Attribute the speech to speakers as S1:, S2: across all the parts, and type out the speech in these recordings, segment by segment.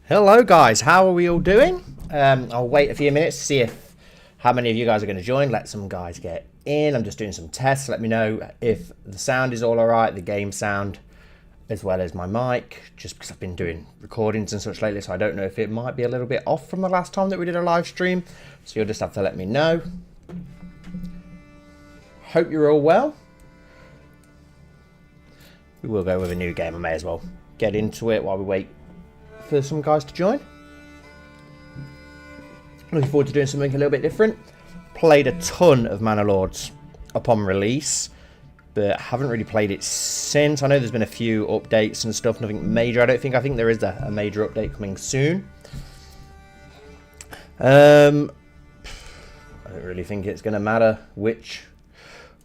S1: Hello guys, how are we all doing? I'll wait a few minutes to see how many of you guys are going to join. Let some guys get in. I'm just doing some tests. Let me know if the sound is all alright, the game sound, as well as my mic, just because I've been doing recordings and such lately, so I don't know if it might be a little bit off from the last time that we did a live stream. So you'll just have to let me know. Hope you're all well. We will go with a new game. I may as well get into it while we wait for some guys to join. Looking forward to doing something a little bit different. Played a ton of Manor Lords upon release, but haven't really played it since. I know there's been a few updates and stuff, nothing major. I think there is a major update coming soon. I don't really think it's going to matter which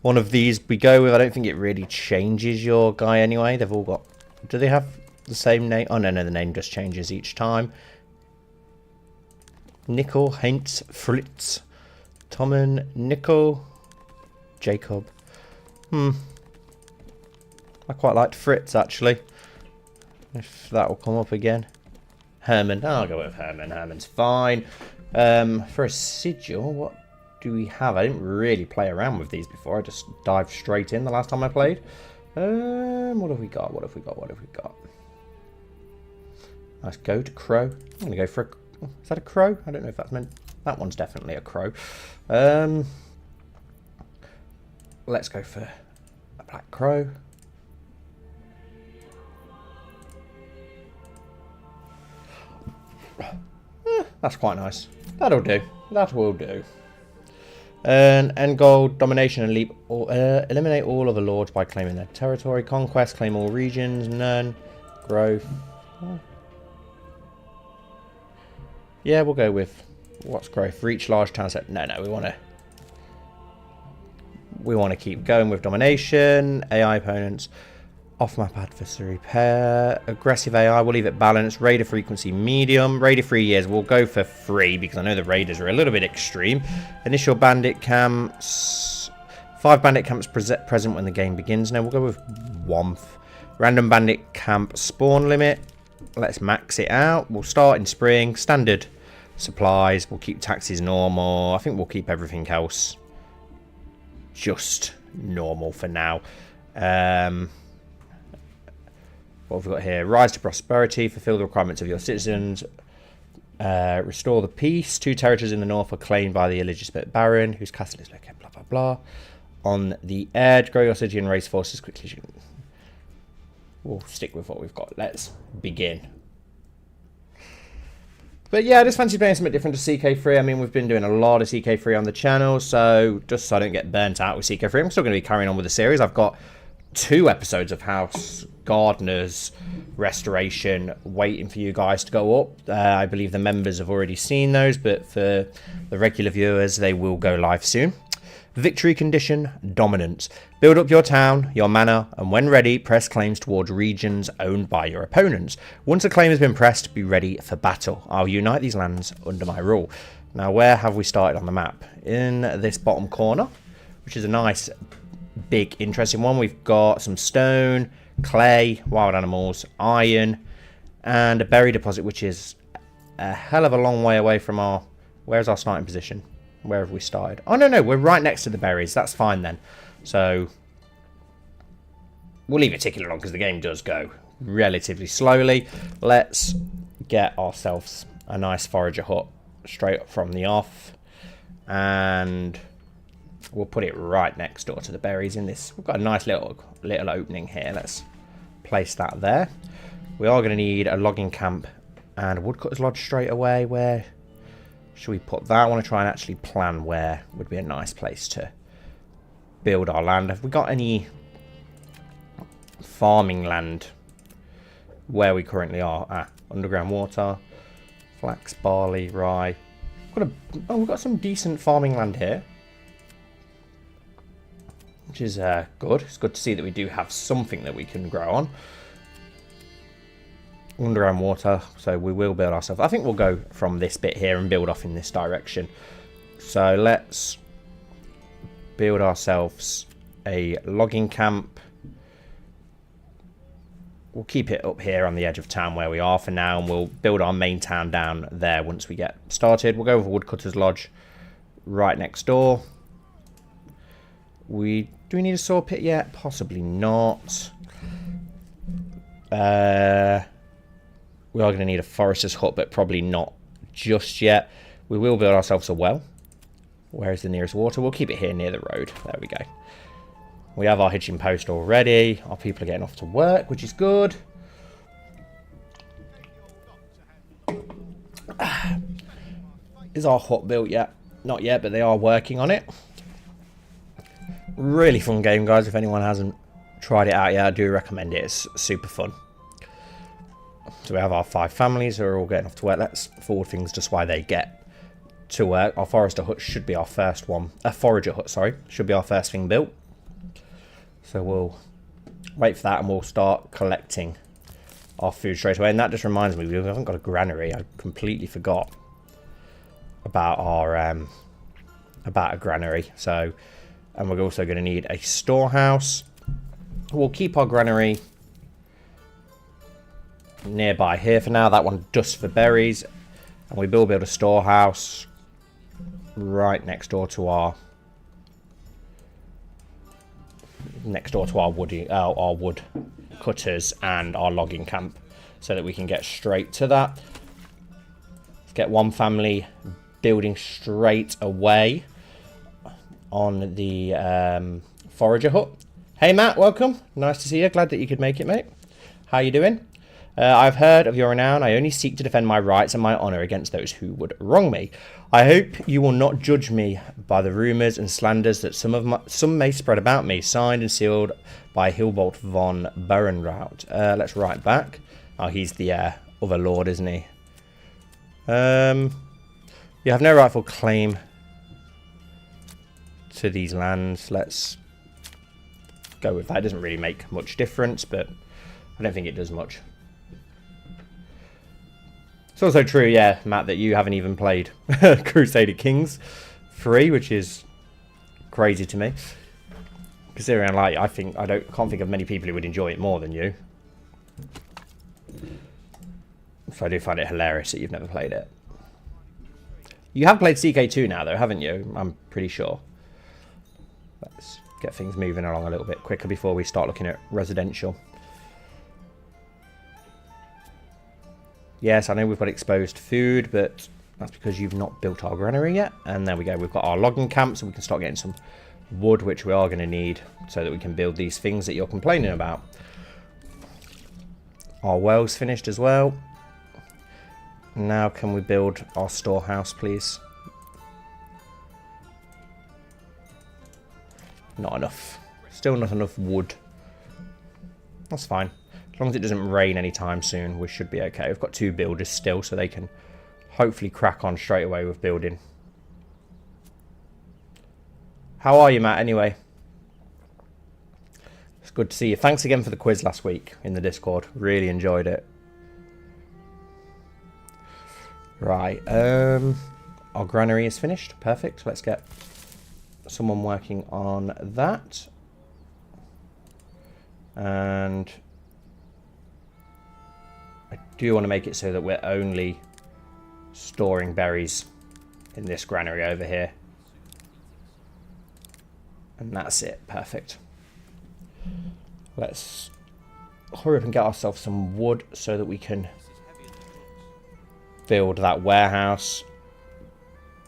S1: one of these we go with. I don't think it really changes your guy anyway. They've all got... Do they have the same name? Oh, no, the name just changes each time. Nickel, Heinz, Fritz, Tommen, Nickel, Jacob. I quite liked Fritz, actually. If that will come up again. Herman. I'll go with Herman. Herman's fine. For a sigil, what do we have? I didn't really play around with these before. I just dived straight in the last time I played. What have we got? What have we got? Nice goat, crow. I'm going to go for a... Is that a crow? I don't know if that's meant... That one's definitely a crow. Let's go for a black crow. That's quite nice. That'll do. That will do. End goal, domination and leap. Eliminate all other lords by claiming their territory. Conquest, claim all regions. None. Growth. Yeah, we'll go with... What's growth? Reach large town set. No, we want to keep going with domination. AI opponents. Off-map adversary pair. Aggressive AI, we'll leave it balanced. Raider frequency medium. Raider 3 years, we'll go for 3 because I know the raiders are a little bit extreme. Initial bandit camps. 5 bandit camps present when the game begins. No, we'll go with 1. Random bandit camp spawn limit. Let's max it out. We'll start in spring. Standard supplies. We'll keep taxes normal. I think we'll keep everything else just normal for now. What have we got here? Rise to prosperity. Fulfill the requirements of your citizens. Restore the peace. 2 territories in the north are claimed by the illegitimate baron, whose castle is located. Blah blah blah. On the edge, grow your city and raise forces as quickly as you can. We'll stick with what we've got. Let's begin. But yeah, I just fancy playing something different to CK3. I mean, we've been doing a lot of CK3 on the channel, so just so I don't get burnt out with CK3, I'm still going to be carrying on with the series. I've got 2 episodes of House Gardener's Restoration waiting for you guys to go up. I believe the members have already seen those, but for the regular viewers, they will go live soon. Victory condition, dominance. Build up your town, your manor, and when ready, press claims towards regions owned by your opponents. Once a claim has been pressed, be ready for battle. I'll unite these lands under my rule. Now, where have we started on the map? In this bottom corner, which is a nice, big, interesting one. We've got some stone, clay, wild animals, iron, and a berry deposit, which is a hell of a long way away from our... Where's our starting position? Where have we started? Oh, no, we're right next to the berries. That's fine then. So, we'll leave it ticking along because the game does go relatively slowly. Let's get ourselves a nice forager hut straight up from the off. And we'll put it right next door to the berries in this. We've got a nice little opening here. Let's place that there. We are going to need a logging camp and a woodcutter's lodge straight away. Where should we put that? I want to try and actually plan where would be a nice place to build our land. Have we got any farming land where we currently are? Underground water, flax, barley, rye. We've got some decent farming land here, which is good. It's good to see that we do have something that we can grow on. Underground water, so we will build ourselves. I think we'll go from this bit here and build off in this direction. So let's build ourselves a logging camp. we'll keep it up here on the edge of town where we are for now, and we'll build our main town down there once we get started. We'll go with Woodcutter's Lodge right next door. Do we need a saw pit yet? Possibly not. We are going to need a forester's hut, but probably not just yet. We will build ourselves a well. Where is the nearest water? We'll keep it here near the road. There we go. We have our hitching post already. Our people are getting off to work, which is good. Is our hut built yet? Not yet, but they are working on it. Really fun game, guys. If anyone hasn't tried it out yet, I do recommend it. It's super fun. So we have our 5 families who are all getting off to work. Let's forward things just while they get to work. Our forester hut should be our first one. A forager hut, sorry. Should be our first thing built. So we'll wait for that and we'll start collecting our food straight away. And that just reminds me, we haven't got a granary. I completely forgot about our about a granary. So, and we're also going to need a storehouse. We'll keep our granary nearby here for now. That one just for berries. And we will build a storehouse right next door to our wood cutters and our logging camp, so that we can get straight to that. Let's get one family building straight away on the forager hut. Hey Matt, welcome. Nice to see you. Glad that you could make it, mate. How you doing? I've heard of your renown. I only seek to defend my rights and my honour against those who would wrong me. I hope you will not judge me by the rumours and slanders that some may spread about me. Signed and sealed by Hilbolt von Burenraut. Let's write back. Oh, he's the other lord, isn't he? You have no rightful claim to these lands. Let's go with that. It doesn't really make much difference, but I don't think it does much. It's also true, yeah, Matt, that you haven't even played Crusader Kings 3, which is crazy to me. Considering, like, I can't think of many people who would enjoy it more than you. So I do find it hilarious that you've never played it. You have played CK2 now, though, haven't you? I'm pretty sure. Let's get things moving along a little bit quicker before we start looking at residential. Yes, I know we've got exposed food, but that's because you've not built our granary yet. And there we go. We've got our logging camp, so we can start getting some wood, which we are going to need so that we can build these things that you're complaining about. Our well's finished as well. Now can we build our storehouse, please? Not enough. Still not enough wood. That's fine. As long as it doesn't rain anytime soon, we should be okay. We've got 2 builders still, so they can hopefully crack on straight away with building. How are you, Matt, anyway? It's good to see you. Thanks again for the quiz last week in the Discord. Really enjoyed it. Right. Our granary is finished. Perfect. Let's get someone working on that. And I do want to make it so that we're only storing berries in this granary over here. And that's it. Perfect. Let's hurry up and get ourselves some wood so that we can build that warehouse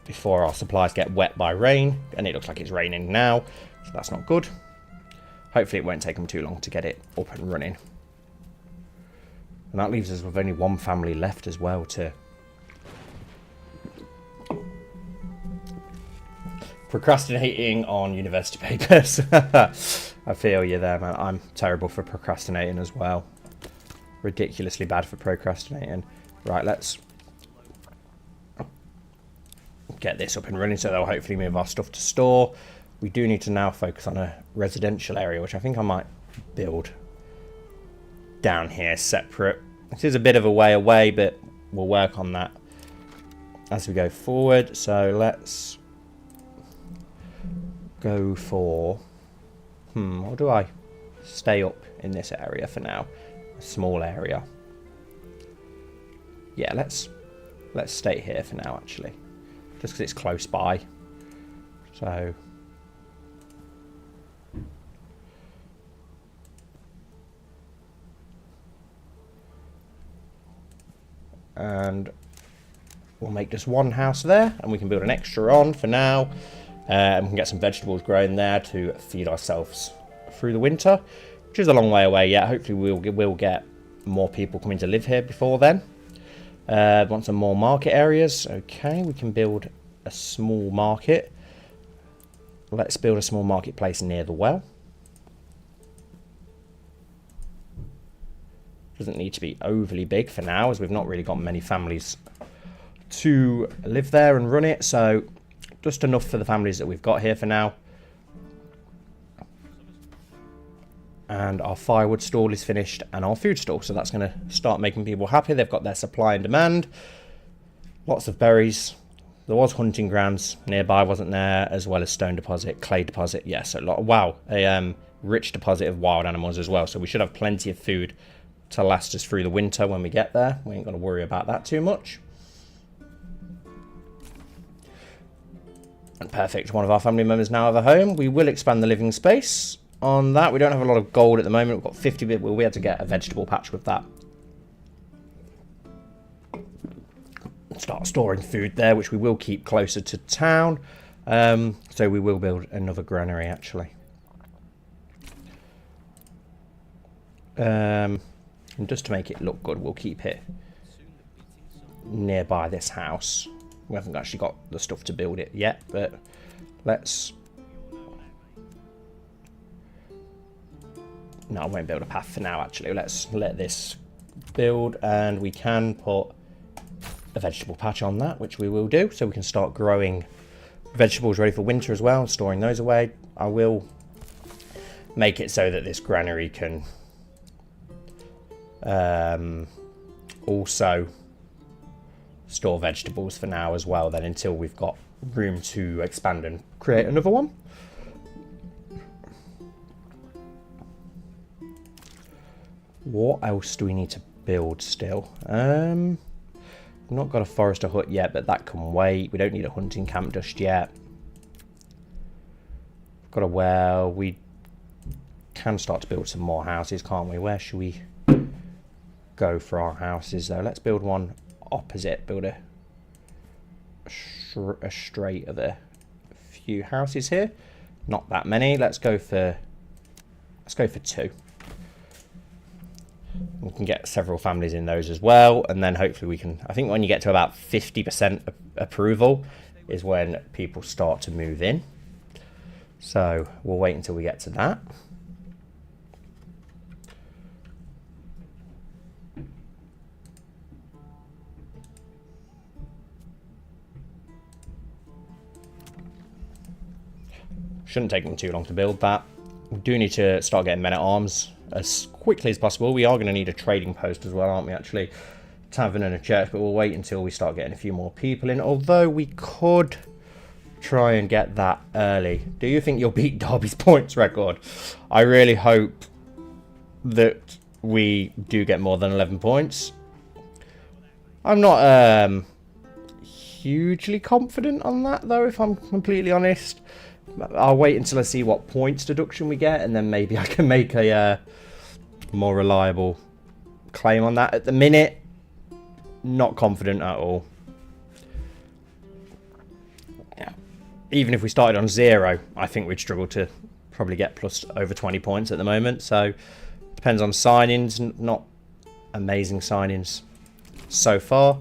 S1: before our supplies get wet by rain. And it looks like it's raining now, so that's not good. Hopefully it won't take them too long to get it up and running. And that leaves us with only 1 family left as well to procrastinating on university papers. I feel you there, man. I'm terrible for procrastinating as well. Ridiculously bad for procrastinating. Right, let's get this up and running so they'll hopefully move our stuff to store. We do need to now focus on a residential area, which I think I might build down here separate. It is a bit of a way away, but we'll work on that as we go forward. So let's go for... or do I stay up in this area for now? I small area. Yeah, let's stay here for now, actually. Just because it's close by. So... and we'll make just one house there, and we can build an extra on for now. And we can get some vegetables growing there to feed ourselves through the winter, which is a long way away yet. Hopefully we'll get more people coming to live here before then. Want some more market areas. Okay, we can build a small market. Let's build a small marketplace near the well. Doesn't need to be overly big for now, as we've not really got many families to live there and run it, so just enough for the families that we've got here for now. And our firewood stall is finished, and our food stall, so that's going to start making people happy. They've got their supply and demand. Lots of berries. There was hunting grounds nearby, wasn't there, as well as stone deposit, clay deposit. Yes, wow, a rich deposit of wild animals as well, so we should have plenty of food to last us through the winter when we get there. We ain't got to worry about that too much. And perfect, one of our family members now have a home. We will expand the living space on that. We don't have a lot of gold at the moment. We've got 50 bit. We'll be able to get a vegetable patch with that. Start storing food there, which we will keep closer to town. So we will build another granary, actually. And just to make it look good, we'll keep it nearby this house. We haven't actually got the stuff to build it yet, but let's... No, I won't build a path for now, actually. Let's let this build, and we can put a vegetable patch on that, which we will do, so we can start growing vegetables ready for winter as well, storing those away. I will make it so that this granary can also store vegetables for now as well, then, until we've got room to expand and create another one. What else do we need to build still? Not got a forester hut yet, but that can wait. We don't need a hunting camp just yet. Got a well. We can start to build some more houses, can't we? Where should we go for our houses, though? Let's build one opposite. Build a straight of a few houses here. Not that many. Let's go for 2. We can get several families in those as well, and then hopefully we can... I think when you get to about 50% approval is when people start to move in. So we'll wait until we get to that. Shouldn't take them too long to build that. We do need to start getting men-at-arms as quickly as possible. We are going to need a trading post as well, aren't we, actually? Tavern and a church, but we'll wait until we start getting a few more people in. Although we could try and get that early. Do you think you'll beat Derby's points record? I really hope that we do get more than 11 points. I'm not hugely confident on that, though, if I'm completely honest. I'll wait until I see what points deduction we get, and then maybe I can make a more reliable claim on that. At the minute, not confident at all. Yeah. Even if we started on 0, I think we'd struggle to probably get plus over 20 points at the moment. So, depends on signings. Not amazing signings so far.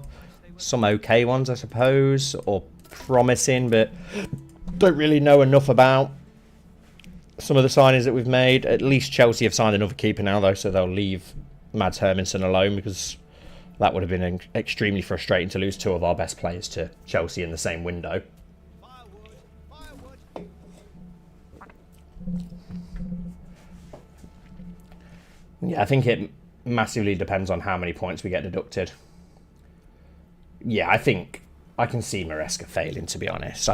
S1: Some okay ones, I suppose, or promising, but... don't really know enough about some of the signings that we've made. At least Chelsea have signed another keeper now, though, so they'll leave Mads Hermansen alone, because that would have been extremely frustrating to lose 2 of our best players to Chelsea in the same window. Yeah, I think it massively depends on how many points we get deducted. Yeah, I think I can see Maresca failing, to be honest.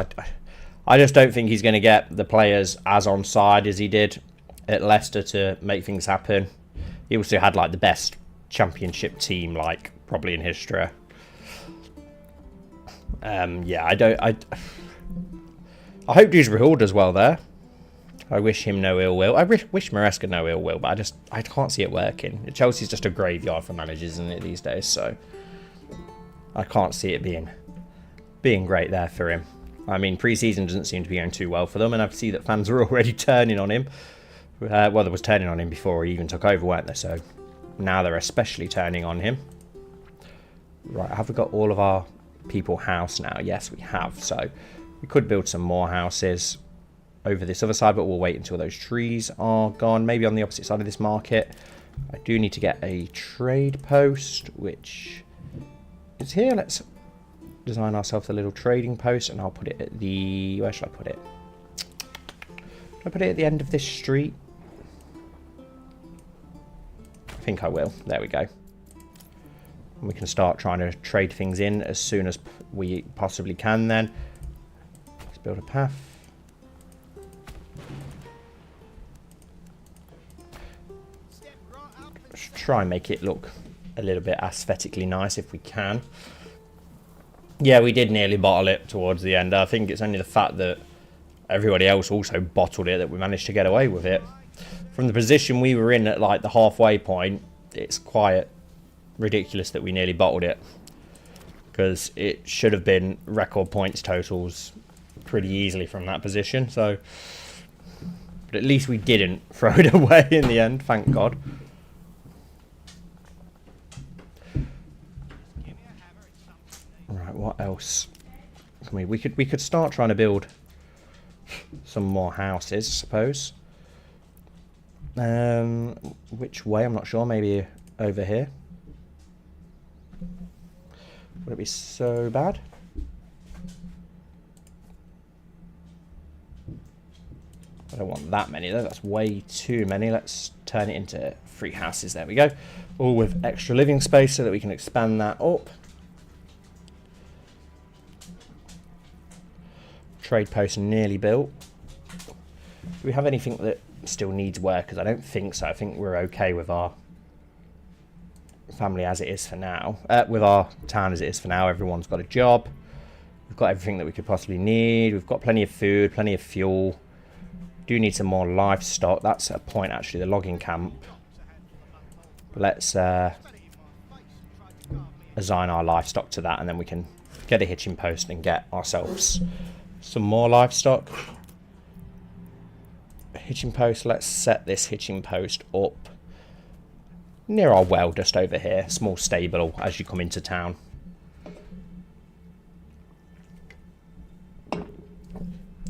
S1: I just don't think he's going to get the players as on side as he did at Leicester to make things happen. He also had like the best championship team, like, probably in history. Yeah, I hope Dusrahul does well there. I wish him no ill will. I wish Maresca no ill will, but I can't see it working. Chelsea's just a graveyard for managers, isn't it, these days? So I can't see it being great there for him. I mean, pre-season doesn't seem to be going too well for them, and I see that fans are already turning on him. Well, they was turning on him before he even took over, weren't they? So now they're especially turning on him. Right, have we got all of our people housed now? Yes, we have. So we could build some more houses over this other side, but we'll wait until those trees are gone. Maybe on the opposite side of this market. I do need to get a trade post, which is here. Let's design ourselves a little trading post, and I'll put it at the... Where should I put it? Should I put it at the end of this street? I think I will. There we go. And we can start trying to trade things in as soon as we possibly can then. Let's build a path. Let's try and make it look a little bit aesthetically nice if we can. Yeah, we did nearly bottle it towards the end. I think it's only the fact that everybody else also bottled it that we managed to get away with it. From the position we were in at like the halfway point, it's quite ridiculous that we nearly bottled it, because it should have been record points totals pretty easily from that position. So, but at least we didn't throw it away in the end, thank God. Right, what else can we could start trying to build some more houses, I suppose. Which way? I'm not sure. Maybe over here. Would it be so bad? I don't want that many though. That's way too many. Let's turn it into 3 houses. There we go. All with extra living space so that we can expand that up. Trade post nearly built. Do we have anything that still needs work? Because I don't think so. I think we're okay with our family as it is for now. With our town as it is for now. Everyone's got a job. We've got everything that we could possibly need. We've got plenty of food, plenty of fuel. Do need some more livestock. That's a point actually, the logging camp. Let's assign our livestock to that, and then we can get a hitching post and get ourselves some more livestock. Hitching post. Let's set this hitching post up near our well, just over here. Small stable as you come into town.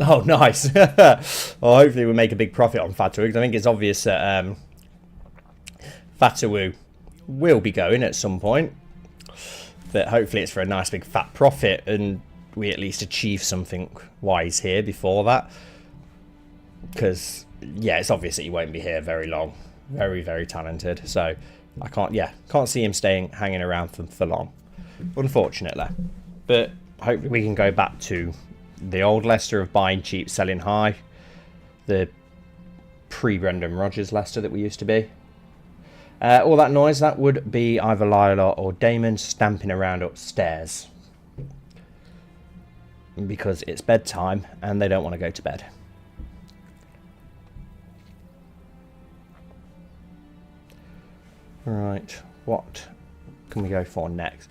S1: Oh, nice. Well, hopefully we'll make a big profit on Fatawu, because I think it's obvious that Fatawu will be going at some point. But hopefully it's for a nice big fat profit, and we at least achieve something wise here before that. Because, yeah, it's obvious that he won't be here very long. Very, very talented. So, I can't see him hanging around for long, unfortunately. But hopefully we can go back to the old Leicester of buying cheap, selling high. The pre-Brendan Rodgers Leicester that we used to be. All that noise, that would be either Lila or Damon stamping around upstairs. Because it's bedtime and they don't want to go to bed. Right, what can we go for next?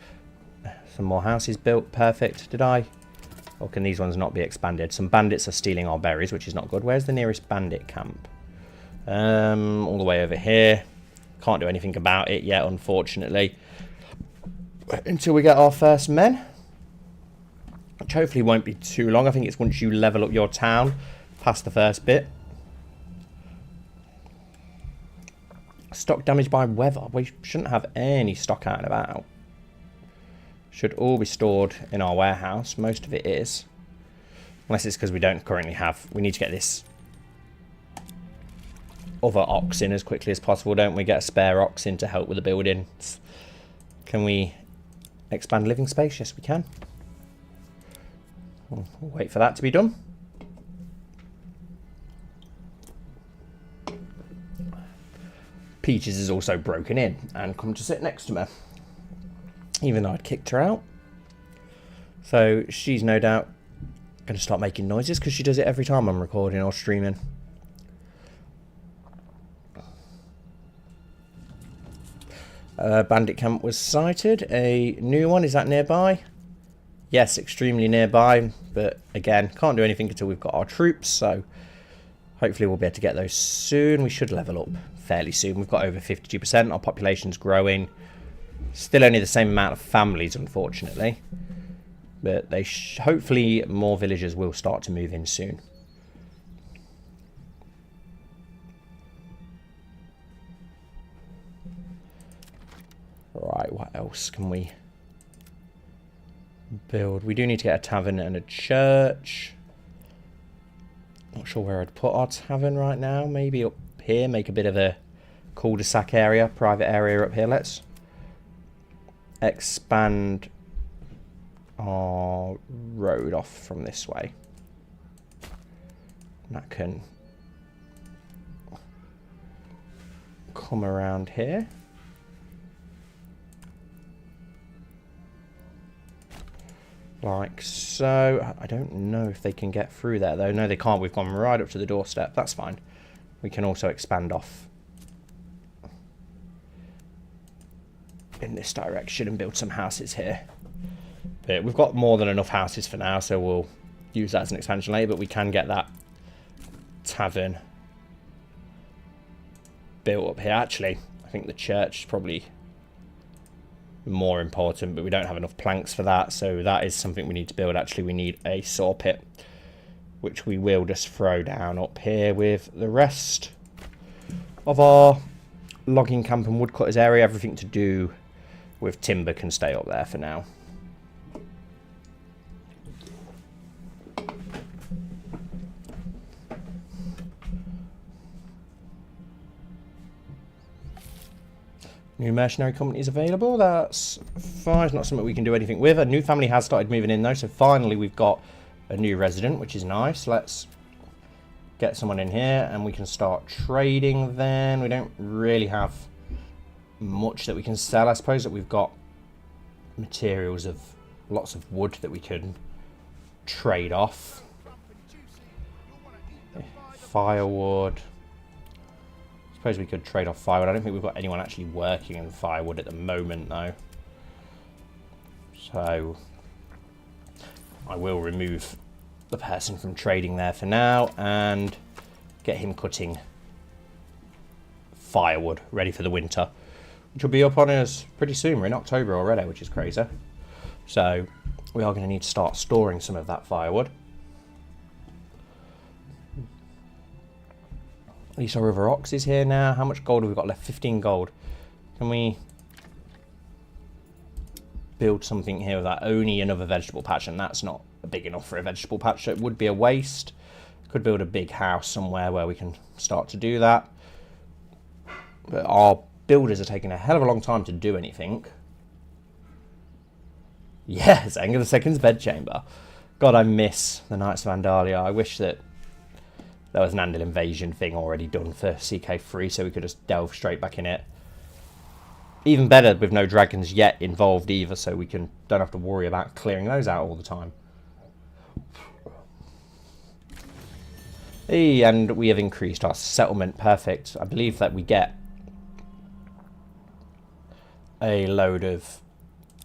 S1: Some more houses built, perfect. Did I? Or can these ones not be expanded? Some bandits are stealing our berries, which is not good. Where's the nearest bandit camp? All the way over here. Can't do anything about it yet, unfortunately. Until we get our first men. Which hopefully won't be too long. I think it's once you level up your town past the first bit. Stock damaged by weather. We shouldn't have any stock out and about. Should all be stored in our warehouse. Most of it is. Unless it's because we don't currently have... We need to get this other ox in as quickly as possible, don't we? Get a spare ox in to help with the buildings. Can we expand living space? Yes, we can. We'll wait for that to be done. Peaches is also broken in and come to sit next to me, even though I'd kicked her out. So she's no doubt going to start making noises because she does it every time I'm recording or streaming. Bandit camp was sighted. A new one, is that nearby? Yes, extremely nearby, but again, can't do anything until we've got our troops, so hopefully we'll be able to get those soon. We should level up fairly soon. We've got over 52%, our population's growing. Still only the same amount of families, unfortunately, but they hopefully more villagers will start to move in soon. Right, what else can we build? We do need to get a tavern and a church. Not sure where I'd put our tavern right now. Maybe up here, make a bit of a cul-de-sac area, private area up here. Let's expand our road off from this way. That can come around here. Like so. I don't know if they can get through there though. No, they can't. We've gone right up to the doorstep. That's fine. We can also expand off in this direction and build some houses here. But we've got more than enough houses for now, so we'll use that as an expansion later. But we can get that tavern built up here. Actually, I think the church is probably more important, but we don't have enough planks for that, so that is something we need to build. Actually, we need a saw pit, which we will just throw down up here with the rest of our logging camp and woodcutters area. Everything to do with timber can stay up there for now. New mercenary company is available. That's fine. It's not something we can do anything with. A new family has started moving in though, so finally we've got a new resident, which is nice. Let's get someone in here and we can start trading then. We don't really have much that we can sell. I suppose that we've got materials of lots of wood that we can trade off. Firewood. I suppose we could trade off firewood. I don't think we've got anyone actually working in firewood at the moment though. So I will remove the person from trading there for now and get him cutting firewood ready for the winter, which will be up on us pretty soon. We're in October already, which is crazy. So we are going to need to start storing some of that firewood. At least our other ox is here now. How much gold have we got left? 15 gold. Can we build something here with that? Only another vegetable patch, and that's not big enough for a vegetable patch, so it would be a waste. Could build a big house somewhere where we can start to do that. But our builders are taking a hell of a long time to do anything. Yes, Anger the Second's bedchamber. God, I miss the Knights of Andalia. I wish that there was an Andal invasion thing already done for CK3, so we could just delve straight back in it. Even better with no dragons yet involved either, so we don't have to worry about clearing those out all the time. Hey, and we have increased our settlement. Perfect. I believe that we get a load of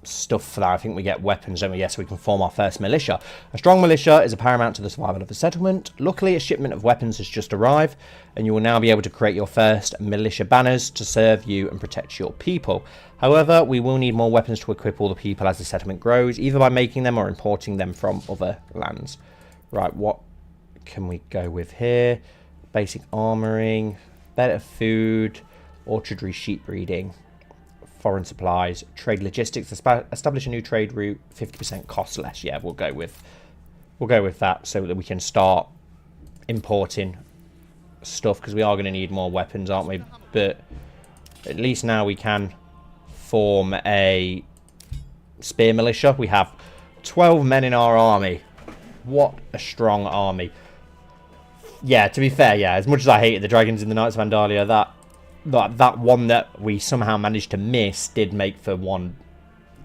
S1: stuff for that. I think we get weapons, don't we? Yes, we can form our first militia. A strong militia is a paramount to the survival of the settlement. Luckily, a shipment of weapons has just arrived, and you will now be able to create your first militia banners to serve you and protect your people. However, we will need more weapons to equip all the people as the settlement grows, either by making them or importing them from other lands. Right, what can we go with here? Basic armoring, better food, orchardry, sheep breeding, foreign supplies, trade logistics, establish a new trade route, 50% cost less. Yeah, we'll go with that so that we can start importing stuff, because we are going to need more weapons, aren't we? But at least now we can form a spear militia. We have 12 men in our army. What a strong army. Yeah, to be fair, yeah, as much as I hated the dragons in the Knights of Andalia, that that one that we somehow managed to miss did make for one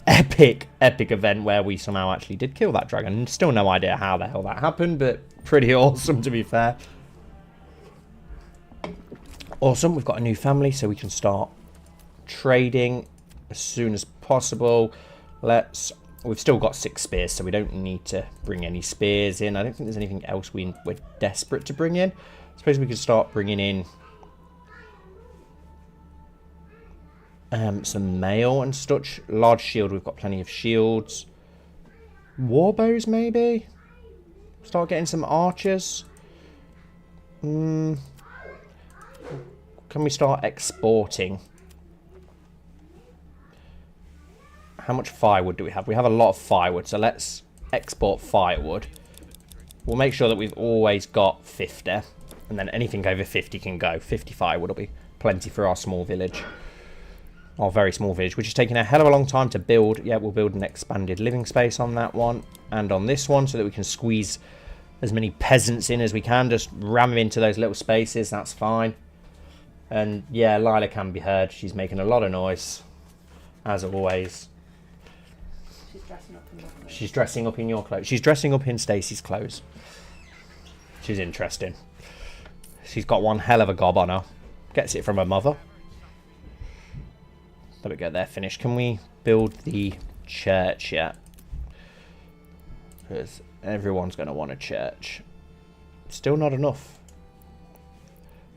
S1: epic event where we somehow actually did kill that dragon. Still no idea how the hell that happened, but pretty awesome to be fair. Awesome, we've got a new family, so we can start trading as soon as possible. We've still got 6 spears, so we don't need to bring any spears in. I don't think there's anything else we're desperate to bring in. I suppose we could start bringing in some mail and such. Large shield, we've got plenty of shields. Warbows, maybe? Start getting some archers. Can we start exporting? How much firewood do we have? We have a lot of firewood, so let's export firewood. We'll make sure that we've always got 50, and then anything over 50 can go. 50 firewood will be plenty for our small village. Our very small village, which is taking a hell of a long time to build. Yeah, we'll build an expanded living space on that one and on this one so that we can squeeze as many peasants in as we can. Just ram them into those little spaces, that's fine. And yeah, Lila can be heard. She's making a lot of noise, as always. She's dressing up in your clothes. She's dressing up in Stacey's clothes. She's interesting. She's got one hell of a gob on her. Gets it from her mother. There we go, they're finished. Can we build the church yet? Because everyone's going to want a church. Still not enough.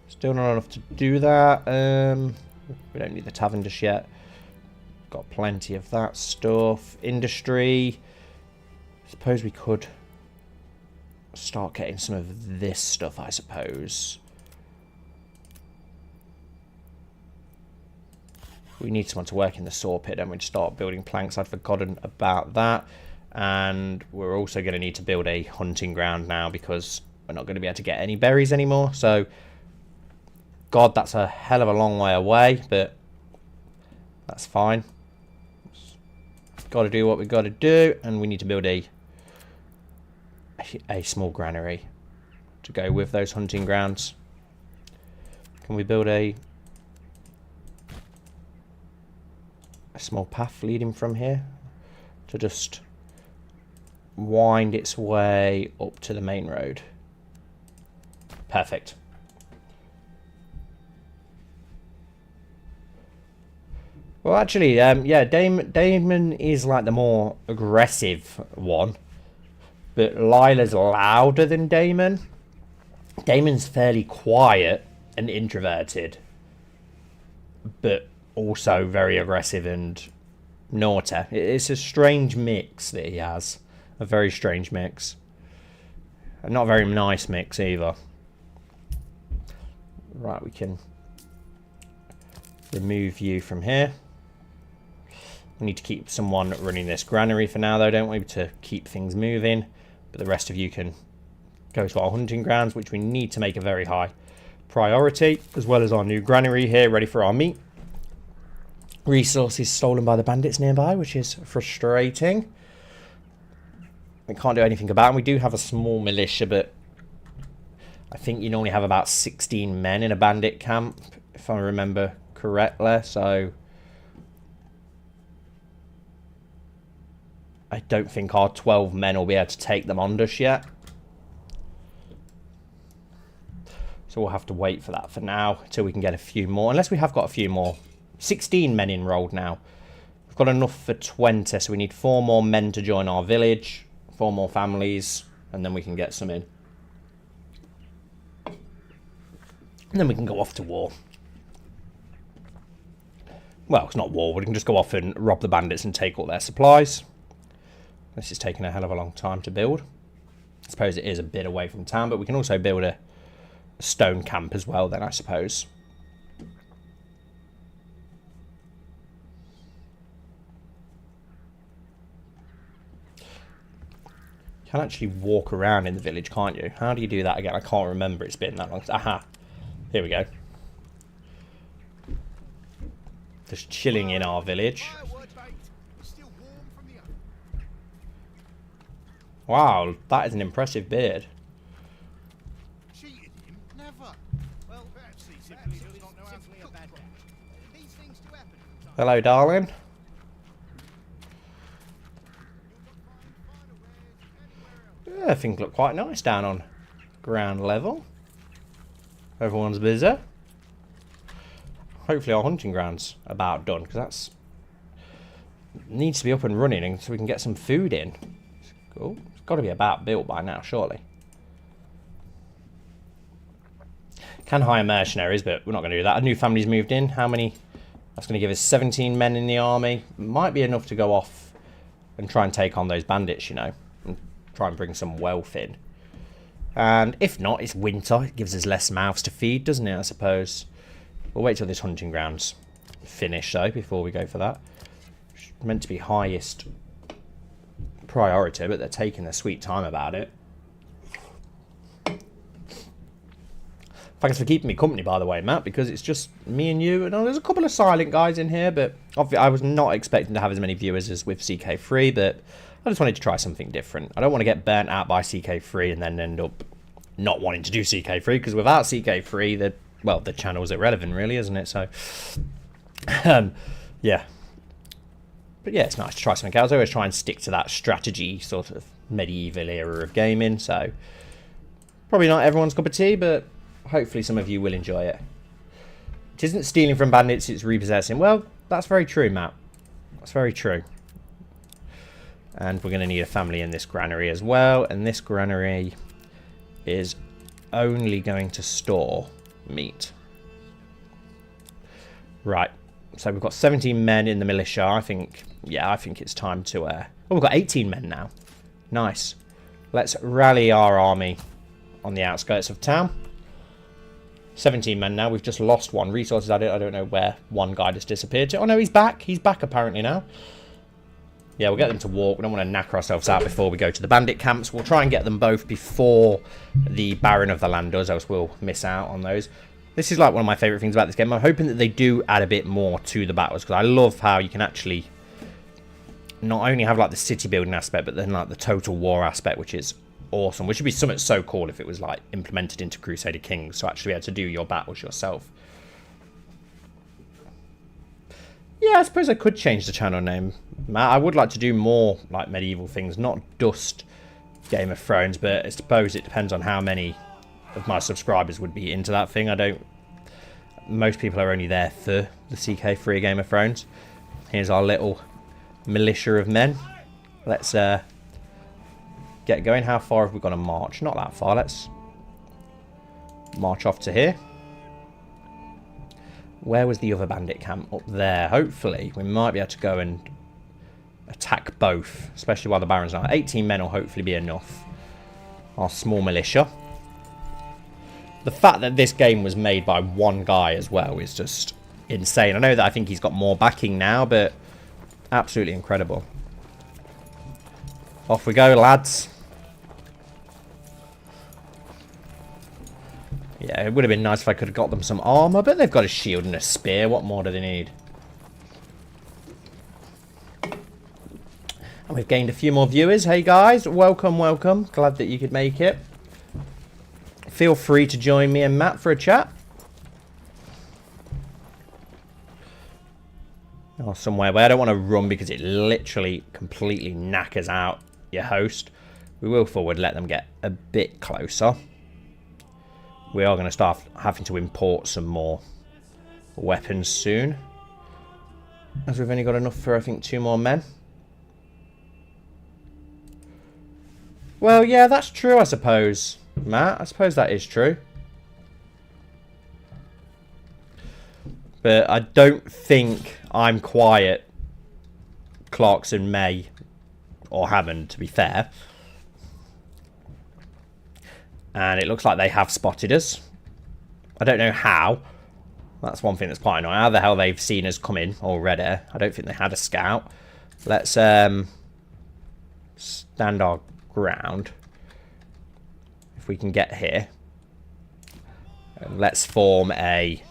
S1: Still not enough to do that. We don't need the tavern just yet. Got plenty of that stuff. Industry. Suppose we could start getting some of this stuff, I suppose. We need someone to work in the saw pit, and we'd start building planks. I'd forgotten about that. And we're also going to need to build a hunting ground now because we're not going to be able to get any berries anymore. So, God, that's a hell of a long way away, but that's fine. Got to do what we've got to do, and we need to build a small granary to go with those hunting grounds. Can we build a small path leading from here to just wind its way up to the main road? Perfect. Well, actually, yeah, Damon is like the more aggressive one, but Lila's louder than Damon. Damon's fairly quiet and introverted, but also very aggressive and naughty. It's a strange mix that he has. A very strange mix. A not very nice mix either. Right, we can remove you from here. We need to keep someone running this granary for now, though, don't we? To keep things moving. But the rest of you can go to our hunting grounds, which we need to make a very high priority, as well as our new granary here, ready for our meat. Resources stolen by the bandits nearby, which is frustrating. We can't do anything about it. We do have a small militia, but I think you normally have about 16 men in a bandit camp, if I remember correctly. So I don't think our 12 men will be able to take them on just yet. So we'll have to wait for that for now, until we can get a few more. Unless we have got a few more. 16 men enrolled now. We've got enough for 20, so we need 4 more men to join our village. 4 more families, and then we can get some in. And then we can go off to war. Well, it's not war. We can just go off and rob the bandits and take all their supplies. This is taking a hell of a long time to build. I suppose it is a bit away from town, but we can also build a stone camp as well then, I suppose. You can actually walk around in the village, can't you? How do you do that again? I can't remember. It's been that long. Aha. Here we go. Just chilling in our village. Wow, that is an impressive beard. Hello, darling. Yeah, things look quite nice down on ground level. Everyone's busy. Hopefully our hunting ground's about done, because that's needs to be up and running and so we can get some food in. Cool. It's got to be about built by now, surely. Can hire mercenaries, but we're not going to do that. A new family's moved in. How many? That's going to give us 17 men in the army. Might be enough to go off and try and take on those bandits, you know, and try and bring some wealth in. And if not, it's winter. It gives us less mouths to feed, doesn't it, I suppose? We'll wait till this hunting ground's finished, though, before we go for that. It's meant to be highest priority, but they're taking their sweet time about it. Thanks for keeping me company, by the way, Matt, because it's just me and you. And there's a couple of silent guys in here, but I was not expecting to have as many viewers as with CK3, but I just wanted to try something different. I don't want to get burnt out by CK3 and then end up not wanting to do CK3, because without CK3, the channel's irrelevant, really, isn't it? So, yeah. But yeah, it's nice to try something else. I always try and stick to that strategy sort of medieval era of gaming, so probably not everyone's cup of tea, but hopefully some of you will enjoy it. It isn't stealing from bandits, it's repossessing. Well, that's very true, Matt. That's very true. And we're going to need a family in this granary as well. And this granary is only going to store meat. Right. So we've got 17 men in the militia. I think it's time to... Oh, we've got 18 men now. Nice. Let's rally our army on the outskirts of town. 17 men now. We've just lost one. Resources added. I don't know where one guy just disappeared to. Oh, no, he's back. He's back apparently now. Yeah, we'll get them to walk. We don't want to knacker ourselves out before we go to the bandit camps. We'll try and get them both before the Baron of the Land does, else we'll miss out on those. This is like one of my favourite things about this game. I'm hoping that they do add a bit more to the battles, because I love how you can actually not only have like the city building aspect, but then like the total war aspect, which is awesome. Which would be something so cool if it was like implemented into Crusader Kings, so actually be able to do your battles yourself. Yeah, I suppose I could change the channel name, Matt. I would like to do more like medieval things, not just Game of Thrones, but I suppose it depends on how many of my subscribers would be into that thing. Most people are only there for the CK3 Game of Thrones. Here's our little militia of men. Let's get going. How far have we got to march? Not that far. Let's march off to here. Where was the other bandit camp? Up there. Hopefully, we might be able to go and attack both, especially while the Baron's not. 18 men will hopefully be enough. Our small militia. The fact that this game was made by one guy as well is just insane. I know that I think he's got more backing now, but absolutely incredible. Off we go, lads. Yeah, it would have been nice if I could have got them some armor, but they've got a shield and a spear. What more do they need? And we've gained a few more viewers. Hey guys, welcome, welcome. Glad that you could make it. Feel free to join me and Matt for a chat. Or somewhere where I don't want to run because it literally completely knackers out your host. We will forward let them get a bit closer. We are going to start having to import some more weapons soon, as we've only got enough for, I think, 2 more men. Well, yeah, that's true, I suppose, Matt. I suppose that is true. But I don't think I'm quiet, Clarkson, May, or Hammond, to be fair. And it looks like they have spotted us. I don't know how. That's one thing that's quite annoying. How the hell they've seen us come in already. I don't think they had a scout. Let's stand our ground. If we can get here. And let's form a...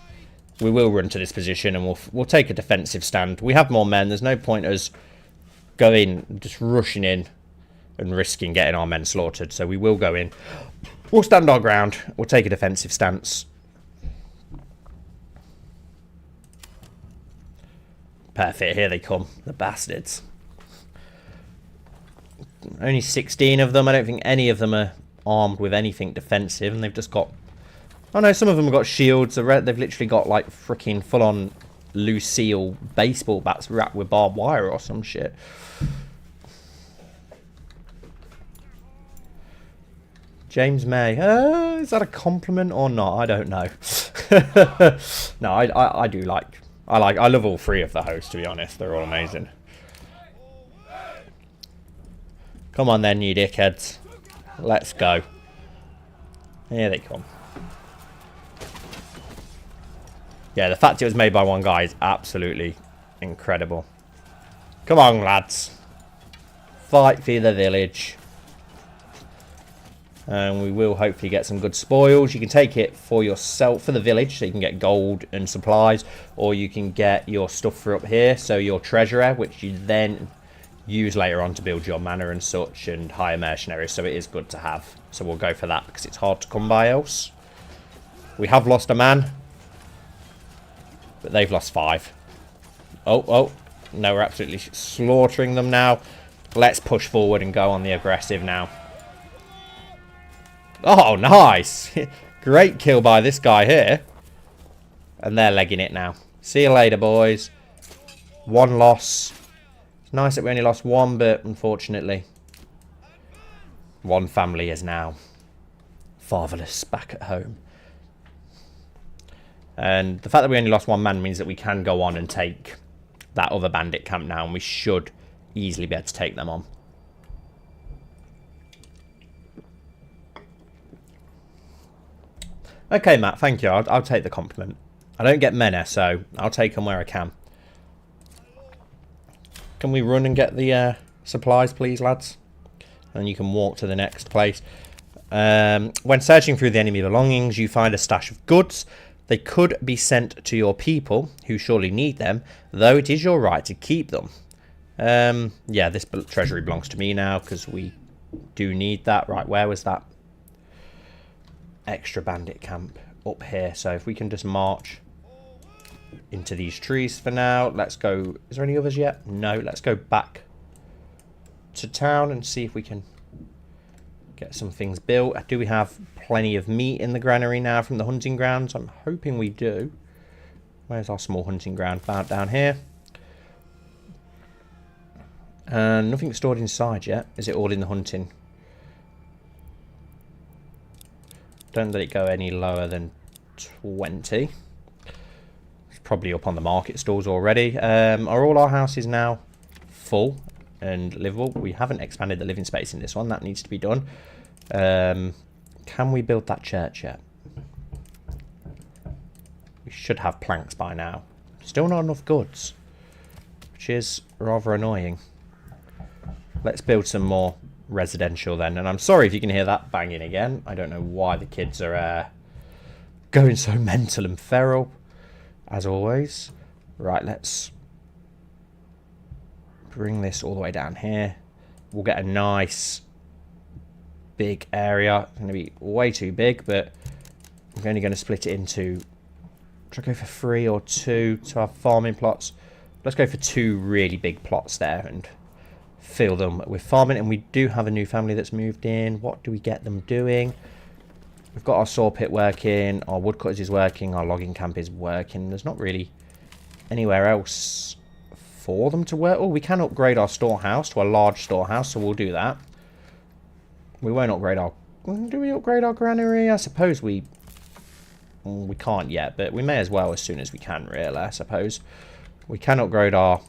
S1: We will run to this position and we'll take a defensive stand. We have more men. There's no point us going, just rushing in and risking getting our men slaughtered. So we will go in. We'll stand our ground. We'll take a defensive stance. Perfect, here they come, the bastards. Only 16 of them. I don't think any of them are armed with anything defensive, and they've just got... Oh no, some of them have got shields. They've literally got like freaking full-on Lucille baseball bats wrapped with barbed wire or some shit. James May. Is that a compliment or not? I don't know. No, I do like... I love all three of the hosts, to be honest. They're all amazing. Come on then, you dickheads. Let's go. Here they come. Yeah, the fact it was made by one guy is absolutely incredible. Come on, lads. Fight for the village. And we will hopefully get some good spoils. You can take it for yourself, for the village, so you can get gold and supplies. Or you can get your stuff for up here, so your treasurer, which you then use later on to build your manor and such, and hire mercenaries. So it is good to have. So we'll go for that, because it's hard to come by else. We have lost a man. But they've lost 5. Oh. No, we're absolutely slaughtering them now. Let's push forward and go on the aggressive now. Oh, nice. Great kill by this guy here. And they're legging it now. See you later, boys. 1 loss. It's nice that we only lost 1, but unfortunately, 1 family is now fatherless back at home. And the fact that we only lost 1 man means that we can go on and take that other bandit camp now, and we should easily be able to take them on. Okay, Matt, thank you. I'll take the compliment. I don't get many, so I'll take them where I can. Can we run and get the supplies, please, lads? And you can walk to the next place. When searching through the enemy belongings, you find a stash of goods. They could be sent to your people, who surely need them, though it is your right to keep them. Yeah, this treasury belongs to me now, because we do need that. Right, where was that extra bandit camp? Up here. So if we can just march into these trees for now. Let's go. Is there any others yet? No, let's go back to town and see if we can get some things built. Do we have plenty of meat in the granary now from the hunting grounds? I'm hoping we do. Where's our small hunting ground? Found down here. And nothing stored inside yet. Is it all in the hunting? Don't let it go any lower than 20. It's probably up on the market stalls already. Are all our houses now full and livable? We haven't expanded the living space in this one. That needs to be done. Can we build that church yet? We should have planks by now. Still not enough goods, which is rather annoying. Let's build some more residential then. And I'm sorry if you can hear that banging again. I don't know why the kids are going so mental and feral, as always. Right, let's bring this all the way down here. We'll get a nice big area. It's going to be way too big, but I'm only going to split it into... Should I go for 3 or 2 to have farming plots? Let's go for 2 really big plots there and fill them with farming. And we do have a new family that's moved in. What do we get them doing? We've got our saw pit working, our woodcutters is working, our logging camp is working. There's not really anywhere else for them to work. Oh, we can upgrade our storehouse to a large storehouse, so we'll do that. We won't upgrade our... Do we upgrade our granary? I suppose we can't yet, but we may as well as soon as we can, really, I suppose. We can upgrade our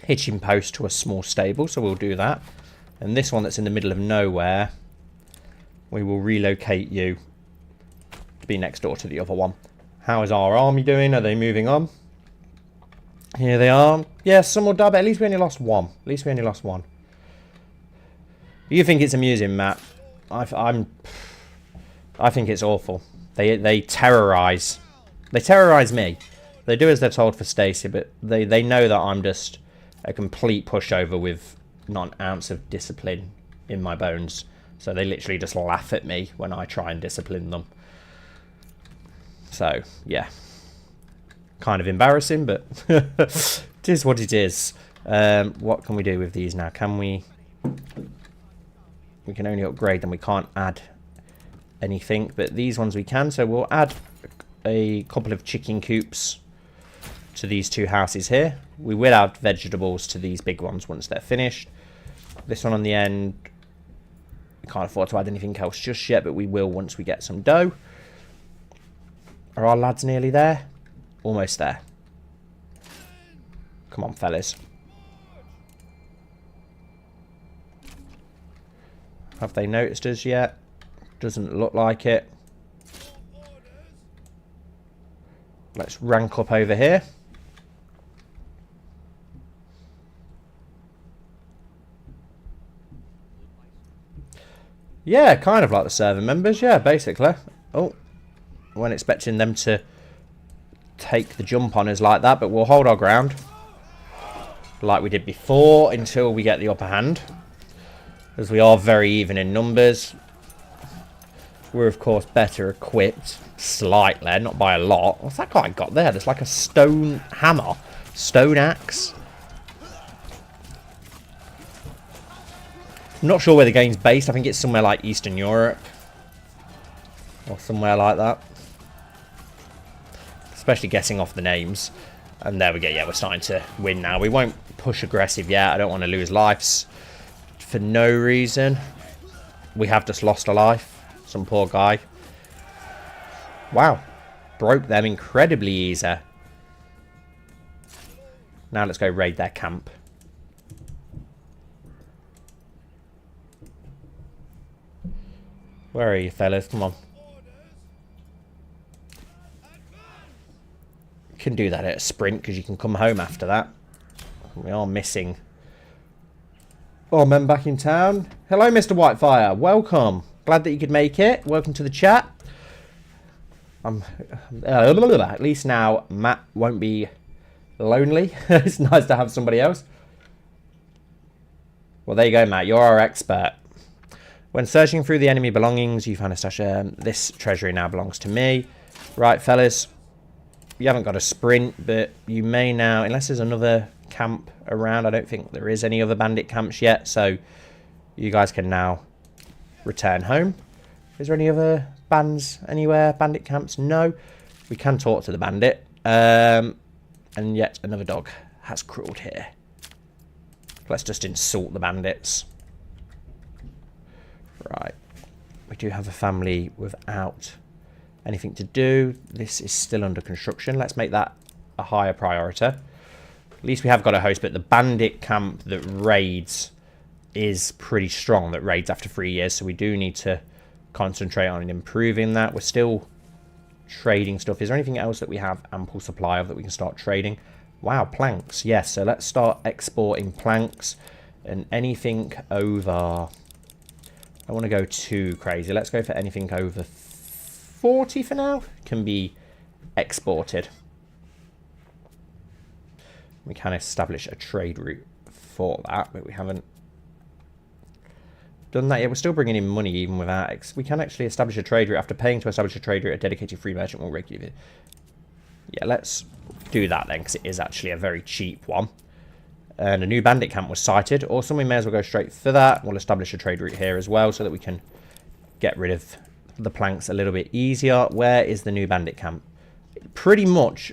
S1: hitching post to a small stable, so we'll do that. And this one that's in the middle of nowhere, we will relocate you to be next door to the other one. How is our army doing? Are they moving on? Here they are. Yeah, some will die, but at least we only lost 1. At least we only lost 1. You think it's amusing, Matt? I think it's awful. They terrorize. They terrorize me. They do as they're told for Stacy, but they know that I'm just a complete pushover with not an ounce of discipline in my bones. So they literally just laugh at me when I try and discipline them. So, yeah. Kind of embarrassing, but It is what it is. What can we do with these now? Can we... We can only upgrade them. We can't add anything. But these ones we can. So we'll add a couple of chicken coops to these two houses here. We will add vegetables to these big ones once they're finished. This one on the end, we can't afford to add anything else just yet, but we will once we get some dough. Are our lads nearly there? Almost there. Come on, fellas. Have they noticed us yet? Doesn't look like it. Let's rank up over here. Yeah, kind of like the server members. Yeah, basically. Oh, I wasn't expecting them to take the jump on us like that, but we'll hold our ground like we did before until we get the upper hand, as we are very even in numbers. We're of course better equipped slightly, not by a lot. What's that guy got there? There's like a stone hammer, stone axe. I'm not sure where the game's based. I think it's somewhere like Eastern Europe or somewhere like that, especially guessing off the names. And there we go. Yeah, we're starting to win now. We won't push aggressive yet. I don't want to lose lives for no reason. We have just lost a life. Some poor guy. Wow. Broke them incredibly easy. Now let's go raid their camp. Where are you, fellas? Come on. You can do that at a sprint because you can come home after that. We are missing. Oh, men back in town. Hello, Mr. Whitefire. Welcome. Glad that you could make it. Welcome to the chat. At least now Matt won't be lonely. It's nice to have somebody else. Well, there you go, Matt. You're our expert. When searching through the enemy belongings, you found a stash. This treasury now belongs to me. Right, fellas. You haven't got a sprint, but you may now, unless there's another camp around. I don't think there is any other bandit camps yet, so you guys can now return home. Is there any other bands anywhere? Bandit camps? No. We can talk to the bandit. And yet another dog has crawled here. Let's just insult the bandits. Right. We do have a family without anything to do. This is still under construction. Let's make that a higher priority. At least we have got a host, but the bandit camp that raids is pretty strong, that raids after 3 years, so we do need to concentrate on improving that. We're still trading stuff. Is there anything else that we have ample supply of that we can start trading? Wow, planks. Yes, so let's start exporting planks, and anything over... I want to go too crazy. Let's go for anything over 40 for now. Can be exported. We can establish a trade route for that, but we haven't done that yet. We're still bringing in money even without... We can actually establish a trade route. After paying to establish a trade route, a dedicated free merchant will regularly... Yeah, let's do that then, because it is actually a very cheap one. And a new bandit camp was sighted. Awesome, we may as well go straight for that. We'll establish a trade route here as well so that we can get rid of the planks a little bit easier. Where is the new bandit camp? Pretty much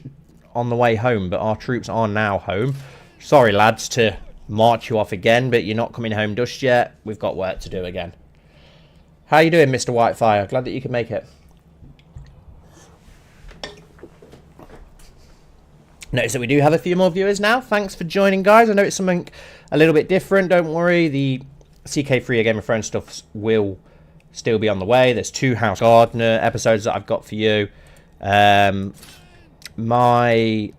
S1: on the way home, but our troops are now home. Sorry, lads, to march you off again, but you're not coming home just yet. We've got work to do again. How you doing, Mr. Whitefire? Glad that you could make it. Notice that we do have a few more viewers now. Thanks for joining, guys. I know it's something a little bit different. Don't worry. The CK3 Game of Thrones stuff will still be on the way. There's 2 House Gardener episodes that I've got for you. My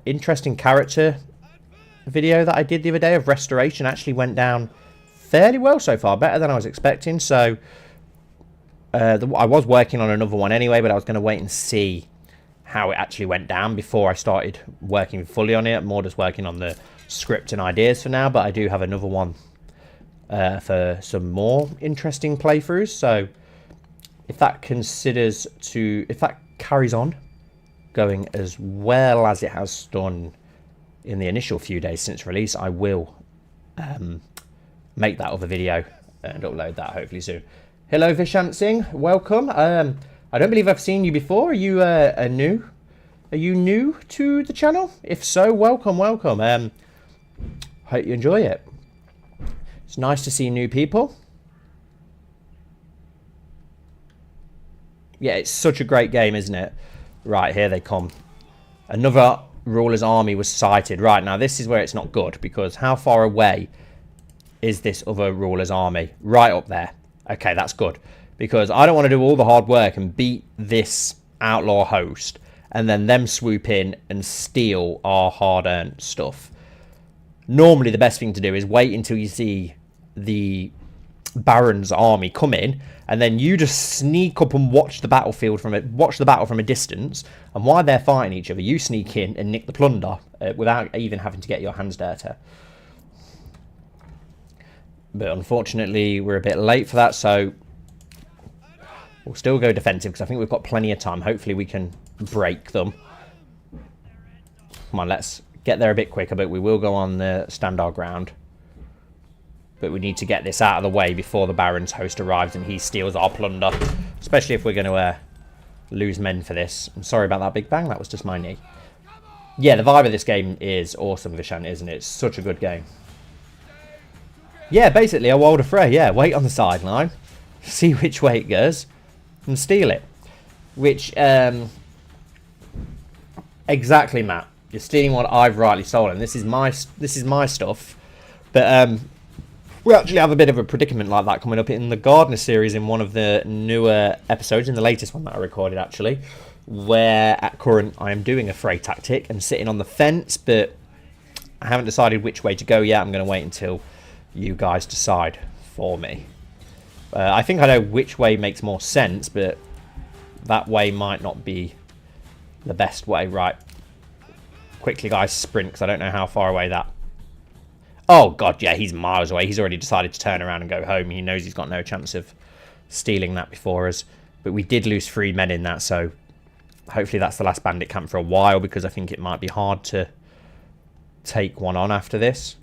S1: interesting character video that I did the other day of restoration actually went down fairly well so far. Better than I was expecting. So I was working on another one anyway, but I was going to wait and see how it actually went down before I started working fully on it. I'm more just working on the script and ideas for now, but I do have another one for some more interesting playthroughs. So if that carries on going as well as it has done in the initial few days since release, I will make that other video and upload that hopefully soon. Hello Vishant Singh, welcome. I don't believe I've seen you before. Are you new? Are you new to the channel? If so, welcome. Hope you enjoy it. It's nice to see new people. Yeah, it's such a great game, isn't it? Right, here they come. Another ruler's army was sighted. Right, now this is where it's not good, because how far away is this other ruler's army? Right up there. Okay, that's good, because I don't want to do all the hard work and beat this outlaw host and then them swoop in and steal our hard-earned stuff. Normally the best thing to do is wait until you see the Baron's army come in, and then you just sneak up and watch the battle from a distance, and while they're fighting each other, you sneak in and nick the plunder without even having to get your hands dirty. But unfortunately, we're a bit late for that, so we'll still go defensive because I think we've got plenty of time. Hopefully we can break them. Come on, let's get there a bit quicker, but we will go on the stand our ground. But we need to get this out of the way before the Baron's host arrives and he steals our plunder. Especially if we're going to lose men for this. I'm sorry about that big bang, that was just my knee. Yeah, the vibe of this game is awesome, Vishan, isn't it? It's such a good game. Yeah, basically a World of Fray, yeah. Wait on the sideline, see which way it goes, and steal it. Which, exactly, Matt. You're stealing what I've rightly stolen. This is my stuff. But, we actually have a bit of a predicament like that coming up in the Gardener series in one of the newer episodes, in the latest one that I recorded actually, where at current I am doing a fray tactic and sitting on the fence, but I haven't decided which way to go yet. I'm going to wait until you guys decide for me. I think I know which way makes more sense, but that way might not be the best way. Right. Quickly, guys, sprint, because I don't know how far away that... Oh, God, yeah, he's miles away. He's already decided to turn around and go home. He knows he's got no chance of stealing that before us. But we did lose 3 men in that, so hopefully that's the last bandit camp for a while, because I think it might be hard to take one on after this.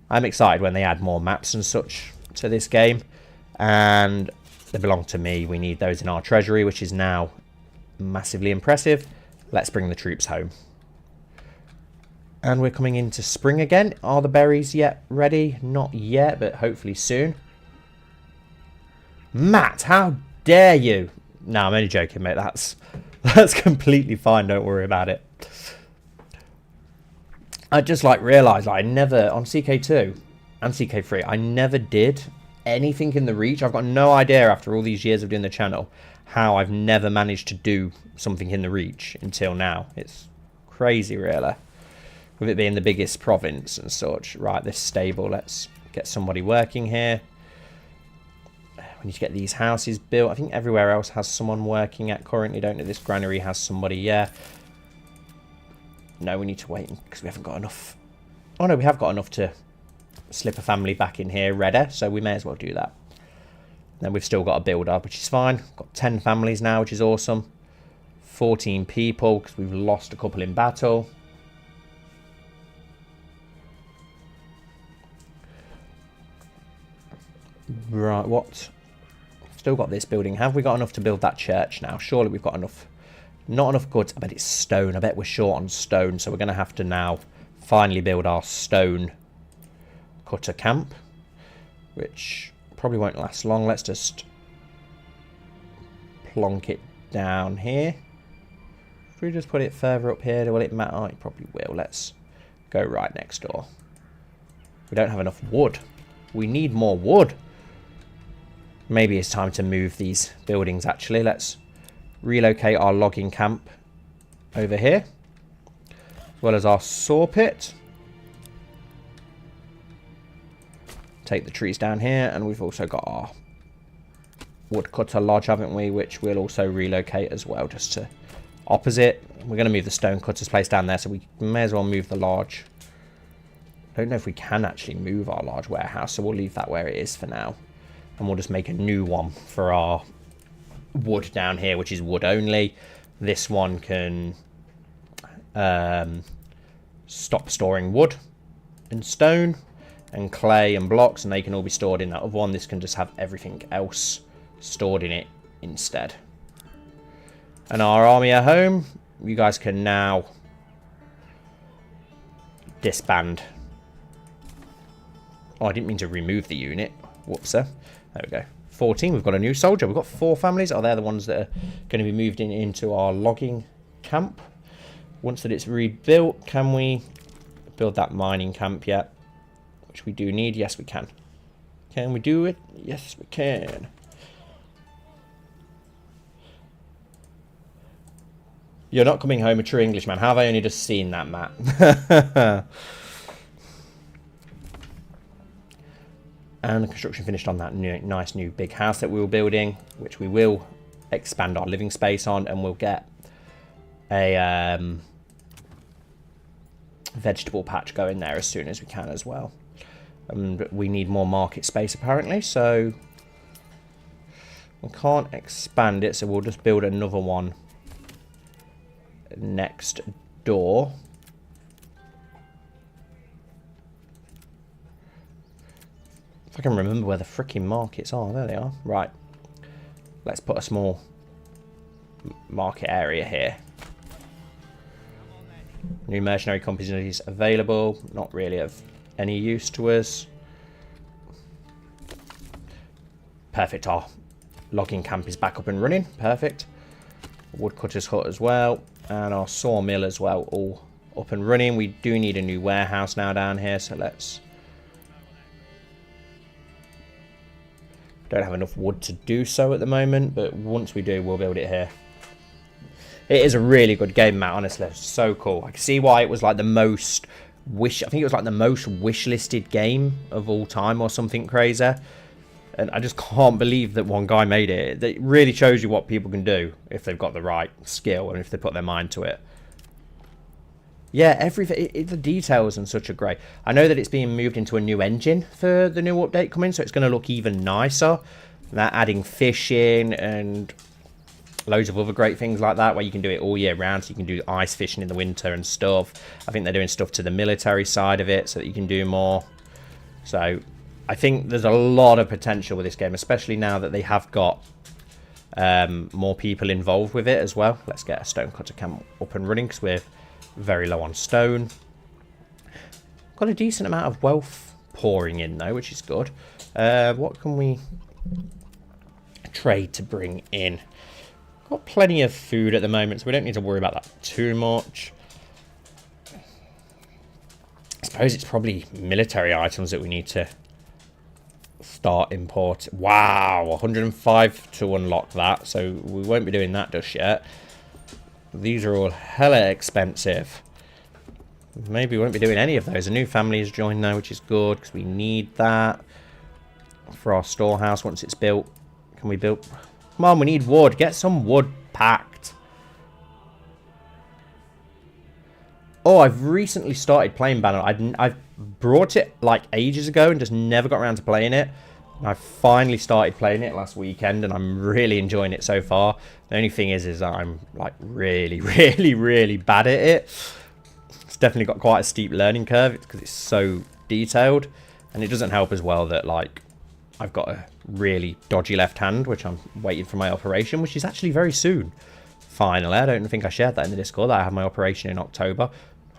S1: I'm excited when they add more maps and such to this game. And they belong to me. We need those in our treasury, which is now massively impressive. Let's bring the troops home. And we're coming into spring again. Are the berries yet ready? Not yet, but hopefully soon. Matt, how dare you? No, I'm only joking, mate. That's completely fine. Don't worry about it. I just realised I never, on CK2 and CK3, I never did anything in the Reach. I've got no idea after all these years of doing the channel how I've never managed to do something in the Reach until now. It's crazy, really. With it being the biggest province and such. Right, this stable, let's get somebody working here. We need to get these houses built. I think everywhere else has someone working at currently, don't it? This granary has somebody, yeah. No, we need to wait because we haven't got enough. Oh no, we have got enough to slip a family back in here ready, so we may as well do that. Then we've still got a build up, which is fine. Got 10 families now, which is awesome. 14 people because we've lost a couple in battle. Right, what? Still got this building. Have we got enough to build that church now? Surely we've got enough. Not enough goods. I bet it's stone. I bet we're short on stone. So we're going to have to now finally build our stone cutter camp. Which probably won't last long. Let's just plonk it down here. If we just put it further up here, will it matter? Oh, it probably will. Let's go right next door. We don't have enough wood. We need more wood. Maybe it's time to move these buildings, actually. Let's relocate our logging camp over here, as well as our saw pit. Take the trees down here, and we've also got our woodcutter lodge, haven't we, which we'll also relocate as well, just to opposite. We're going to move the stone cutter's place down there, so we may as well move the large. I don't know if we can actually move our large warehouse, so we'll leave that where it is for now. And we'll just make a new one for our wood down here, which is wood only. This one can stop storing wood and stone and clay and blocks, and they can all be stored in that other one. This can just have everything else stored in it instead. And our army at home, you guys can now disband. Oh, I didn't mean to remove the unit. Whoops, there we go. 14, we've got a new soldier. We've got 4 families. Oh, they're the ones that are going to be moved into our logging camp. Once that it's rebuilt, can we build that mining camp yet? Which we do need. Yes, we can. Can we do it? Yes, we can. You're not coming home a true Englishman. How have I only just seen that, Matt? And the construction finished on that nice new big house that we were building, which we will expand our living space on, and we'll get a vegetable patch going there as soon as we can as well. And we need more market space apparently, so we can't expand it, so we'll just build another one next door. If I can remember where the freaking markets are. There they are. Right. Let's put a small market area here. New mercenary companies available. Not really of any use to us. Perfect. Our logging camp is back up and running. Perfect. Woodcutter's hut as well. And our sawmill as well. All up and running. We do need a new warehouse now down here. So let's... Don't have enough wood to do so at the moment, but once we do, we'll build it here. It is a really good game, Matt, honestly. It's so cool. I can see why it was like the most I think it was like the most wish-listed game of all time or something crazy. And I just can't believe that one guy made it. It really shows you what people can do if they've got the right skill and if they put their mind to it. Yeah, everything, the details and such are great. I know that it's being moved into a new engine for the new update coming, so it's going to look even nicer. That adding fishing and loads of other great things like that, where you can do it all year round, so you can do ice fishing in the winter and stuff. I think they're doing stuff to the military side of it so that you can do more. So I think there's a lot of potential with this game, especially now that they have got more people involved with it as well. Let's get a stonecutter camp up and running because we're very low on stone. Got a decent amount of wealth pouring in though, which is good. What can we trade to bring in? Got plenty of food at the moment, so we don't need to worry about that too much. I suppose it's probably military items that we need to start import. Wow, 105 to unlock that, so we won't be doing that just yet. These are all hella expensive. Maybe we won't be doing any of those. A new family has joined now, which is good because we need that for our storehouse once it's built. Can we build? Come on, we need wood. Get some wood packed. Oh, I've recently started playing Manor. I've brought it like ages ago and just never got around to playing it. And I finally started playing it last weekend and I'm really enjoying it so far. The only thing is that I'm like really, really bad at it. It's definitely got quite a steep learning curve because it's so detailed. And it doesn't help as well that like I've got a really dodgy left hand, which I'm waiting for my operation, which is actually very soon. Finally, I don't think I shared that in the Discord, that I have my operation in October.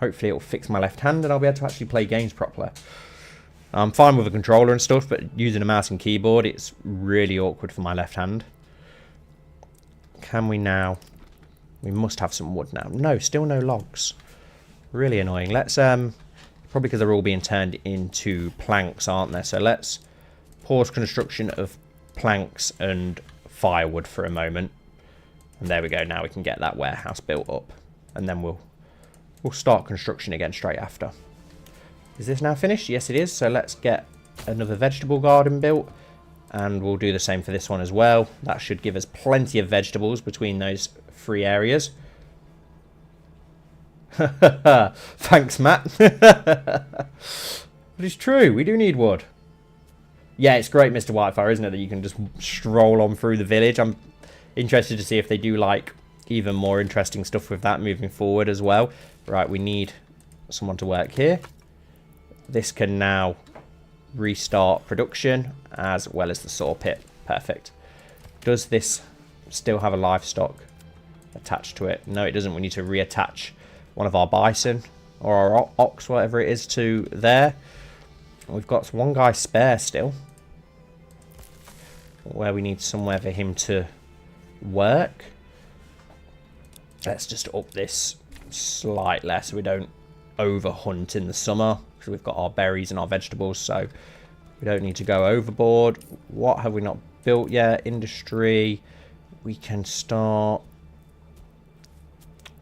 S1: Hopefully it'll fix my left hand and I'll be able to actually play games properly. I'm fine with a controller and stuff, but using a mouse and keyboard, it's really awkward for my left hand. Can we now? We must have some wood now. No, still no logs. Really annoying. Let's, probably because they're all being turned into planks, aren't they? So let's pause construction of planks and firewood for a moment. And there we go. Now we can get that warehouse built up. And then we'll start construction again straight after. Is this now finished? Yes, it is. So let's get another vegetable garden built. And we'll do the same for this one as well. That should give us plenty of vegetables between those 3 areas. Thanks, Matt. But it's true. We do need wood. Yeah, it's great, Mr. Whitefire, isn't it? That you can just stroll on through the village. I'm interested to see if they do like even more interesting stuff with that moving forward as well. Right, we need someone to work here. This can now restart production as well as the saw pit. Perfect. Does this still have a livestock attached to it? No, it doesn't. We need to reattach one of our bison or our ox, whatever it is, to there. We've got one guy spare still, where we need somewhere for him to work. Let's just up this slightly so we don't over hunt in the summer, because we've got our berries and our vegetables, so we don't need to go overboard. What have we not built yet? Industry. We can start.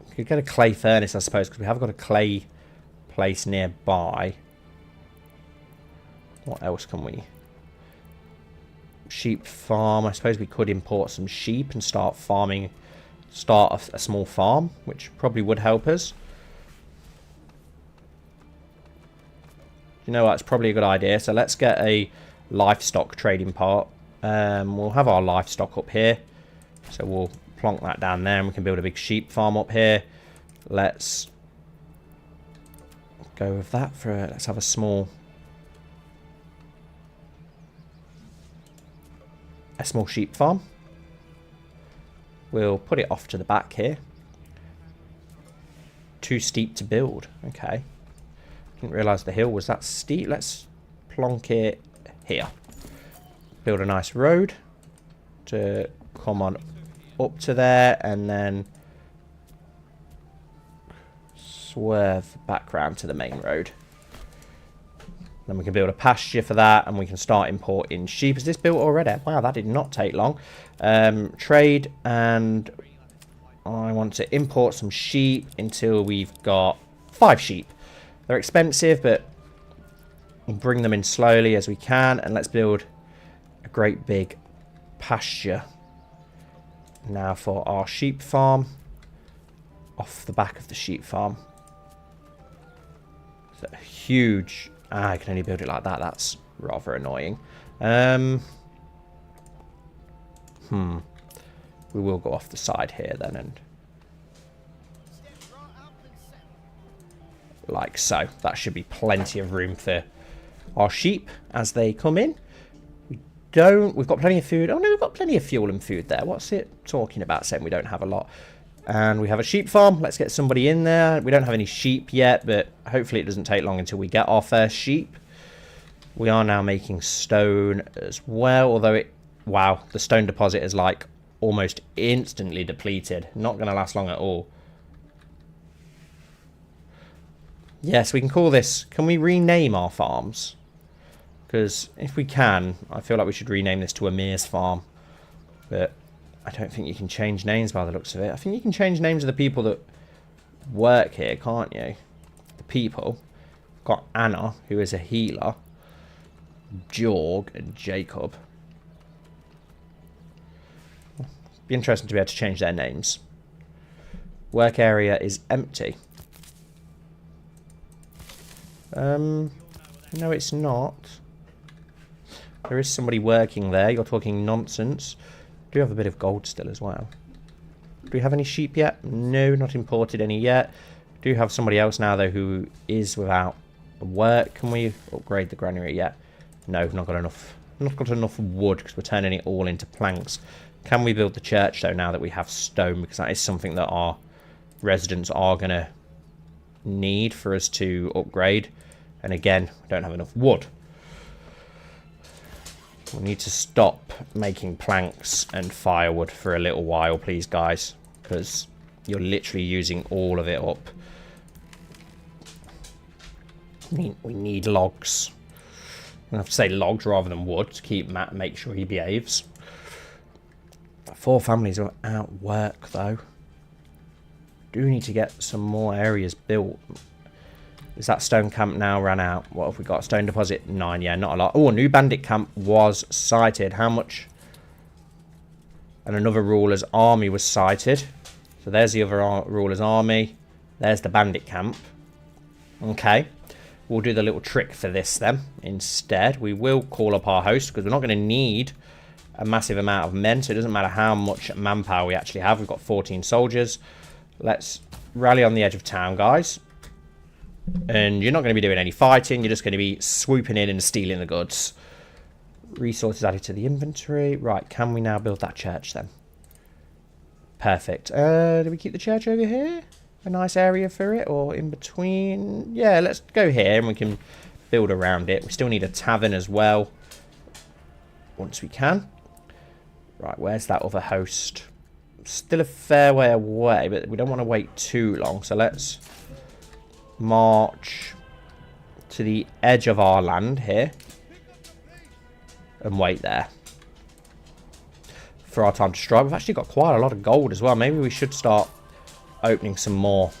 S1: We could get a clay furnace, I suppose, because we have got a clay place nearby. What else can we? Sheep farm. I suppose we could import some sheep and start farming. Start a small farm, which probably would help us. You know what? It's probably a good idea. So let's get a livestock trading part. We'll have our livestock up here. So we'll plonk that down there and we can build a big sheep farm up here. Let's go with that for let's have a small sheep farm. We'll put it off to the back here. Too steep to build. Okay. Didn't realise the hill was that steep. Let's plonk it here. Build a nice road to come on up to there and then swerve back round to the main road. Then we can build a pasture for that and we can start importing sheep. Is this built already? Wow, that did not take long. Trade, and I want to import some sheep until we've got 5 sheep. They're expensive, but we'll bring them in slowly as we can. And let's build a great big pasture now for our sheep farm. Off the back of the sheep farm. It's a huge... I can only build it like that. That's rather annoying. We will go off the side here then and... like so. That should be plenty of room for our sheep as they come in. We've got plenty of food. Oh no, we've got plenty of fuel and food there. What's it talking about saying we don't have a lot? And we have a sheep farm. Let's get somebody in there. We don't have any sheep yet, but hopefully it doesn't take long until we get our first sheep. We are now making stone as well, although wow, the stone deposit is like almost instantly depleted. Not going to last long at all. Yes, we can call this... Can we rename our farms? Because if we can, I feel like we should rename this to Amir's farm. But I don't think you can change names by the looks of it. I think you can change names of the people that work here, can't you? The people. Got Anna, who is a healer. Jorg and Jacob. Be interesting to be able to change their names. Work area is empty. No, it's not. There is somebody working there. You're talking nonsense. Do have a bit of gold still as well. Do we have any sheep yet? No, not imported any yet. Do have somebody else now though who is without work. Can we upgrade the granary yet? No, not got enough. Not got enough wood because we're turning it all into planks. Can we build the church though now that we have stone? Because that is something that our residents are going to need for us to upgrade. And again, we don't have enough wood. We need to stop making planks and firewood for a little while, please, guys. Because you're literally using all of it up. We need logs. I have to say logs rather than wood to keep Matt, make sure he behaves. 4 families are out work, though. Do need to get some more areas built. Is that stone camp now ran out? What have we got? Stone deposit 9. Yeah, not a lot. Oh, a new bandit camp was sighted. How much? And another ruler's army was sighted. So there's the other ruler's army. There's the bandit camp. Okay. We'll do the little trick for this then. Instead, we will call up our host because we're not going to need a massive amount of men. So it doesn't matter how much manpower we actually have. We've got 14 soldiers. Let's rally on the edge of town, guys. And you're not going to be doing any fighting. You're just going to be swooping in and stealing the goods. Resources added to the inventory. Right, can we now build that church then? Perfect. Do we keep the church over here? A nice area for it, or in between? Yeah, let's go here and we can build around it. We still need a tavern as well, once we can. Right, where's that other host? Still a fair way away, but we don't want to wait too long, so let's march to the edge of our land here and wait there for our time to strike. We've actually got quite a lot of gold as well. Maybe we should start opening some more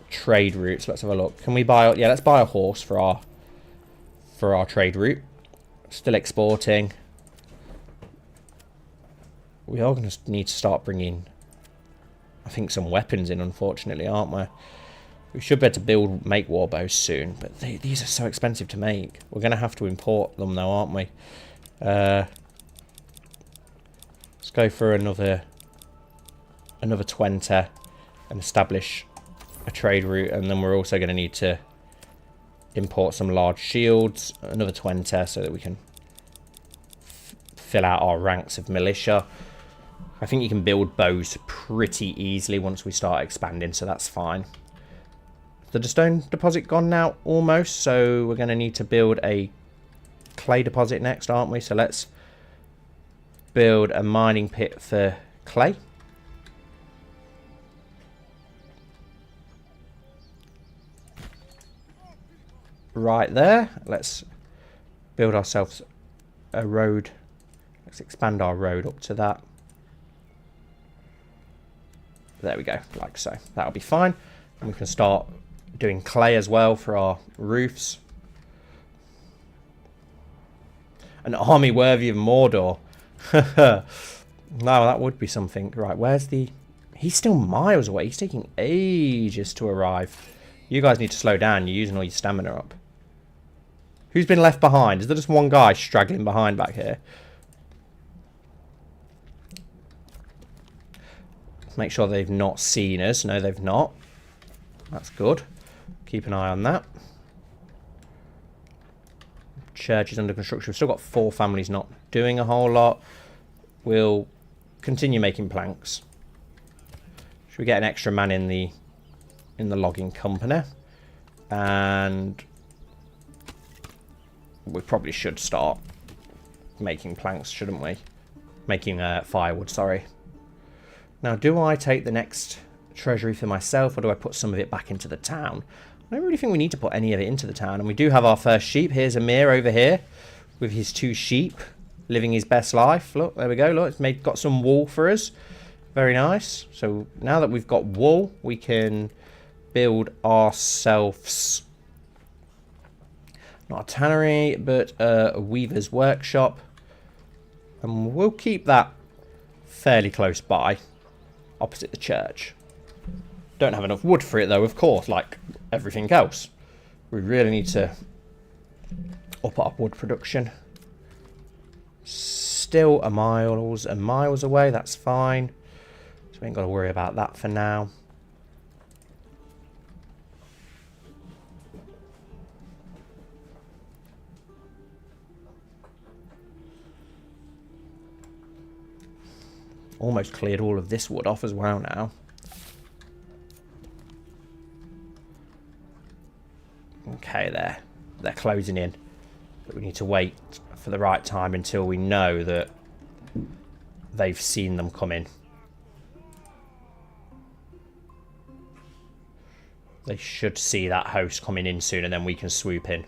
S1: trade routes. Let's have a look. Can we buy? Yeah, let's buy a horse for our trade route. Still exporting. We are going to need to start bringing, I think, some weapons in, unfortunately, aren't we? We should be able to make war bows soon, but these are so expensive to make. We're going to have to import them, though, aren't we? Let's go for another 20 and establish a trade route, and then we're also going to need to import some large shields, another 20, so that we can fill out our ranks of militia. I think you can build bows pretty easily once we start expanding, so that's fine. The stone deposit gone now almost, so we're going to need to build a clay deposit next, aren't we? So let's build a mining pit for clay. Right there. Let's build ourselves a road. Let's expand our road up to that. There we go, like so. That'll be fine. And we can start doing clay as well for our roofs. An army worthy of Mordor. No, that would be something. Right, where's the... He's still miles away. He's taking ages to arrive. You guys need to slow down. You're using all your stamina up. Who's been left behind? Is there just one guy straggling behind back here? Let's make sure they've not seen us. No, they've not. That's good. Keep an eye on that. Church is under construction. We've still got 4 families not doing a whole lot. We'll continue making planks. Should we get an extra man in the logging company? And we probably should start making planks, shouldn't we? Making firewood, sorry. Now, do I take the next treasury for myself, or do I put some of it back into the town? I don't really think we need to put any of it into the town. And we do have our first sheep. Here's Amir over here with his 2 sheep, living his best life. Look, there we go. Look, it's got some wool for us. Very nice. So now that we've got wool, we can build ourselves not a tannery, but a weaver's workshop. And we'll keep that fairly close by, opposite the church. Don't have enough wood for it, though, of course, like everything else. We really need to up our wood production. Still miles and miles away, that's fine. So we ain't got to worry about that for now. Almost cleared all of this wood off as well now. Okay, they're closing in. But we need to wait for the right time until we know that they've seen them come in. They should see that host coming in soon, and then we can swoop in.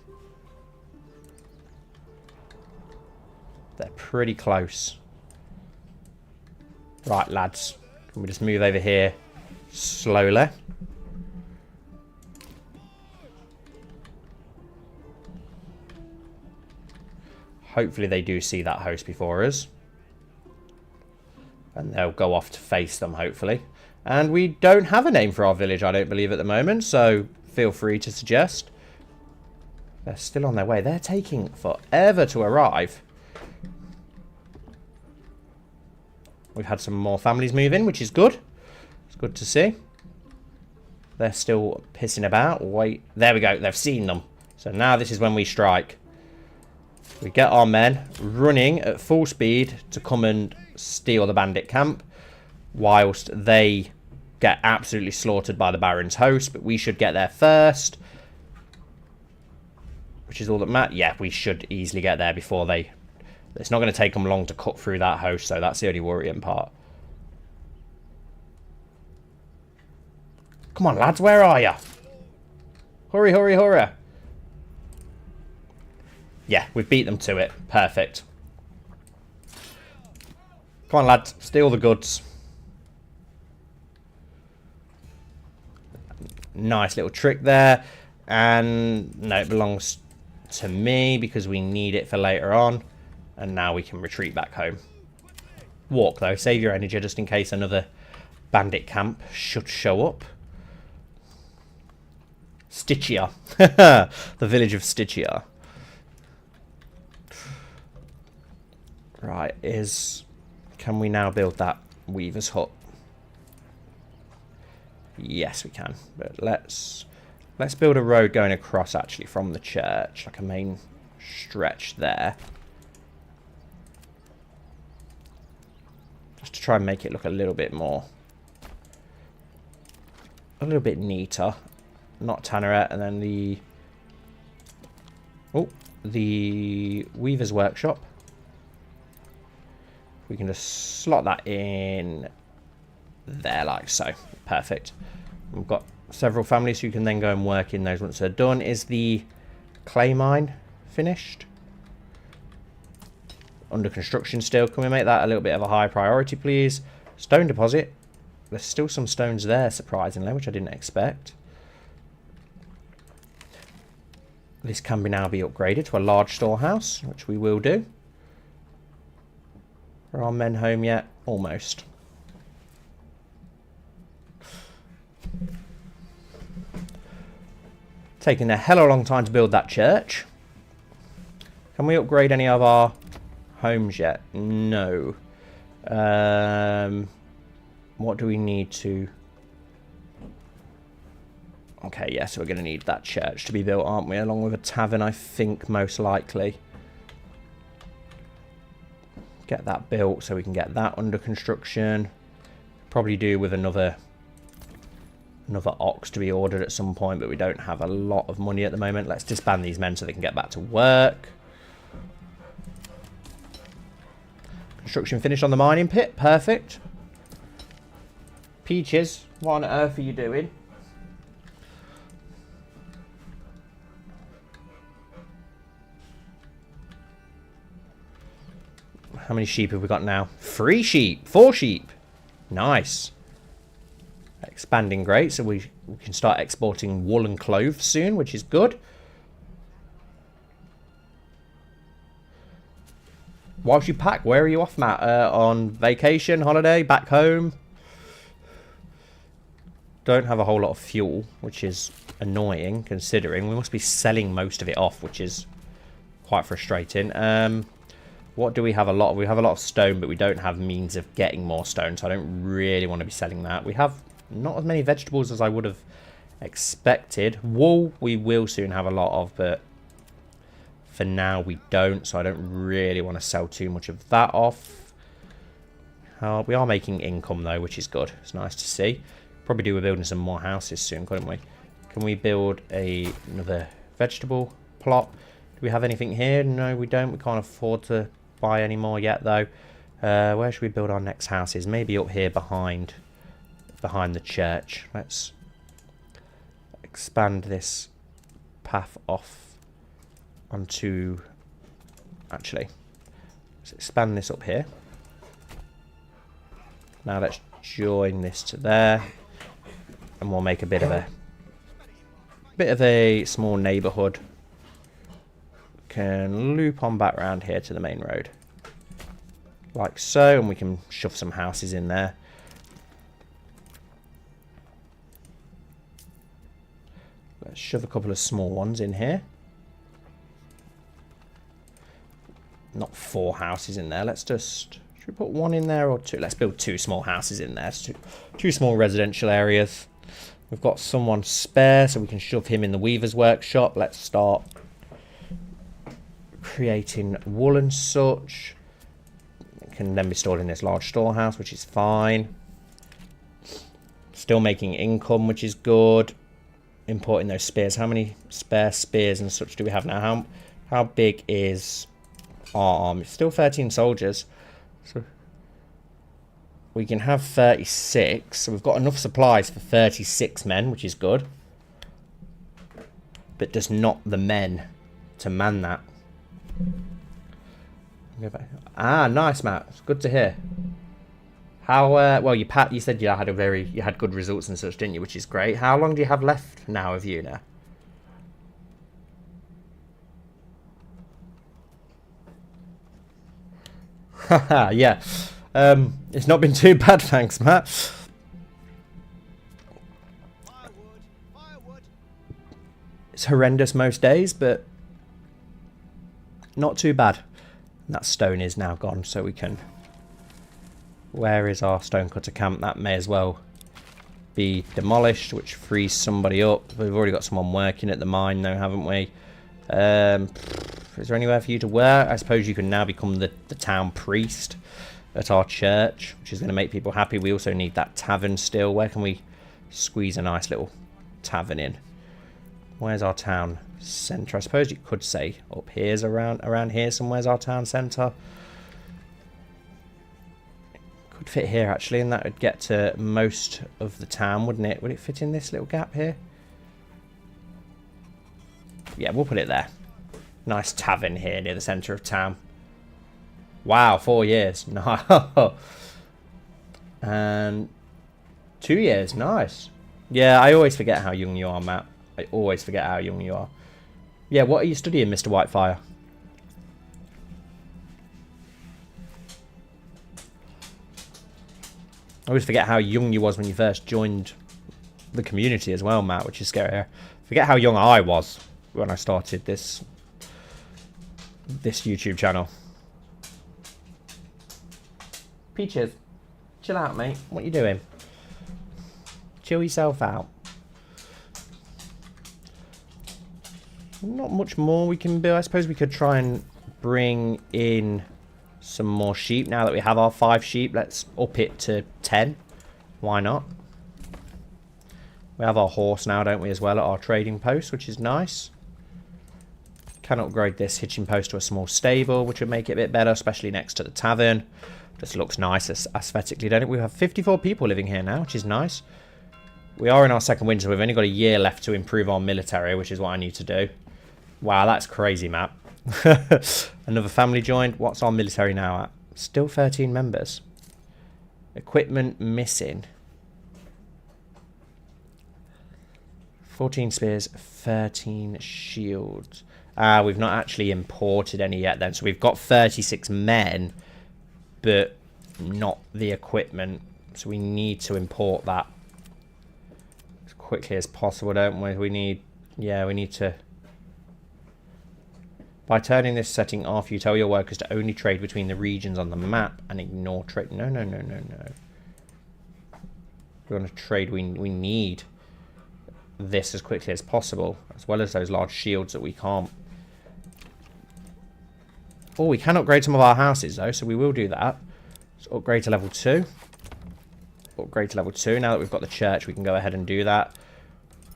S1: They're pretty close. Right, lads. Can we just move over here slowly? Hopefully they do see that host before us. And they'll go off to face them, hopefully. And we don't have a name for our village, I don't believe, at the moment. So feel free to suggest. They're still on their way. They're taking forever to arrive. We've had some more families move in, which is good. It's good to see. They're still pissing about. Wait, there we go. They've seen them. So now this is when we strike. We get our men running at full speed to come and steal the bandit camp, whilst they get absolutely slaughtered by the Baron's host. But we should get there first, which is all that matters. Yeah, we should easily get there before they... It's not going to take them long to cut through that host, so that's the only worrying part. Come on, lads, where are you? Hurry, hurry, hurry. Yeah, we've beat them to it. Perfect. Come on, lads, steal the goods. Nice little trick there. And no, it belongs to me because we need it for later on. And now we can retreat back home. Walk, though. Save your energy just in case another bandit camp should show up. Stitchia. The village of Stitchia. Right, can we now build that weaver's hut? Yes, we can. But let's build a road going across actually from the church, like a main stretch there. Just to try and make it look a little bit more, a little bit neater. Not Tanneret, and then the weaver's workshop. We can just slot that in there like so. Perfect. We've got several families who can then go and work in those once they're done. Is the clay mine finished? Under construction still. Can we make that a little bit of a high priority, please? Stone deposit. There's still some stones there, surprisingly, which I didn't expect. This can now be upgraded to a large storehouse, which we will do. Are our men home yet? Almost. Taking a hell of a long time to build that church. Can we upgrade any of our homes yet? No. What do we need to... Okay, yeah, so we're going to need that church to be built, aren't we? Along with a tavern, I think, most likely. Get that built so we can get that under construction. Probably do with another ox to be ordered at some point, but we don't have a lot of money at the moment. Let's disband these men so they can get back to work. Construction finished on the mining pit. Perfect. Peaches, what on earth are you doing? How many sheep have we got now? 3 sheep. 4 sheep. Nice. Expanding great. So we can start exporting wool and clothes soon, which is good. Whilst you pack, where are you off, Matt? On vacation, holiday, back home? Don't have a whole lot of fuel, which is annoying considering we must be selling most of it off, which is quite frustrating. What do we have a lot of? We have a lot of stone, but we don't have means of getting more stone, so I don't really want to be selling that. We have not as many vegetables as I would have expected. Wool we will soon have a lot of, but for now we don't, so I don't really want to sell too much of that off. We are making income though, which is good. It's nice to see. Probably do with building some more houses soon, couldn't we? Can we build another vegetable plot? Do we have anything here? No, we don't. We can't afford to buy any more yet though. Where should we build our next houses? Maybe up here behind the church. Let's expand this path off onto... Actually, let's expand this up here. Now let's join this to there, and we'll make a bit of a small neighborhood. Can loop on back around here to the main road like so, and we can shove some houses in there. Let's shove a couple of small ones in here. Not 4 houses in there. Let's just... Should we put 1 in there or 2? Let's build 2 small houses in there. Two small residential areas. We've got someone spare, so we can shove him in the weaver's workshop. Let's start creating wool and such. It can then be stored in this large storehouse, which is fine. Still making income, which is good. Importing those spears. How many spare spears and such do we have now? How big is our army? Still 13 soldiers. So we can have 36. So we've got enough supplies for 36 men, which is good. But just not the men to man that. Go back. Ah, nice, Matt. It's good to hear. How well you said you had good results and such, didn't you? Which is great. How long do you have left now of you now? Haha, yeah. It's not been too bad, thanks, Matt. It's horrendous most days, but not too bad. That stone is now gone, so we can... Where is our stonecutter camp? That may as well be demolished, which frees somebody up. We've already got someone working at the mine, though, haven't we? Is there anywhere for you to work? I suppose you can now become the town priest at our church, which is going to make people happy. We also need that tavern still. Where can we squeeze a nice little tavern in? Where's our town centre? I suppose you could say up here's around here somewhere's our town centre. Could fit here actually, and that would get to most of the town, wouldn't it? Would it fit in this little gap here? Yeah, we'll put it there. Nice tavern here near the centre of town. Wow, 4 years. No. And 2 years. Nice. Yeah, I always forget how young you are, Matt. I always forget how young you are. Yeah, what are you studying, Mr. Whitefire? I always forget how young you was when you first joined the community as well, Matt, which is scary. Forget how young I was when I started this YouTube channel. Peaches, chill out, mate. What are you doing? Chill yourself out. Not much more we can do. I suppose we could try and bring in some more sheep. Now that we have our 5 sheep, let's up it to 10. Why not? We have our horse now, don't we, as well, at our trading post, which is nice. Can upgrade this hitching post to a small stable, which would make it a bit better, especially next to the tavern. Just looks nice aesthetically, don't it? We have 54 people living here now, which is nice. We are in our second winter. We've only got a year left to improve our military, which is what I need to do. Wow, that's crazy, Matt. Another family joined. What's our military now at? Still 13 members. Equipment missing. 14 spears, 13 shields. We've not actually imported any yet then. So we've got 36 men, but not the equipment. So we need to import that as quickly as possible, don't we? We need to... By turning this setting off, you tell your workers to only trade between the regions on the map and ignore trade. No. We're going to trade. We need this as quickly as possible, as well as those large shields that we can't. Oh, we can upgrade some of our houses, though, so we will do that. So upgrade to level 2. Upgrade to level 2. Now that we've got the church, we can go ahead and do that.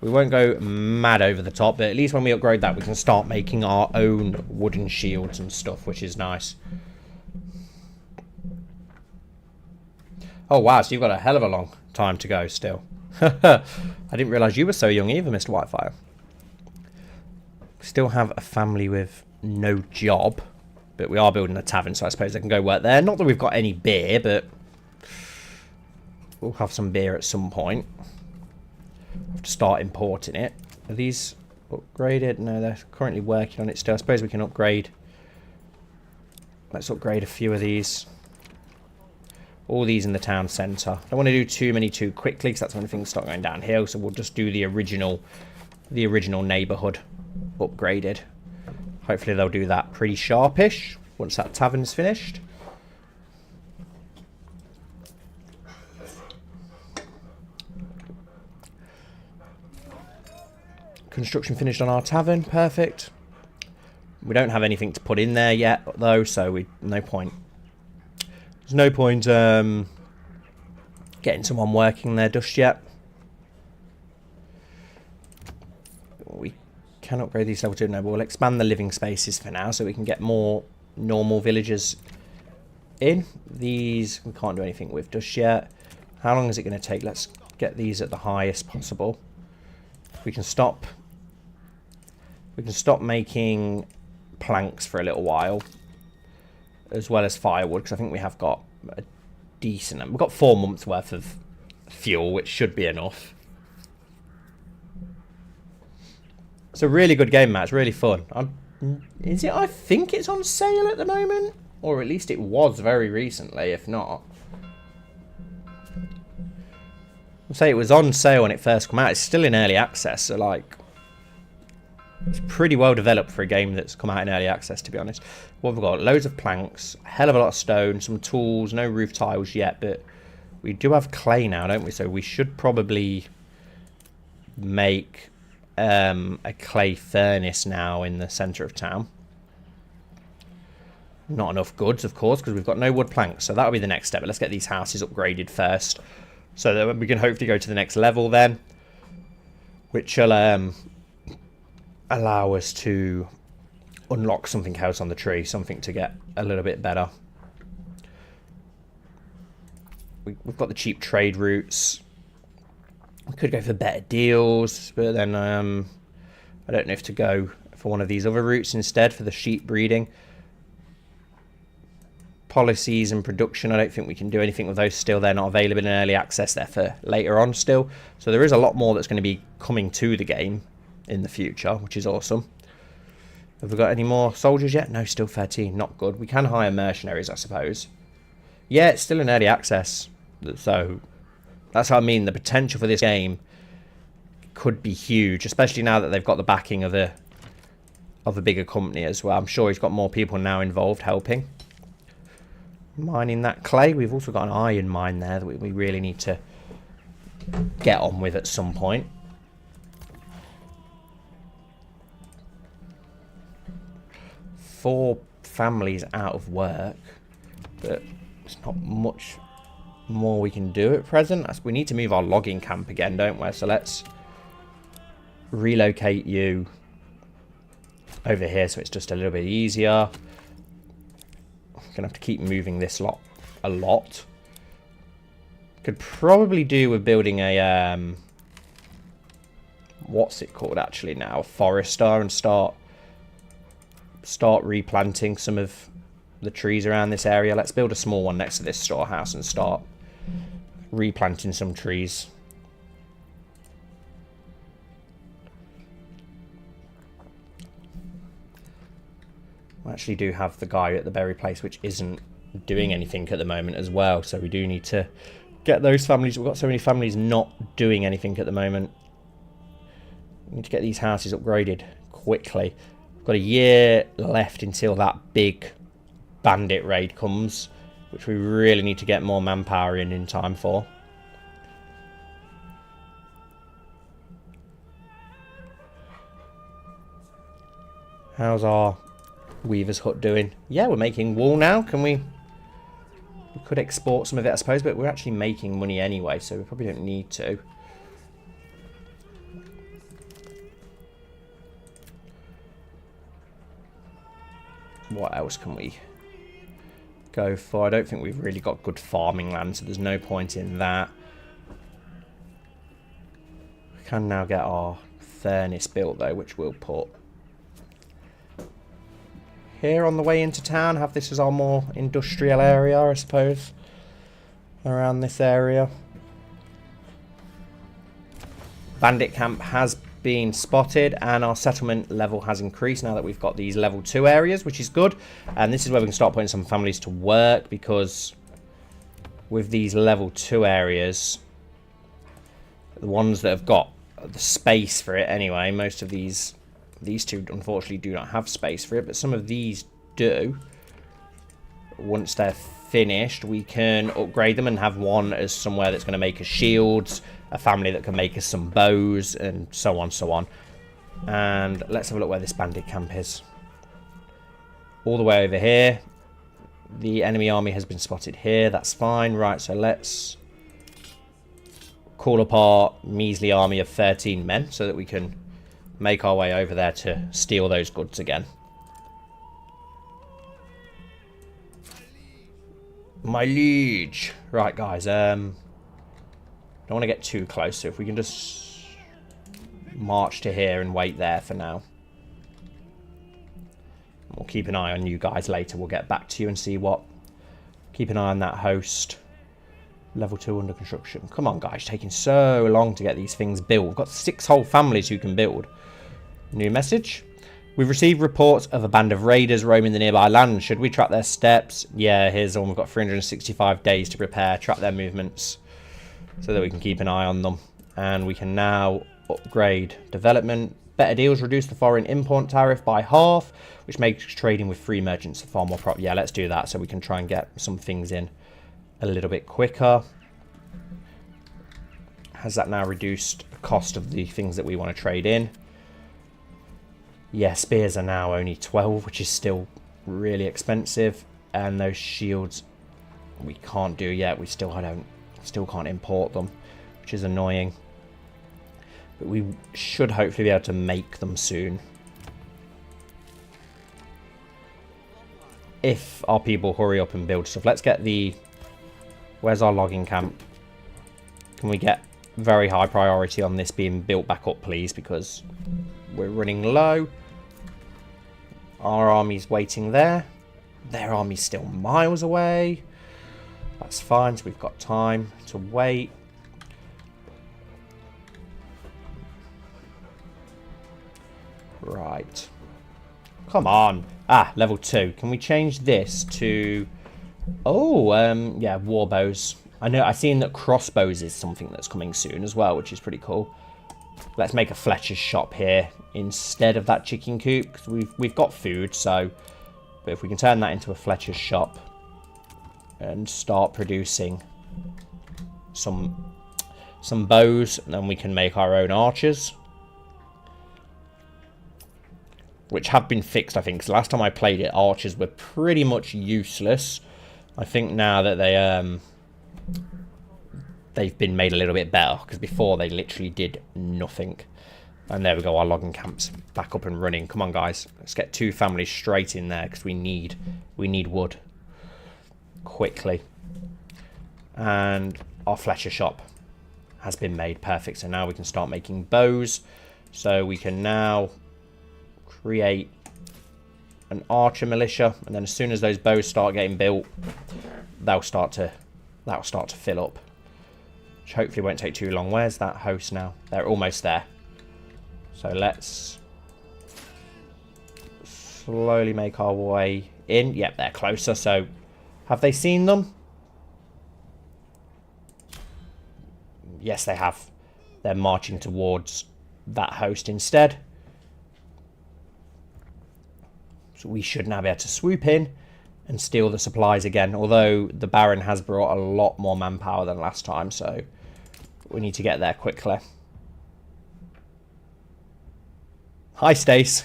S1: We won't go mad over the top, but at least when we upgrade that, we can start making our own wooden shields and stuff, which is nice. Oh, wow, so you've got a hell of a long time to go still. I didn't realise you were so young either, Mr. Whitefire. Still have a family with no job, but we are building a tavern, so I suppose they can go work there. Not that we've got any beer, but we'll have some beer at some point. Have to start importing it. Are these upgraded? No, they're currently working on it still. I suppose we can upgrade. Let's upgrade a few of these. All these in the town centre. I don't want to do too many too quickly, because that's when things start going downhill. So we'll just do the original neighbourhood upgraded. Hopefully they'll do that pretty sharpish once that tavern's finished. construction finished on our tavern. Perfect. We don't have anything to put in there yet, though, so no point. There's no point getting someone working there just yet. We can upgrade these level 2. No, but we'll expand the living spaces for now so we can get more normal villagers in. These we can't do anything with just yet. How long is it going to take? Let's get these at the highest possible. We can stop making planks for a little while, as well as firewood, because I think we have got a decent... We've got 4 months worth of fuel, which should be enough. It's a really good game, Matt. It's really fun. Is it? I think it's on sale at the moment, or at least it was very recently, if not. I'll say it was on sale when it first came out. It's still in early access, so like... It's pretty well developed for a game that's come out in early access, to be honest. What we've got? Loads of planks, a hell of a lot of stone, some tools, no roof tiles yet, but we do have clay now, don't we? So we should probably make a clay furnace now in the centre of town. Not enough goods, of course, because we've got no wood planks, so that'll be the next step. But let's get these houses upgraded first, so that we can hopefully go to the next level then, which will allow us to unlock something else on the tree, something to get a little bit better. We've got the cheap trade routes. We could go for better deals, but then I don't know if to go for one of these other routes instead for the sheep breeding. Policies and production, I don't think we can do anything with those still. They're not available in early access. They're for later on still. So there is a lot more that's going to be coming to the game in the future, which is awesome. Have we got any more soldiers yet? No, still 13. Not good. We can hire mercenaries, I suppose. Yeah, it's still in early access. So that's what I mean. The potential for this game could be huge, especially now that they've got the backing of a bigger company as well. I'm sure he's got more people now involved helping. Mining that clay. We've also got an iron mine there that we really need to get on with at some point. Four families out of work, but there's not much more we can do at present. We need to move our logging camp again, don't we? So let's relocate you over here so it's just a little bit easier. I'm gonna have to keep moving this lot a lot. Could probably do with building a what's it called actually now, a forester, and start replanting some of the trees around this area. Let's build a small one next to this storehouse and start replanting some trees. We actually do have the guy at the berry place which isn't doing anything at the moment as well, so we do need to get those families. We've got so many families not doing anything at the moment. We need to get these houses upgraded quickly. Got a year left until that big bandit raid comes, which we really need to get more manpower in time for. How's our weaver's hut doing? Yeah, we're making wool now. Can we could export some of it, I suppose, but we're actually making money anyway, so we probably don't need to. What else can we go for? I don't think we've really got good farming land, so there's no point in that. We can now get our furnace built, though, which we'll put here on the way into town. Have this as our more industrial area, I suppose, around this area. Bandit camp has been spotted, and our settlement level has increased now that we've got these level 2 areas, which is good. And this is where we can start putting some families to work, because with these level 2 areas, the ones that have got the space for it anyway, most of these two unfortunately do not have space for it, but some of these do. Once they're finished, we can upgrade them and have one as somewhere that's going to make us shields, a family that can make us some bows, and so on, so on. And let's have a look where this bandit camp is. All the way over here. The enemy army has been spotted here. That's fine. Right, so let's call up our measly army of 13 men so that we can make our way over there to steal those goods again. My liege. Right, guys. Don't want to get too close, so if we can just march to here and wait there for now. We'll keep an eye on you guys later. We'll get back to you and see what. Keep an eye on that host. Level 2 under construction. Come on, guys. Taking so long to get these things built. We've got 6 whole families who can build. New message. We've received reports of a band of raiders roaming the nearby land. Should we track their steps? Yeah, here's one. We've got 365 days to prepare. Track their movements so that we can keep an eye on them. And we can now upgrade development. Better deals reduce the foreign import tariff by half, which makes trading with free merchants far more profitable. Yeah, let's do that so we can try and get some things in a little bit quicker. Has that now reduced the cost of the things that we want to trade in? Yeah, spears are now only 12, which is still really expensive. And those shields we can't do yet. We still can't import them, which is annoying. But we should hopefully be able to make them soon. If our people hurry up and build stuff. Let's get the... Where's our logging camp? Can we get very high priority on this being built back up, please? Because we're running low. Our army's waiting there. Their army's still miles away. That's fine, so we've got time to wait. Right. Come on. Ah, level 2. Can we change this to... Oh, yeah, war bows. I've seen that crossbows is something that's coming soon as well, which is pretty cool. Let's make a Fletcher's shop here instead of that chicken coop, because we've got food, so... But if we can turn that into a Fletcher's shop and start producing some bows, then we can make our own archers. Which have been fixed, I think, because last time I played it, archers were pretty much useless. I think now that they've been made a little bit better, because before they literally did nothing. And there we go, our logging camp's back up and running. Come on, guys, let's get 2 families straight in there, because we need wood quickly. And our Fletcher shop has been made perfect, so now we can start making bows. So we can now create an archer militia, and then as soon as those bows start getting built, that'll start to fill up, which hopefully won't take too long. Where's that host now? They're almost there, so let's slowly make our way in. Yep, they're closer. So have they seen them? Yes, they have. They're marching towards that host instead. So we should now be able to swoop in and steal the supplies again. Although the Baron has brought a lot more manpower than last time. So we need to get there quickly. Hi, Stace.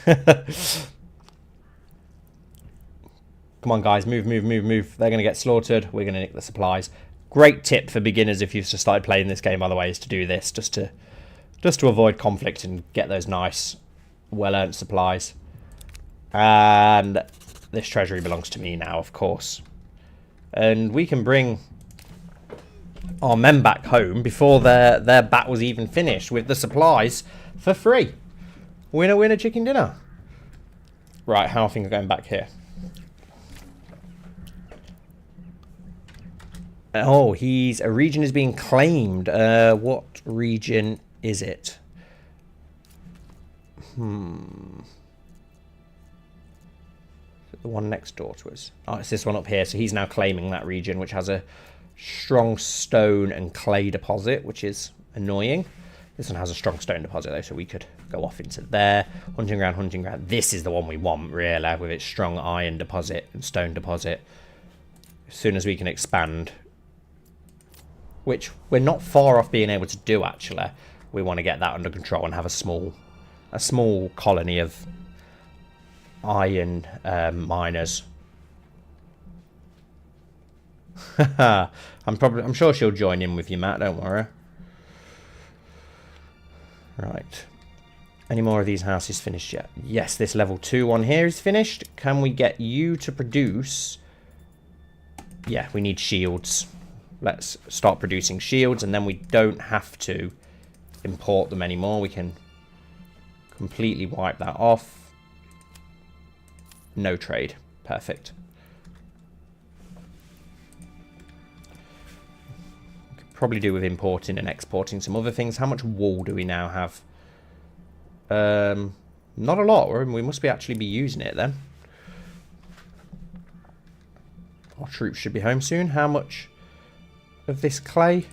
S1: Come on, guys. Move, move, move, move. They're going to get slaughtered. We're going to nick the supplies. Great tip for beginners if you've just started playing this game, by the way, is to do this. Just to avoid conflict and get those nice, well-earned supplies. And this treasury belongs to me now, of course. And we can bring our men back home before their battle's even finished with the supplies for free. Winner, winner, chicken dinner. Right, how are things going back here? Oh, a region is being claimed. What region is it? The one next door to us. Oh, it's this one up here. So he's now claiming that region, which has a strong stone and clay deposit, which is annoying. This one has a strong stone deposit, though, so we could go off into there. Hunting ground, hunting ground. This is the one we want, really, with its strong iron deposit and stone deposit. As soon as we can expand, which we're not far off being able to do, actually. We want to get that under control and have a small a small colony of iron miners. I'm sure she'll join in with you, Matt. Don't worry. Right. Any more of these houses finished yet? Yes, this level 2 one here is finished. Can we get you to produce? Yeah, we need shields. Let's start producing shields, and then we don't have to import them anymore. We can completely wipe that off. No trade. Perfect. Could probably do with importing and exporting some other things. How much wool do we now have? Not a lot. We must actually be using it then. Our troops should be home soon. How much of this clay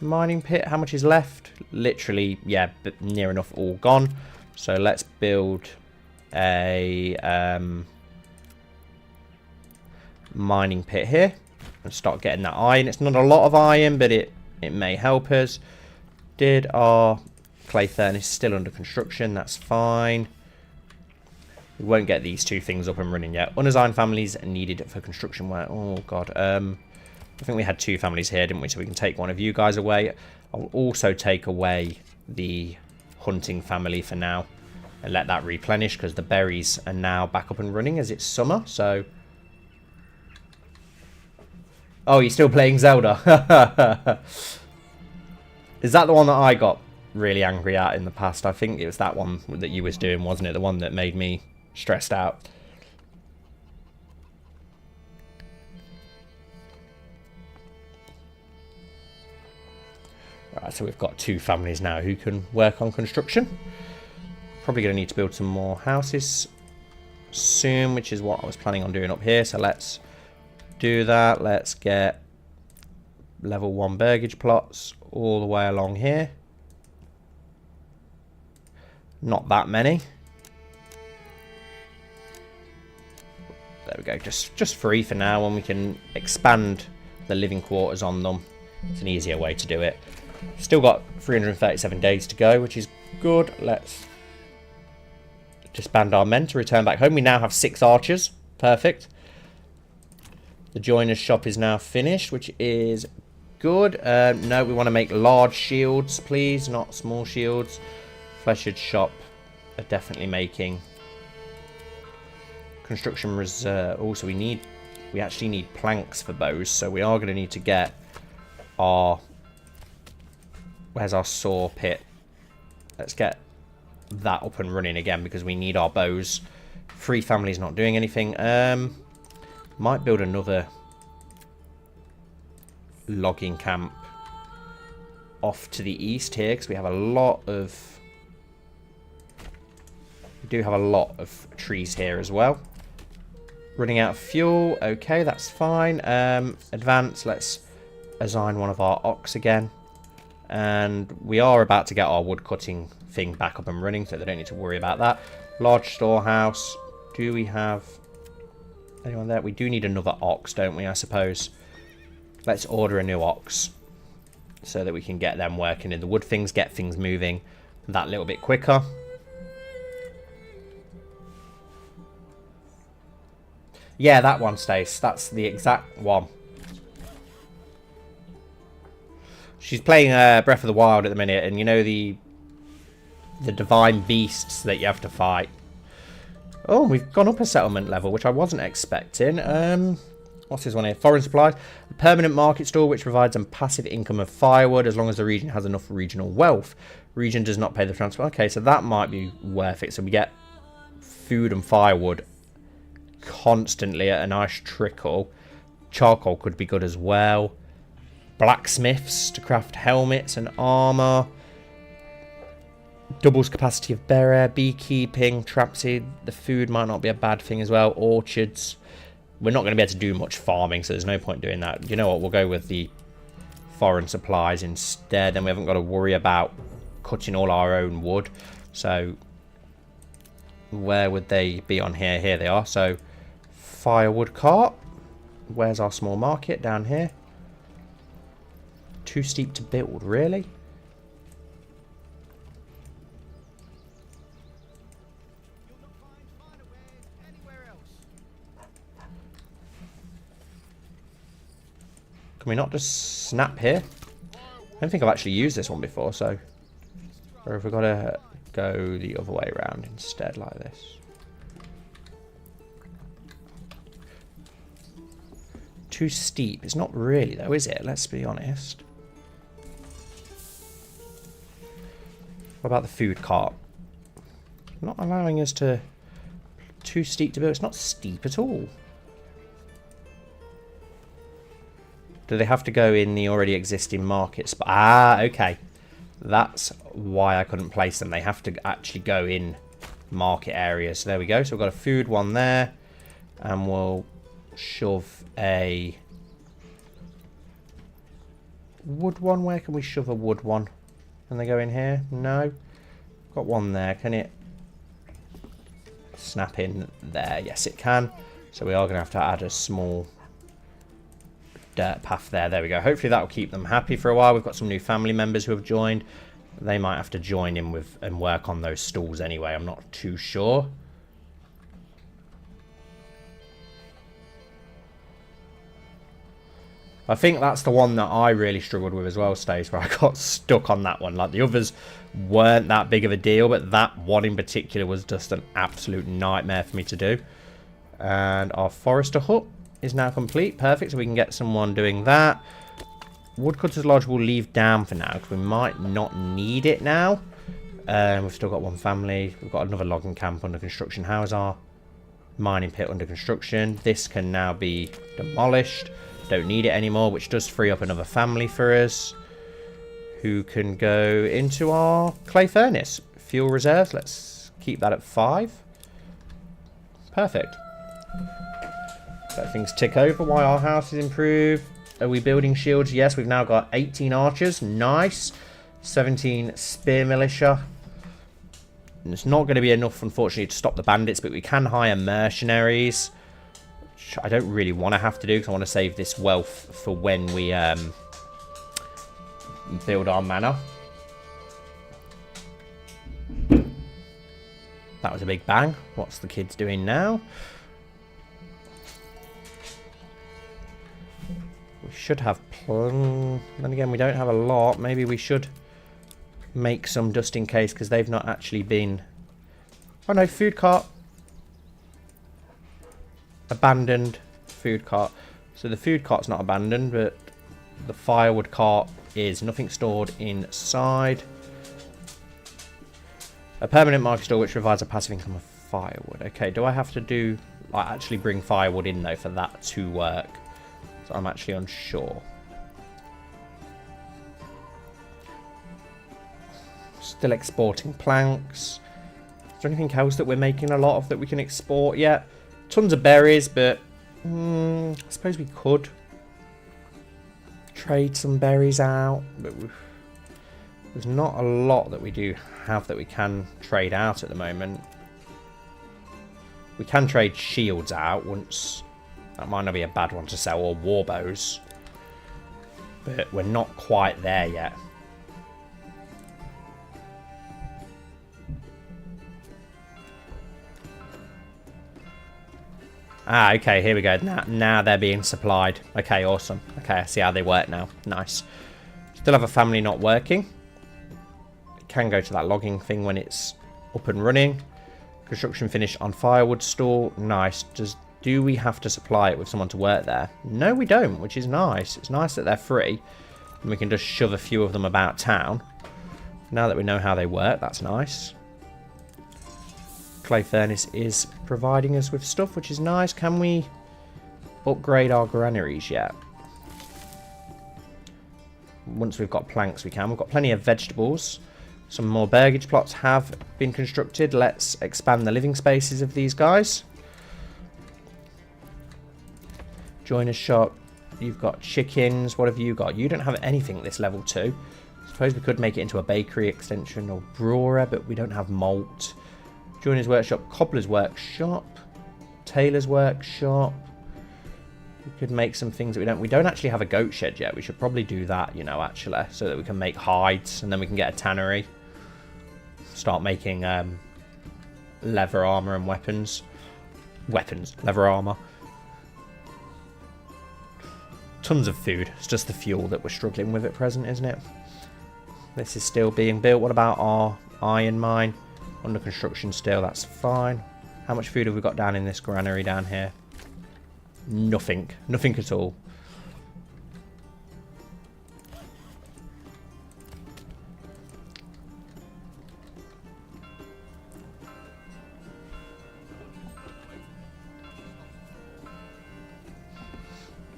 S1: mining pit? How much is left? Literally, yeah, but near enough all gone. So let's build a mining pit here and start getting that iron. It's not a lot of iron, but it may help us. Did our clay furnace still under construction? That's fine. We won't get these two things up and running yet. Unassigned families needed for construction work. Oh god. I think we had 2 families here, didn't we? So we can take one of you guys away. I'll also take away the hunting family for now and let that replenish, because the berries are now back up and running as it's summer. So, oh, you're still playing Zelda. Is that the one that I got really angry at in the past? I think it was that one that you was doing, wasn't it? The one that made me stressed out. Right, so we've got 2 families now who can work on construction. Probably going to need to build some more houses soon, which is what I was planning on doing up here. So let's do that. Let's get level 1 burgage plots all the way along here. Not that many. There we go. Just 3 for now, and we can expand the living quarters on them. It's an easier way to do it. Still got 337 days to go, which is good. Let's disband our men to return back home. We now have 6 archers. Perfect. The joiner's shop is now finished, which is good. No, we want to make large shields, please, not small shields. Flesher's shop are definitely making. Construction reserve. Also, we actually need planks for bows, so we are going to need to get our... Where's our saw pit? Let's get that up and running again, because we need our bows. 3 families not doing anything. Might build another logging camp off to the east here, because we have a lot of... We do have a lot of trees here as well. Running out of fuel. Okay, that's fine. Advance. Let's assign one of our ox again. And we are about to get our wood cutting thing back up and running, so they don't need to worry about that. Large storehouse. Do we have anyone there? We do need another ox, don't we, I suppose. Let's order a new ox so that we can get them working in the wood things, get things moving that little bit quicker. Yeah, that one, Stace. That's the exact one. She's playing Breath of the Wild at the minute, and you know the divine beasts that you have to fight. Oh, we've gone up a settlement level, which I wasn't expecting. What's this one here? Foreign supplies. A permanent market store which provides a passive income of firewood as long as the region has enough regional wealth. Region does not pay the transport. Okay, so that might be worth it. So we get food and firewood constantly at a nice trickle. Charcoal could be good as well. Blacksmiths to craft helmets and armor. Doubles capacity of bearer. Beekeeping. Trap seed. The food might not be a bad thing as well. Orchards. We're not going to be able to do much farming, so there's no point doing that. You know what? We'll go with the foreign supplies instead. And we haven't got to worry about cutting all our own wood. So where would they be on here? Here they are. So firewood cart. Where's our small market? Down here. Too steep to build, really? Can we not just snap here? I don't think I've actually used this one before, so... Or have we got to go the other way around instead, like this? Too steep. It's not really, though, is it? Let's be honest. What about the food cart? Not allowing us to... Too steep to build. It's not steep at all. Do they have to go in the already existing market spot? Ah, okay. That's why I couldn't place them. They have to actually go in market areas. So there we go. So we've got a food one there. And we'll shove a wood one. Where can we shove a wood one? Can they go in here? No. Got one there. Can it snap in there? Yes, it can. So we are going to have to add a small dirt path there. There we go. Hopefully that will keep them happy for a while. We've got some new family members who have joined. They might have to join in with and work on those stalls anyway. I'm not too sure. I think that's the one that I really struggled with as well, Stace, where I got stuck on that one. Like, the others weren't that big of a deal, but that one in particular was just an absolute nightmare for me to do. And our forester hut is now complete. Perfect, so we can get someone doing that. Woodcutter's Lodge will leave down for now, because we might not need it now. We've still got one family. We've got another logging camp under construction. How's our mining pit under construction? This can now be demolished. Don't need it anymore, which does free up another family for us, who can go into our clay furnace. Fuel reserves, let's keep that at 5. Perfect. Let things tick over while our house is improved. Are we building shields? Yes, we've now got 18 archers. Nice. 17 spear militia. And it's not going to be enough, unfortunately, to stop the bandits, but we can hire mercenaries. Which I don't really want to have to do, because I want to save this wealth for when we build our manor. That was a big bang. What's the kids doing now? We should have then again, we don't have a lot. Maybe we should make some just in case, because they've not actually been... Oh no, food cart. Abandoned food cart. So the food cart's not abandoned, but the firewood cart is. Nothing stored inside. A permanent market store which provides a passive income of firewood. Okay, do I have to do... like, actually bring firewood in though for that to work? So I'm actually unsure. Still exporting planks. Is there anything else that we're making a lot of that we can export yet? Tons of berries, but I suppose we could trade some berries out. But there's not a lot that we do have that we can trade out at the moment. We can trade shields out once. That might not be a bad one to sell, or war bows. But we're not quite there yet. Ah, okay, here we go. Now they're being supplied. Okay, awesome. Okay, I see how they work now. Nice. Still have a family not working. Can go to that logging thing when it's up and running. Construction finish on firewood store. Nice. Do we have to supply it with someone to work there? No, we don't, which is nice. It's nice that they're free. And we can just shove a few of them about town. Now that we know how they work, that's nice. Clay furnace is providing us with stuff, which is nice. Can we upgrade our granaries yet? Once we've got planks, we can. We've got plenty of vegetables. Some more burgage plots have been constructed. Let's expand the living spaces of these guys. Joiner's shop. You've got chickens. What have you got? You don't have anything at this level 2. I suppose we could make it into a bakery extension or brewer, but we don't have malt. Joiner's workshop. Cobbler's workshop. Tailor's workshop. We could make some things that we don't actually have a goat shed yet. We should probably do that, you know, actually, so that we can make hides, and then we can get a tannery. Start making leather armor and weapons. Leather armor. tons of food. It's just the fuel that we're struggling with at present, isn't it? This is still being built. What about our iron mine? Under construction still, that's fine. How much food have we got down in this granary down here? Nothing. Nothing at all.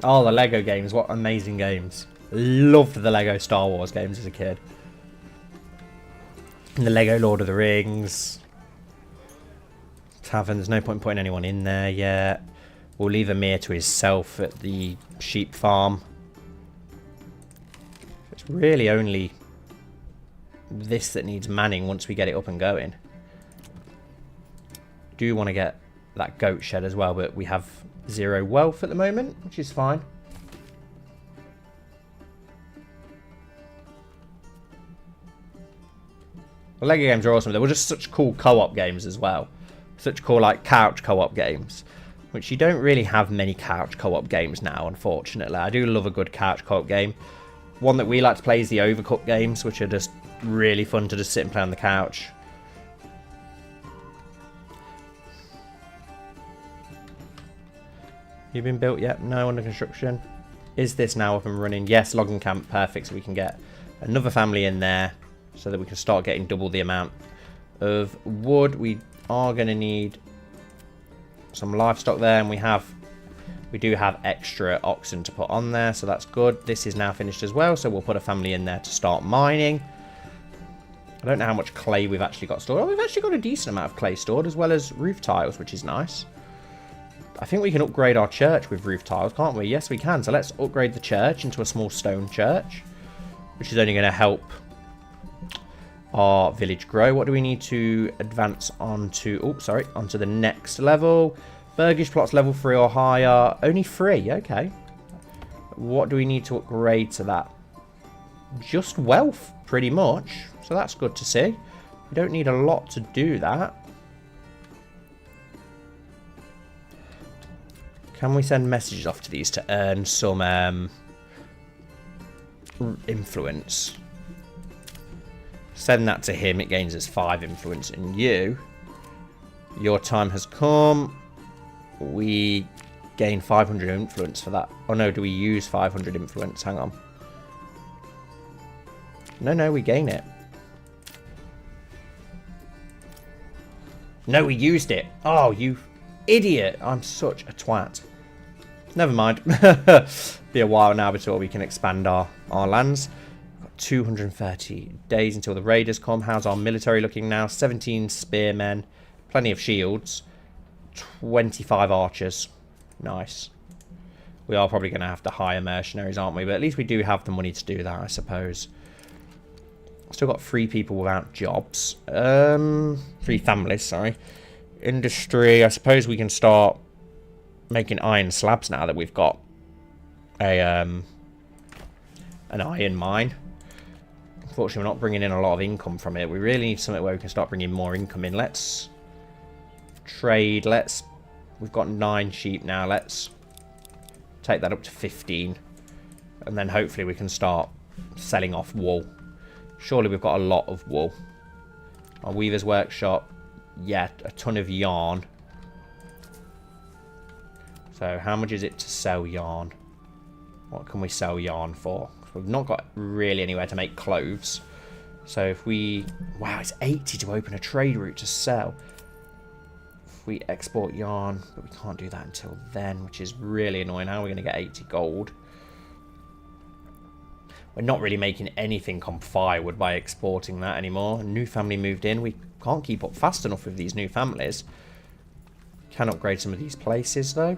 S1: Oh, the Lego games. What amazing games. Loved the Lego Star Wars games as a kid. And the Lego Lord of the Rings. Tavern. There's no point putting anyone in there yet. We'll leave Amir to himself at the sheep farm. It's really only this that needs manning once we get it up and going. Do want to get that goat shed as well, but we have 0 wealth at the moment, which is fine. The Lego games are awesome. They were just such cool co-op games as well. Such cool, like, couch co-op games. Which you don't really have many couch co-op games now, unfortunately. I do love a good couch co-op game. One that we like to play is the Overcooked games, which are just really fun to just sit and play on the couch. You been built yet? No, under construction. Is this now up and running? Yes, logging camp, perfect. So we can get another family in there so that we can start getting double the amount of wood. We are going to need some livestock there, and we do have extra oxen to put on there, so that's good. This is now finished as well, so we'll put a family in there to start mining. I don't know how much clay we've actually got stored. Oh, we've actually got a decent amount of clay stored, as well as roof tiles, which is nice. I think we can upgrade our church with roof tiles, can't we? Yes, we can. So let's upgrade the church into a small stone church, which is only going to help our village grow. What do we need to advance onto? Oh, sorry, onto the next level. Burgish plots level 3 or higher. Only 3, okay. What do we need to upgrade to that? Just wealth, pretty much. So that's good to see. We don't need a lot to do that. Can we send messages off to these to earn some influence? Send that to him. It gains us 5 influence. And you, your time has come. We gain 500 influence for that. Oh no, do we use 500 influence? Hang on. No, we gain it. No, we used it. Oh, you idiot. I'm such a twat. Never mind. Be a while now before we can expand our lands. We've got 230 days until the raiders come. How's our military looking now? 17 spearmen. Plenty of shields. 25 archers. Nice. We are probably going to have to hire mercenaries, aren't we? But at least we do have the money to do that, I suppose. Still got 3 people without jobs. 3 families, sorry. Industry. I suppose we can start making iron slabs now that we've got a an iron mine. Unfortunately, we're not bringing in a lot of income from it. We really need something where we can start bringing more income in. Let's trade. We've got 9 sheep now. Let's take that up to 15. And then hopefully we can start selling off wool. Surely we've got a lot of wool. Our weaver's workshop. Yeah, a ton of yarn. So how much is it to sell yarn? What can we sell yarn for? We've not got really anywhere to make clothes. So if we... Wow, it's 80 to open a trade route to sell. If we export yarn, but we can't do that until then, which is really annoying. How are we going to get 80 gold? We're not really making anything on firewood by exporting that anymore. A new family moved in. We can't keep up fast enough with these new families. Can upgrade some of these places, though.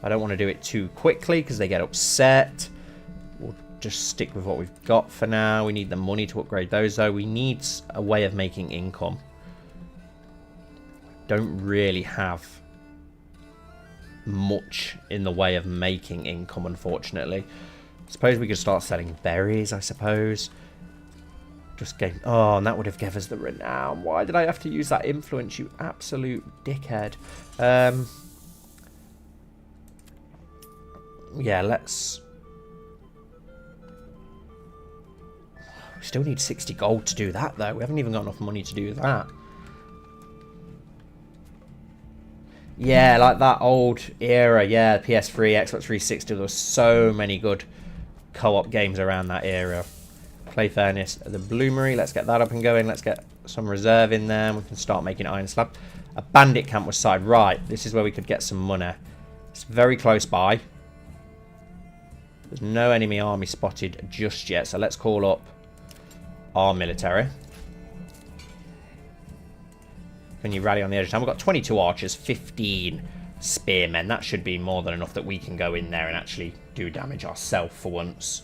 S1: I don't want to do it too quickly because they get upset. We'll just stick with what we've got for now. We need the money to upgrade those, though. We need a way of making income. Don't really have much in the way of making income, unfortunately. Suppose we could start selling berries, I suppose. Just gain... Oh, and that would have given us the renown. Why did I have to use that influence, you absolute dickhead? Yeah, let's Still need 60 gold to do that, though. We haven't even got enough money to do that. Yeah, like that old era. Yeah, PS3, Xbox 360. There were so many good co-op games around that era. Clay Furnace, the Bloomery. Let's get that up and going. Let's get some reserve in there. We can start making iron slab. A bandit camp was signed. Right, this is where we could get some money. It's very close by. There's no enemy army spotted just yet. So let's call up our military. When you rally on the edge of town, we've got 22 archers, 15 spearmen. That should be more than enough that we can go in there and actually do damage ourselves for once.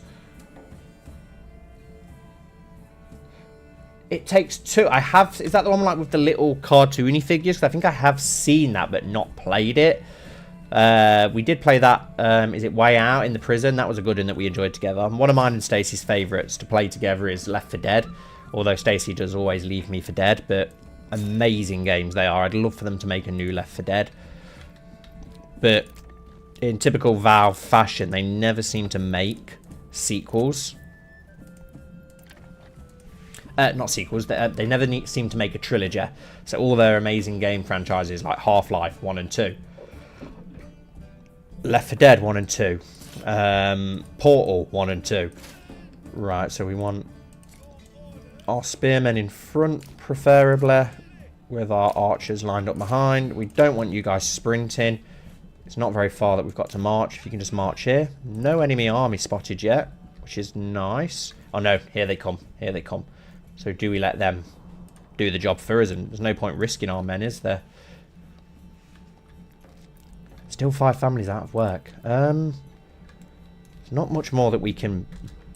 S1: It takes 2. I have... Is that the one like with the little cartoony figures? Because I think I have seen that but not played it. We did play that, is it Way Out in the prison? That was a good one that we enjoyed together. One of mine and Stacey's favourites to play together is Left 4 Dead. Although Stacey does always leave me for dead, but amazing games they are. I'd love for them to make a new Left 4 Dead. But in typical Valve fashion, they never seem to make sequels. Not sequels, they never seem to make a trilogy. So all their amazing game franchises like Half-Life 1 and 2. Left 4 Dead 1 and 2. Portal 1 and 2. Right, so we want our spearmen in front, preferably, with our archers lined up behind. We don't want you guys sprinting. It's not very far that we've got to march. If you can just march here. No enemy army spotted yet, which is nice. Oh no, here they come. Here they come. So do we let them do the job for us? And there's no point risking our men, is there? Still 5 families out of work. There's not much more that we can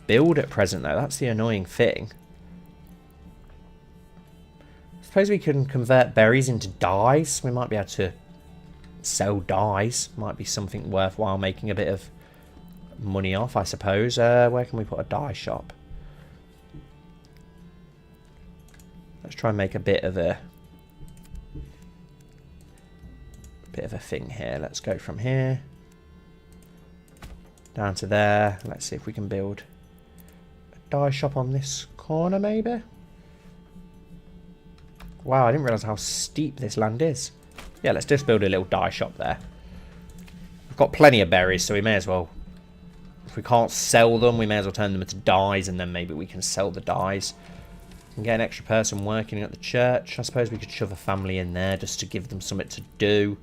S1: build at present, though. That's the annoying thing. I suppose we can convert berries into dyes. We might be able to sell dyes. Might be something worthwhile making a bit of money off, I suppose. Where can we put a dye shop? Let's try and make a bit of a thing here. Let's go from here down to there. Let's see if we can build a dye shop on this corner, maybe. Wow, I didn't realise how steep this land is. Yeah, let's just build a little dye shop there. We've got plenty of berries, so we may as well... If we can't sell them, we may as well turn them into dyes, and then maybe we can sell the dyes. And get an extra person working at the church. I suppose we could shove a family in there just to give them something to do.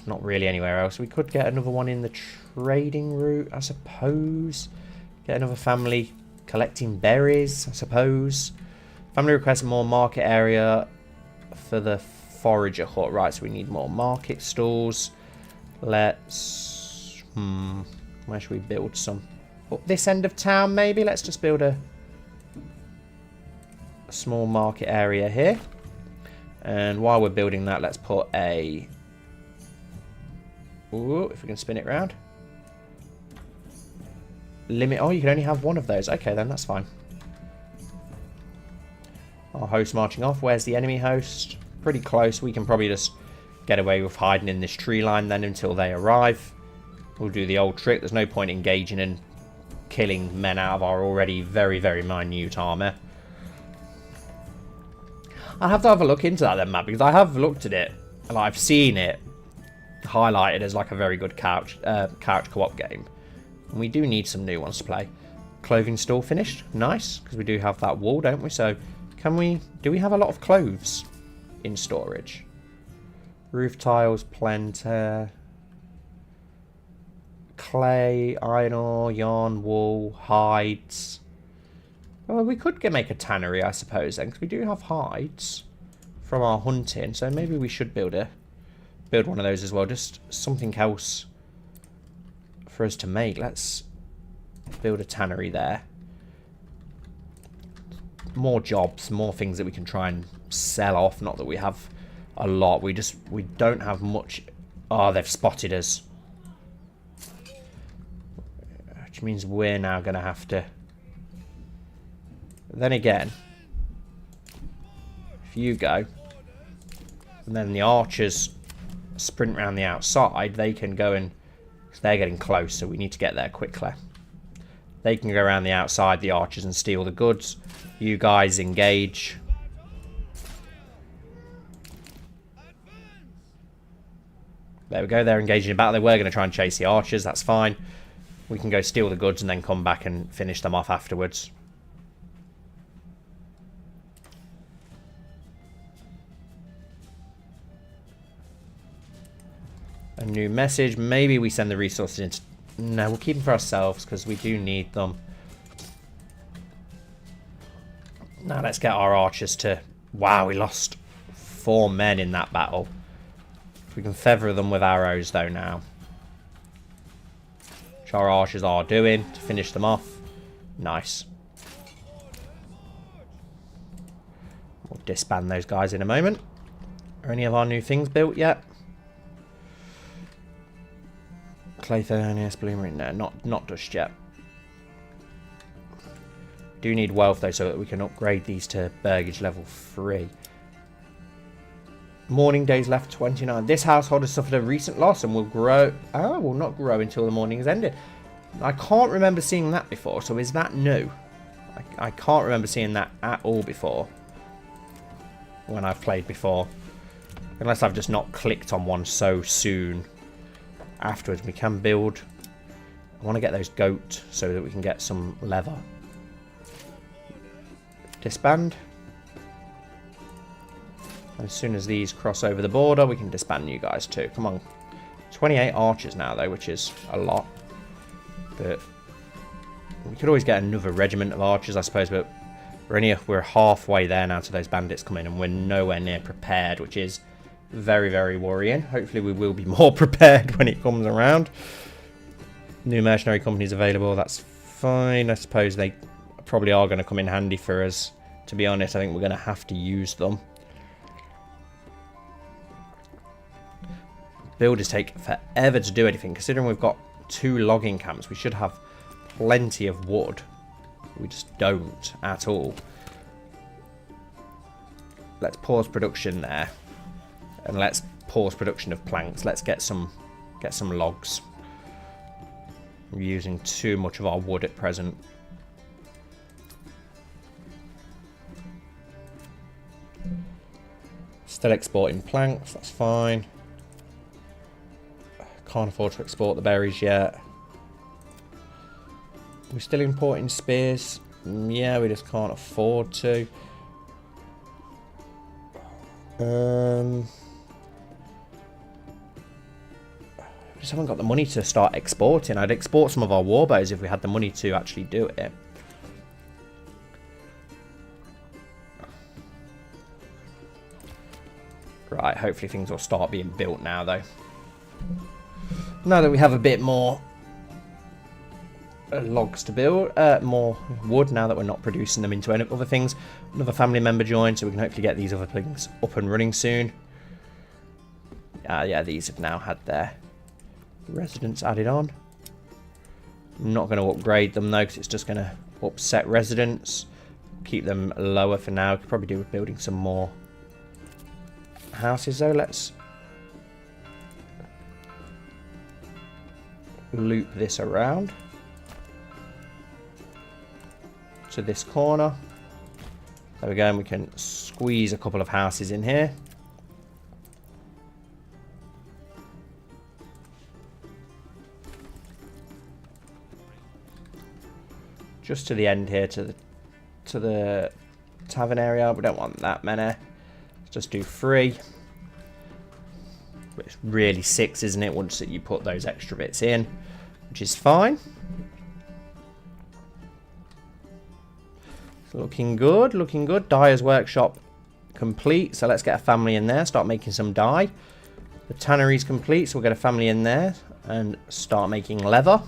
S1: Not really anywhere else. We could get another one in the trading route, I suppose. Get another family collecting berries, I suppose. Family requests more market area for the forager hut. Right, so we need more market stalls. Let's... where should we build some? Up this end of town, maybe? Let's just build a small market area here. And while we're building that, let's put a... Ooh, if we can spin it round. Limit... Oh, you can only have one of those. Okay, then, that's fine. Our host marching off. Where's the enemy host? Pretty close. We can probably just get away with hiding in this tree line then until they arrive. We'll do the old trick. There's no point engaging and killing men out of our already very, very minute armour. I'll have to have a look into that then, Matt, because I have looked at it and I've seen it highlighted as like a very good couch co-op game. And we do need some new ones to play. Clothing store finished. Nice, because we do have that wall, don't we? So... do we have a lot of clothes in storage? Roof tiles, plenty. Clay, iron ore, yarn, wool, hides. Well, we could make a tannery, I suppose, then, because we do have hides from our hunting. So maybe we should build one of those as well. Just something else for us to make. Let's build a tannery there. More jobs, more things that we can try and sell off. Not that we have a lot. We don't have much. Oh, they've spotted us. Which means we're now going to have to... Then again, if you go, and then the archers sprint around the outside, they can go and... They're getting close, so we need to get there quickly. They can go around the outside, the archers, and steal the goods. You guys engage. There we go, they're engaging in battle. They were going to try and chase the archers, that's fine. We can go steal the goods and then come back and finish them off afterwards. A new message. Maybe we send the resources into... No, we'll keep them for ourselves because we do need them. Now let's get our archers to... Wow, we lost 4 men in that battle. We can feather them with arrows though now. Which our archers are doing to finish them off. Nice. We'll disband those guys in a moment. Are any of our new things built yet? Claythonius, Bloomer, no, not just yet. Do need wealth though so that we can upgrade these to burgage level 3. Morning days left 29. This household has suffered a recent loss and will grow. Oh, will not grow until the morning is ended. I can't remember seeing that before, so is that new? I can't remember seeing that at all before. When I've played before. Unless I've just not clicked on one so soon. Afterwards, we can build. I want to get those goat so that we can get some leather. Disband. As soon as these cross over the border, we can disband you guys too. Come on. 28 archers now, though, which is a lot. But we could always get another regiment of archers, I suppose. But we're halfway there now to those bandits coming, and we're nowhere near prepared, which is very, very worrying. Hopefully, we will be more prepared when it comes around. New mercenary companies available. That's fine. I suppose they probably are going to come in handy for us. To be honest, I think we're going to have to use them. Builders take forever to do anything. Considering we've got 2 logging camps, we should have plenty of wood. We just don't at all. Let's pause production there. And let's pause production of planks. Let's get some logs. We're using too much of our wood at present. Still exporting planks, that's fine. Can't afford to export the berries yet. We're still importing spears. Yeah, we just can't afford to. We just haven't got the money to start exporting. I'd export some of our warbows if we had the money to actually do it. Right, hopefully things will start being built now, though. Now that we have a bit more logs to build, more wood, now that we're not producing them into any other things. Another family member joined, so we can hopefully get these other things up and running soon. Yeah, these have now had their residents added on. I'm not going to upgrade them, though, because it's just going to upset residents. Keep them lower for now. Could probably do with building some more houses, though. Let's loop this around to this corner. There we go, and we can squeeze a couple of houses in here. Just to the end here, to the tavern area. We don't want that many. Let's just do 3. But it's really 6, isn't it, once you put those extra bits in, which is fine. It's looking good, looking good. Dyer's workshop complete, so let's get a family in there, start making some dye. The tannery's complete, so we'll get a family in there and start making leather.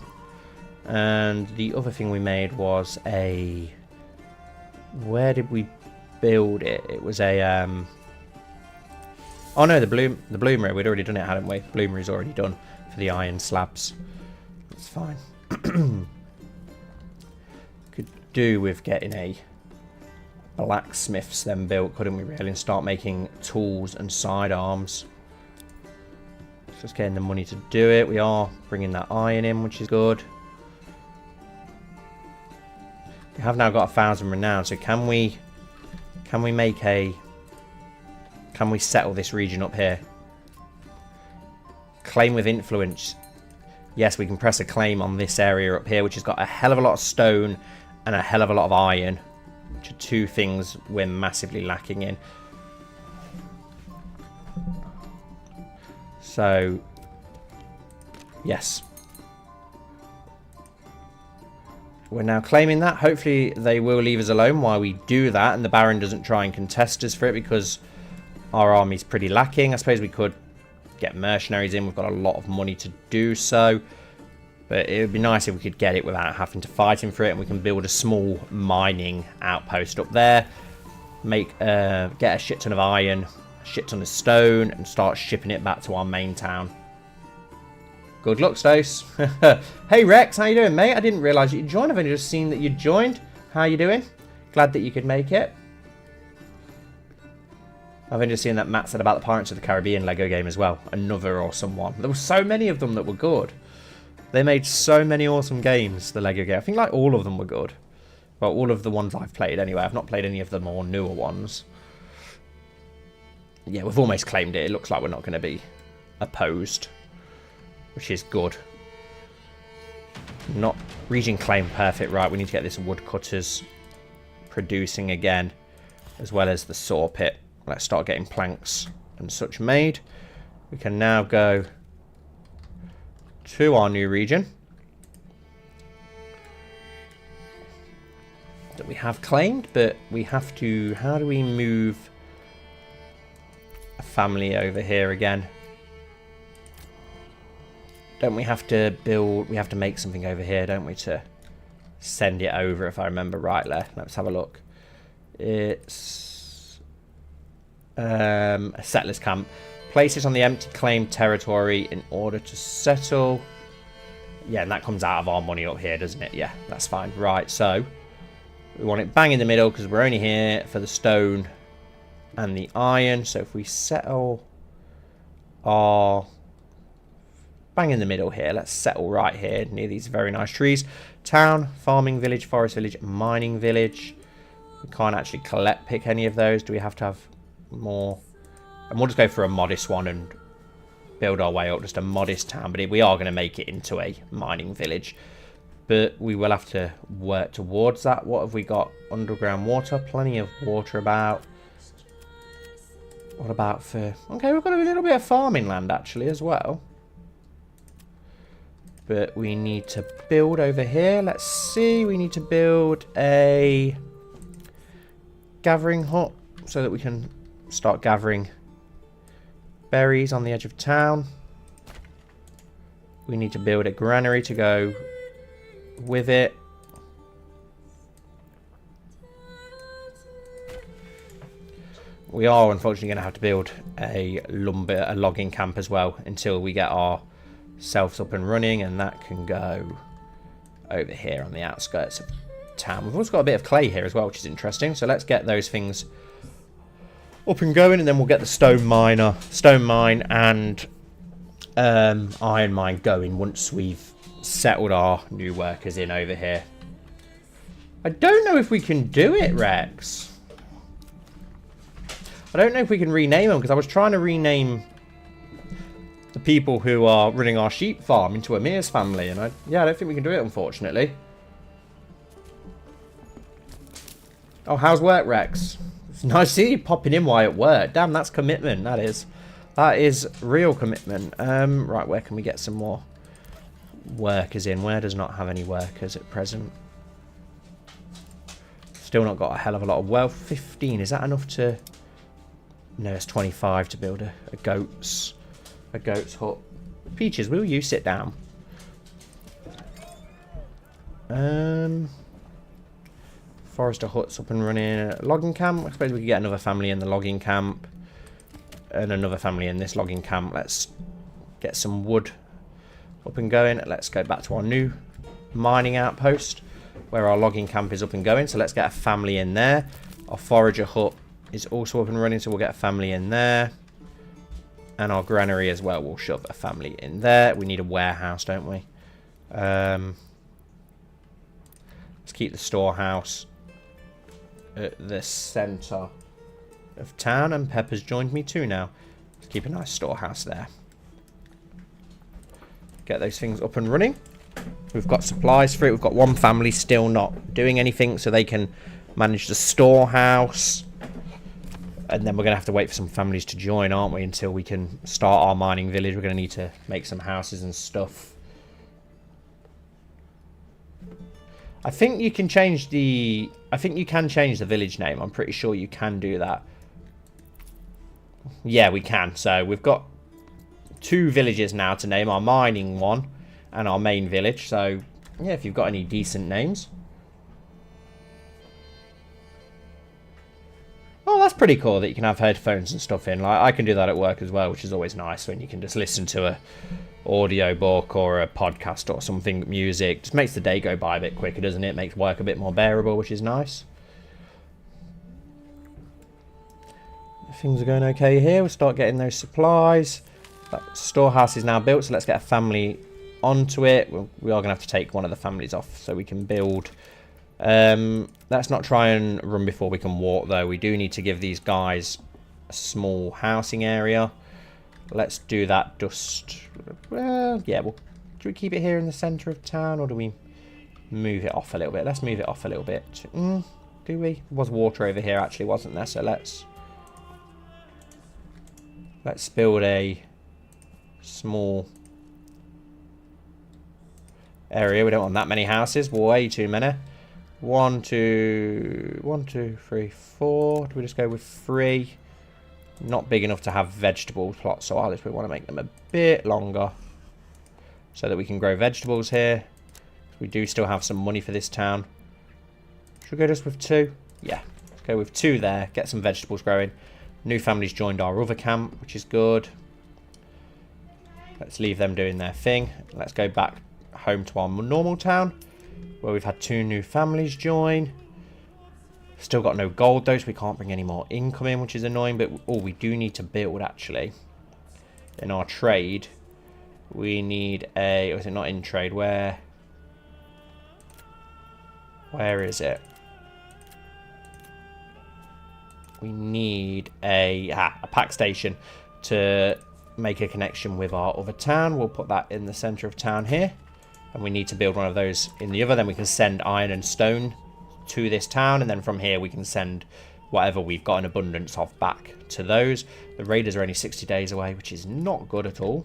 S1: And the other thing we made was a... Where did we build it? It was a... Oh no, the bloomery. We'd already done it, hadn't we? Bloomery's already done for the iron slabs. It's fine. Could do with getting a blacksmith's then built, couldn't we really? And start making tools and sidearms. Just getting the money to do it. We are bringing that iron in, which is good. We have now got 1,000 renown, so can we make a... Can we settle this region up here? Claim with influence. Yes, we can press a claim on this area up here, which has got a hell of a lot of stone and a hell of a lot of iron, which are two things we're massively lacking in. So, yes. We're now claiming that. Hopefully they will leave us alone while we do that, and the Baron doesn't try and contest us for it, because our army's pretty lacking. I suppose we could get mercenaries in. We've got a lot of money to do so, but it would be nice if we could get it without having to fight him for it, and we can build a small mining outpost up there, get a shit ton of iron, a shit ton of stone, and start shipping it back to our main town. Good luck, Stos. Hey Rex, how you doing, mate? I didn't realise you joined. I've only just seen that you joined. How you doing? Glad that you could make it. I've only just seen that Matt said about the Pirates of the Caribbean Lego game as well. Another awesome one. There were so many of them that were good. They made so many awesome games, the Lego game. I think like all of them were good. Well, all of the ones I've played anyway. I've not played any of the more newer ones. Yeah, we've almost claimed it. It looks like we're not going to be opposed, which is good. Not region claim perfect. Right, we need to get this woodcutters producing again, as well as the saw pit. Let's start getting planks and such made. We can now go to our new region that we have claimed, but we have to... How do we move a family over here again? Don't we have to build... We have to make something over here, don't we, to send it over, if I remember right there. Let's have a look. It's... a settlers camp. Place it on the empty claimed territory in order to settle. Yeah, and that comes out of our money up here, doesn't it? Yeah, that's fine. Right, so we want it bang in the middle because we're only here for the stone and the iron. So if we settle our... Bang in the middle here. Let's settle right here near these very nice trees. Town, farming village, forest village, mining village. We can't actually pick any of those. Do we have to have more? And we'll just go for a modest one and build our way up. Just a modest town. But we are going to make it into a mining village. But we will have to work towards that. What have we got? Underground water. Plenty of water about. What about for... Okay, we've got a little bit of farming land actually as well. But we need to build over here. Let's see. We need to build a gathering hut so that we can start gathering berries on the edge of town. We need to build a granary to go with it. We are unfortunately going to have to build a logging camp as well until we get our selves up and running, and that can go over here on the outskirts of town. We've also got a bit of clay here as well, which is interesting. So let's get those things up and going, and then we'll get the stone mine and iron mine going once we've settled our new workers in over here. I don't know if we can do it, Rex. I don't know if we can rename them, because I was trying to rename the people who are running our sheep farm into Amir's family, and I don't think we can do it, unfortunately. Oh, how's work, Rex? It's nice to see you popping in while at work. Damn, that's commitment. That is real commitment. Right, where can we get some more workers in? Where does not have any workers at present? Still not got a hell of a lot of wealth. 15, is that enough to... No, it's 25 to build a goat's hut. Peaches, will you sit down? Forester hut's up and running. Logging camp. I suppose we could get another family in the logging camp. And another family in this logging camp. Let's get some wood up and going. Let's go back to our new mining outpost, where our logging camp is up and going. So let's get a family in there. Our forager hut is also up and running, so we'll get a family in there. And our granary as well, we'll shove a family in there. We need a warehouse, don't we? Let's keep the storehouse at the centre of town. And Pepper's joined me too now. Let's keep a nice storehouse there. Get those things up and running. We've got supplies for it. We've got one family still not doing anything, so they can manage the storehouse. And then we're going to have to wait for some families to join, aren't we, until we can start our mining village. We're going to need to make some houses and stuff. I think you can change the... I think you can change the village name. I'm pretty sure you can do that. Yeah, we can. So we've got 2 villages now to name. Our mining one and our main village. So, yeah, if you've got any decent names. Oh, that's pretty cool that you can have headphones and stuff in. Like, I can do that at work as well, which is always nice when you can just listen to a audio book or a podcast or something, music. Just makes the day go by a bit quicker, doesn't it? Makes work a bit more bearable, which is nice. Things are going okay here. We'll start getting those supplies. That storehouse is now built, so let's get a family onto it. We are going to have to take one of the families off so we can build. Let's not try and run before we can walk, though. We do need to give these guys a small housing area. Let's do that just... Well, yeah, do we keep it here in the centre of town, or do we move it off a little bit? Let's move it off a little bit. Do we? There was water over here, actually, wasn't there? So let's build a small area. We don't want that many houses. Way too many. 1, 2, 3, 4. Do we just go with 3? Not big enough to have vegetable plots, so we want to make them a bit longer so that we can grow vegetables here. We do still have some money for this town. Should we go just with 2? Yeah, let's go with 2 there. Get some vegetables growing. New families joined our other camp, which is good. Let's leave them doing their thing. Let's go back home to our normal town, where we've had 2 new families join. Still got no gold though, so we can't bring any more income in, which is annoying. But we do need to build, actually, in our trade. We need a... Or is it not in trade? Where is it? We need a pack station to make a connection with our other town. We'll put that in the centre of town here. And we need to build one of those in the other. Then we can send iron and stone to this town. And then from here we can send whatever we've got in abundance of back to those. The raiders are only 60 days away, which is not good at all.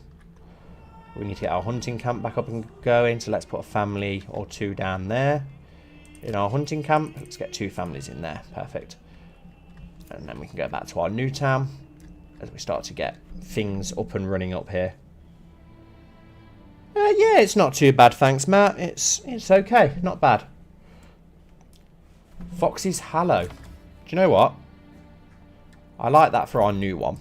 S1: We need to get our hunting camp back up and going. So let's put a family or 2 down there. In our hunting camp, let's get 2 families in there. Perfect. And then we can go back to our new town as we start to get things up and running up here. Yeah, it's not too bad, thanks, Matt. It's okay, not bad. Foxy's Hallow. Do you know what? I like that for our new one.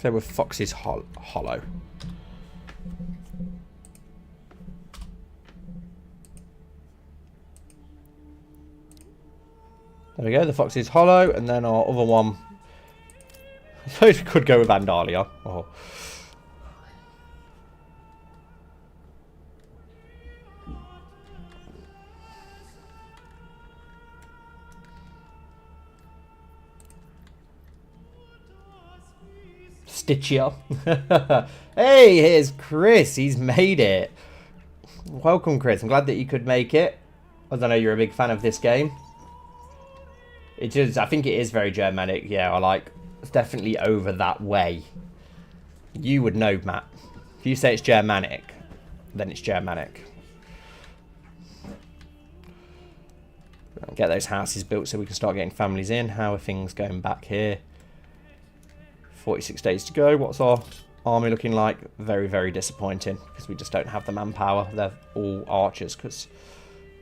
S1: So with Foxy's Hollow. There we go, the Foxy's Hollow, and then our other one. I suppose we could go with Vandalia. Oh. Stitchier. Hey, here's Chris. He's made it. Welcome, Chris. I'm glad that you could make it. I don't know, you're a big fan of this game. It is, I think it is very Germanic. Yeah, it's definitely over that way. You would know, Matt. If you say it's Germanic, then it's Germanic. Get those houses built so we can start getting families in. How are things going back here? 46 days to go. What's our army looking like? Very, very disappointing because we just don't have the manpower. They're all archers because...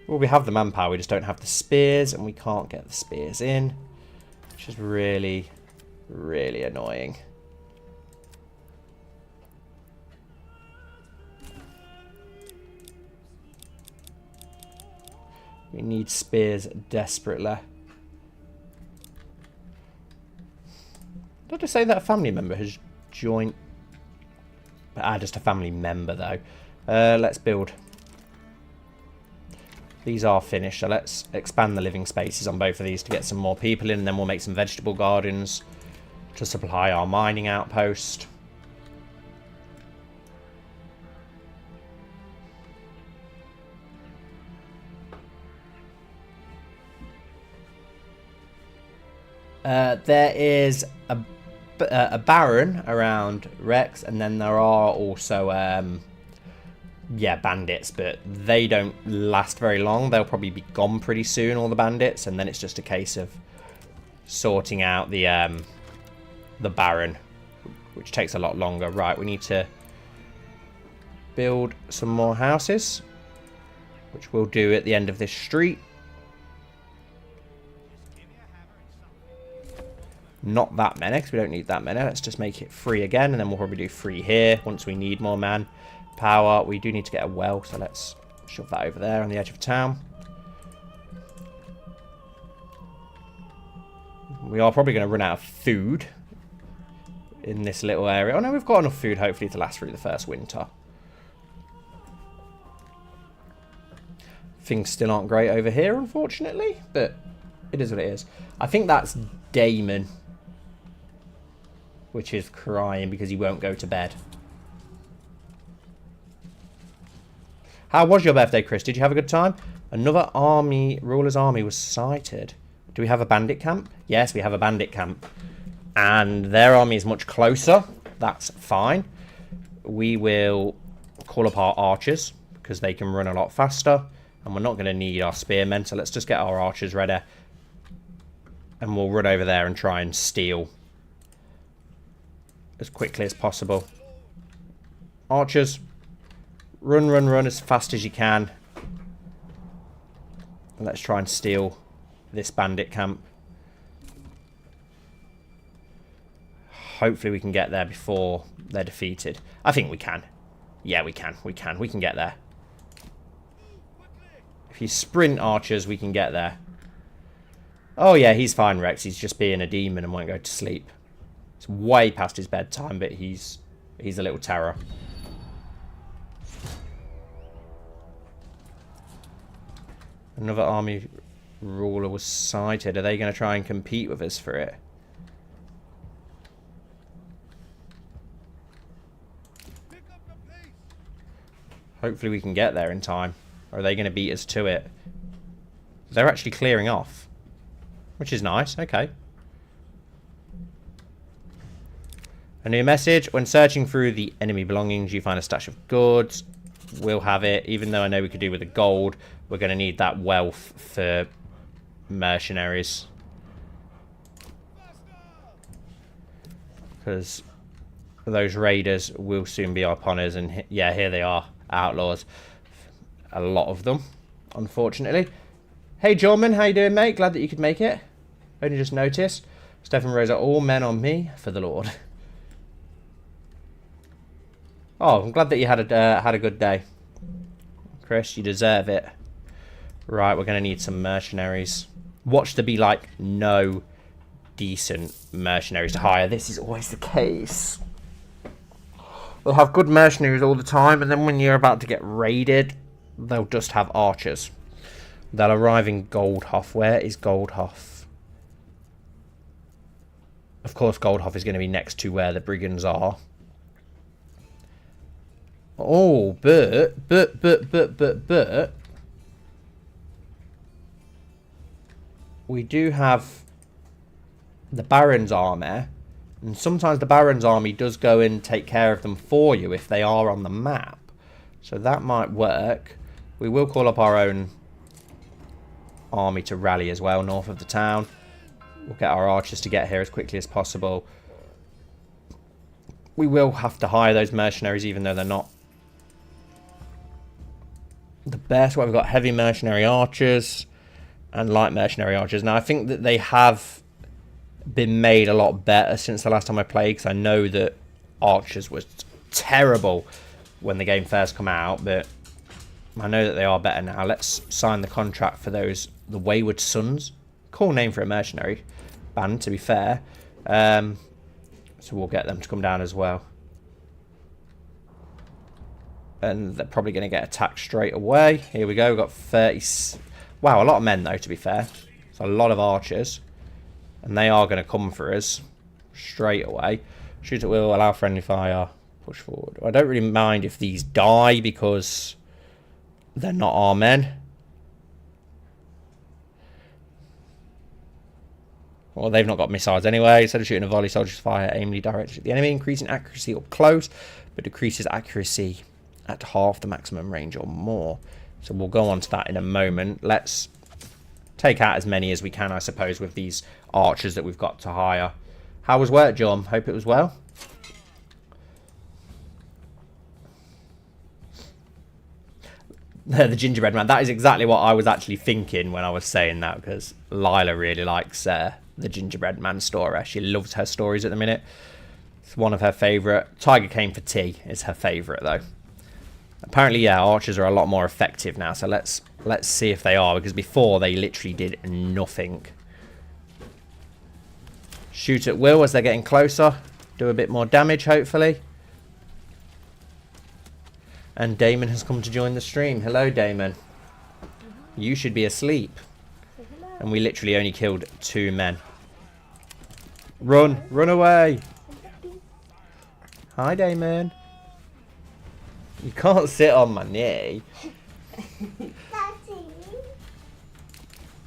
S1: Well, we have the manpower, we just don't have the spears, and we can't get the spears in, which is really, really annoying. We need spears desperately. I did I say that a family member has joined? Just a family member, though. Let's build. These are finished, so let's expand the living spaces on both of these to get some more people in, and then we'll make some vegetable gardens to supply our mining outpost. There is a baron around Rex, and then there are also yeah, bandits, but they don't last very long. They'll probably be gone pretty soon, all the bandits, and then it's just a case of sorting out the baron, which takes a lot longer. Right, we need to build some more houses, which we'll do at the end of this street. Not that many, because we don't need that many. Let's just make it free again, and then we'll probably do free here once we need more manpower. We do need to get a well, so let's shove that over there on the edge of town. We are probably going to run out of food in this little area. Oh no, we've got enough food, hopefully, to last through the first winter. Things still aren't great over here, unfortunately, but it is what it is. I think that's Damon, which is crying because he won't go to bed. How was your birthday, Chris? Did you have a good time? Another army, ruler's army was sighted. Do we have a bandit camp? Yes, we have a bandit camp. And their army is much closer. That's fine. We will call up our archers because they can run a lot faster. And we're not going to need our spearmen, so let's just get our archers ready. And we'll run over there and try and steal as quickly as possible. Archers, run, run, run as fast as you can. And let's try and steal this bandit camp. Hopefully we can get there before they're defeated. I think we can. Yeah, we can. We can. We can get there. If you sprint, archers, we can get there. Oh yeah, he's fine, Rex. He's just being a demon and won't go to sleep. It's way past his bedtime, but he's a little terror. Another army ruler was sighted. Are they going to try and compete with us for it? Hopefully we can get there in time. Or are they going to beat us to it? They're actually clearing off, which is nice. Okay. A new message. When searching through the enemy belongings, you find a stash of goods. We'll have it. Even though I know we could do with the gold, we're going to need that wealth for mercenaries. Because those raiders will soon be upon us. And yeah, here they are. Outlaws. A lot of them, unfortunately. Hey, Jorman, how you doing, mate? Glad that you could make it. Only just noticed. Stefan Rose are all men on me for the Lord. Oh, I'm glad that you had a good day, Chris. You deserve it. Right, we're going to need some mercenaries. Watch there be like no decent mercenaries to hire. This is always the case. They'll have good mercenaries all the time, and then when you're about to get raided, they'll just have archers. They'll arrive in Goldhof. Where is Goldhof? Of course, Goldhof is going to be next to where the brigands are. Oh, but. We do have the Baron's army. And sometimes the Baron's army does go and take care of them for you if they are on the map. So that might work. We will call up our own army to rally as well, north of the town. We'll get our archers to get here as quickly as possible. We will have to hire those mercenaries even though they're not the best. Well, we've got heavy mercenary archers and light mercenary archers. Now, I think that they have been made a lot better since the last time I played, because I know that archers was terrible when the game first came out, but I know that they are better now. Let's sign the contract for those, the Wayward Sons. Cool name for a mercenary band, to be fair. So we'll get them to come down as well. And they're probably going to get attacked straight away. Here we go. We've got 30... Wow, a lot of men, though, to be fair. It's a lot of archers. And they are going to come for us straight away. Shoot at will, allow friendly fire. Push forward. I don't really mind if these die because they're not our men. Well, they've not got missiles anyway. Instead of shooting a volley, soldiers fire aimlessly directed at the enemy, increasing accuracy up close, but decreases accuracy at half the maximum range or more. So we'll go on to that in a moment. Let's take out as many as we can, I suppose, with these archers that we've got to hire. How was work, John? Hope it was well. The gingerbread man. That is exactly what I was actually thinking when I was saying that, because Lila really likes the gingerbread man story. She loves her stories at the minute. It's one of her favourite. Tiger Cane for Tea is her favourite, though. Apparently, yeah, archers are a lot more effective now, so let's see if they are, because before they literally did nothing. Shoot at will as they're getting closer. Do a bit more damage, hopefully. And Damon has come to join the stream. Hello, Damon. You should be asleep. And we literally only killed 2 men. Run! Run away! Hi, Damon. You can't sit on my knee.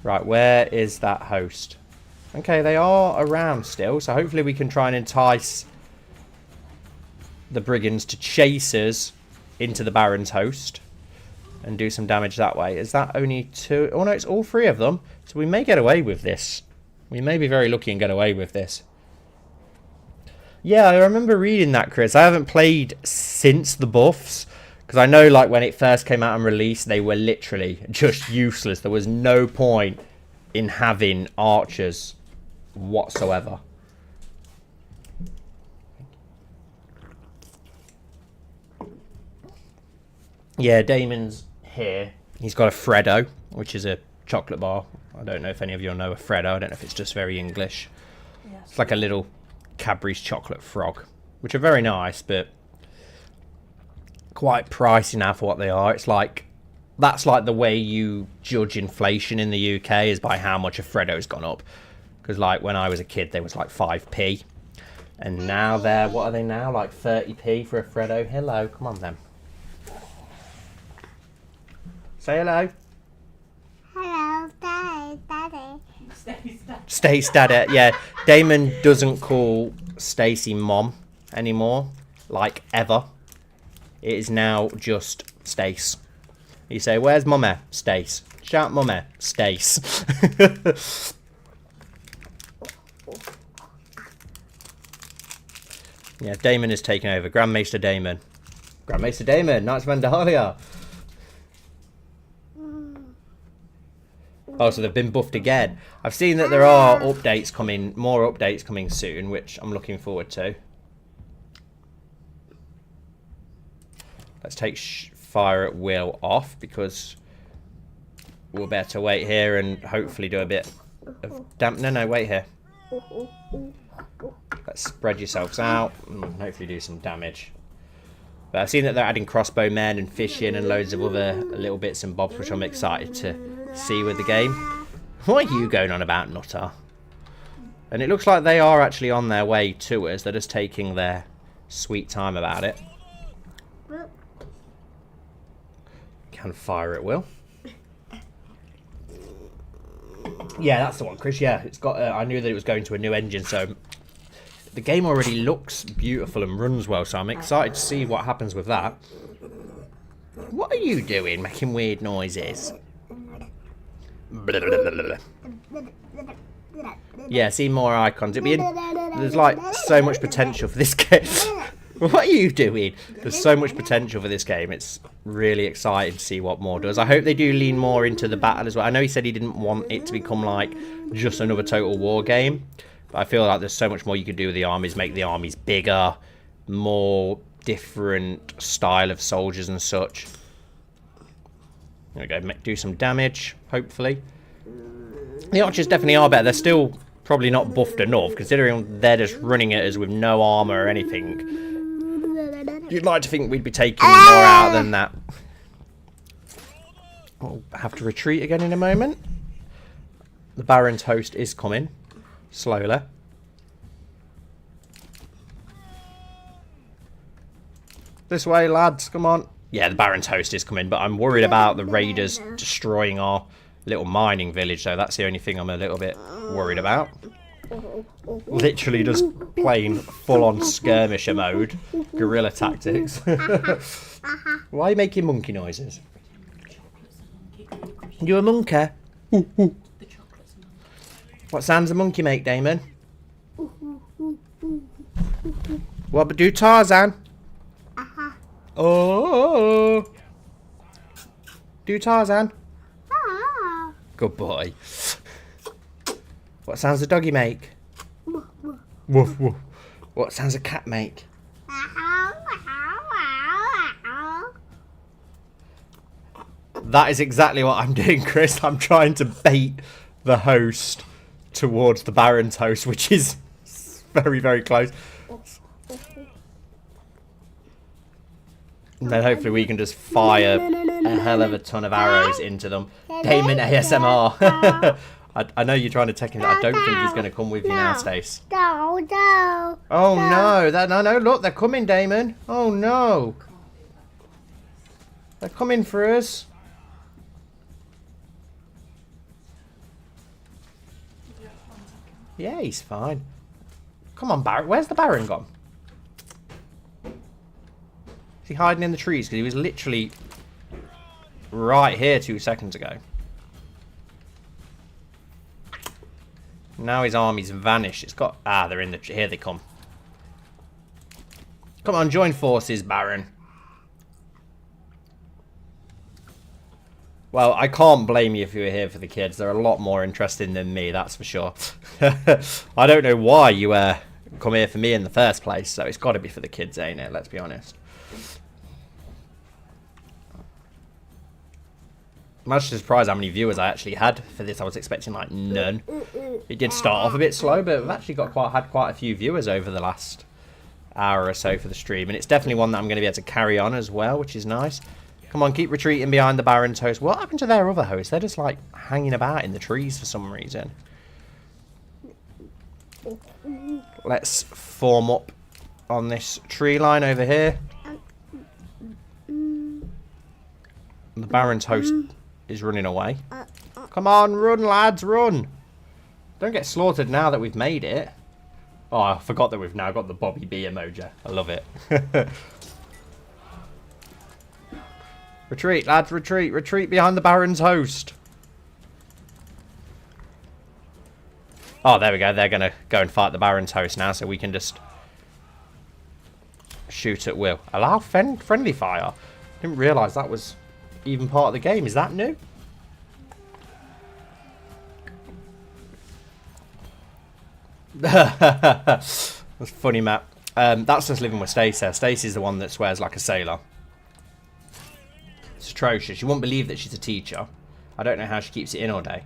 S1: Right, where is that host? Okay, they are around still, so hopefully we can try and entice the brigands to chase us into the Baron's host and do some damage that way. Is that only 2? Oh no, it's all 3 of them. So we may get away with this. We may be very lucky and get away with this. Yeah, I remember reading that, Chris. I haven't played since the buffs, because I know, like, when it first came out and released, they were literally just useless. There was no point in having archers whatsoever. Yeah, Damon's here. He's got a Freddo, which is a chocolate bar. I don't know if any of you know a Freddo. I don't know if it's just very English. Yes. It's like a little Cadbury's chocolate frog, which are very nice, but quite pricey now for what they are. It's like, that's like the way you judge inflation in the UK, is by how much a Freddo's gone up. Because like when I was a kid, they was like 5p, and now they're, what are they now, like 30p for a Freddo? Hello, come on then. Say hello.
S2: Hello, Daddy.
S1: Stay Daddy. Yeah, Damon doesn't call Stacey Mom anymore, like ever. It is now just Stace. You say, where's Mummy? Stace. Shout Mummy. Stace. Yeah, Damon is taking over. Grand Maester Damon. Grand Maester Damon, Knights of Vandalia. Oh, so they've been buffed again. I've seen that there are updates coming, more updates coming soon, which I'm looking forward to. Let's take fire at will off, because we'll better wait here and hopefully do a bit of damp. No, wait here. Let's spread yourselves out and hopefully do some damage. But I've seen that they're adding crossbowmen and fishing and loads of other little bits and bobs, which I'm excited to see with the game. What are you going on about, Nutter? And it looks like they are actually on their way to us. They're just taking their sweet time about it. Can fire at will. Yeah, that's the one, Chris. Yeah, it's got. I knew that it was going to a new engine, so the game already looks beautiful and runs well. So I'm excited to see what happens with that. What are you doing, making weird noises? Yeah, see more icons. There's like so much potential for this game. What are you doing? There's so much potential for this game. It's really exciting to see what more does. I hope they do lean more into the battle as well. I know he said he didn't want it to become like just another Total War game, but I feel like there's so much more you could do with the armies. Make the armies bigger, more different style of soldiers and such. There we go. Do some damage, hopefully. The archers definitely are better. They're still Probably not buffed enough, considering they're just running at us with no armour or anything. You'd like to think we'd be taking more out than that. I'll have to retreat again in a moment. The Baron's host is coming. Slowly. This way, lads. Come on. Yeah, the Baron's host is coming, but I'm worried about the raiders destroying our little mining village, so that's the only thing I'm a little bit worried about. Literally just playing full-on skirmisher mode. Guerrilla tactics. Why are you making monkey noises? You a monkey? Ooh, ooh. What sounds does a monkey make, Damon? What but do Tarzan? Oh. Do Tarzan? Good boy. What sounds does a doggy make? Woof woof. What sounds does a cat make? That is exactly what I'm doing, Chris. I'm trying to bait the host towards the Baron's host, which is very, very close. And then hopefully we can just fire a hell of a ton of arrows into them. Damon ASMR. I know you're trying to take him. I don't think he's going to come with you now, Stace.
S2: No.
S1: Oh no! No! Look, they're coming, Damon. Oh no! They're coming for us. Yeah, he's fine. Come on, Baron. Where's the Baron gone? Is he hiding in the trees? Because he was literally right here 2 seconds ago. Now his army's vanished. It's got... Ah, they're in the... Here they come. Come on, join forces, Baron. Well, I can't blame you if you were here for the kids. They're a lot more interesting than me, that's for sure. I don't know why you come here for me in the first place, so it's got to be for the kids, ain't it? Let's be honest. I'm actually surprised how many viewers I actually had for this. I was expecting like none. It did start off a bit slow, but we've actually had quite a few viewers over the last hour or so for the stream, and it's definitely one that I'm going to be able to carry on as well, which is nice. Come on, keep retreating behind the Baron's host. What happened to their other host? They're just like hanging about in the trees for some reason. Let's form up on this tree line over here. The Baron's host is running away. Come on, run, lads, run. Don't get slaughtered now that we've made it. Oh, I forgot that we've now got the Bobby B emoji. I love it. Retreat, lads, retreat. Retreat behind the Baron's host. Oh, there we go. They're going to go and fight the Baron's host now, so we can just shoot at will. Allow friendly fire. Didn't realise that was even part of the game. Is that new? That's funny, Matt. That's just living with Stacey. Stacey's the one that swears like a sailor. It's atrocious. You won't believe that she's a teacher. I don't know how she keeps it in all day.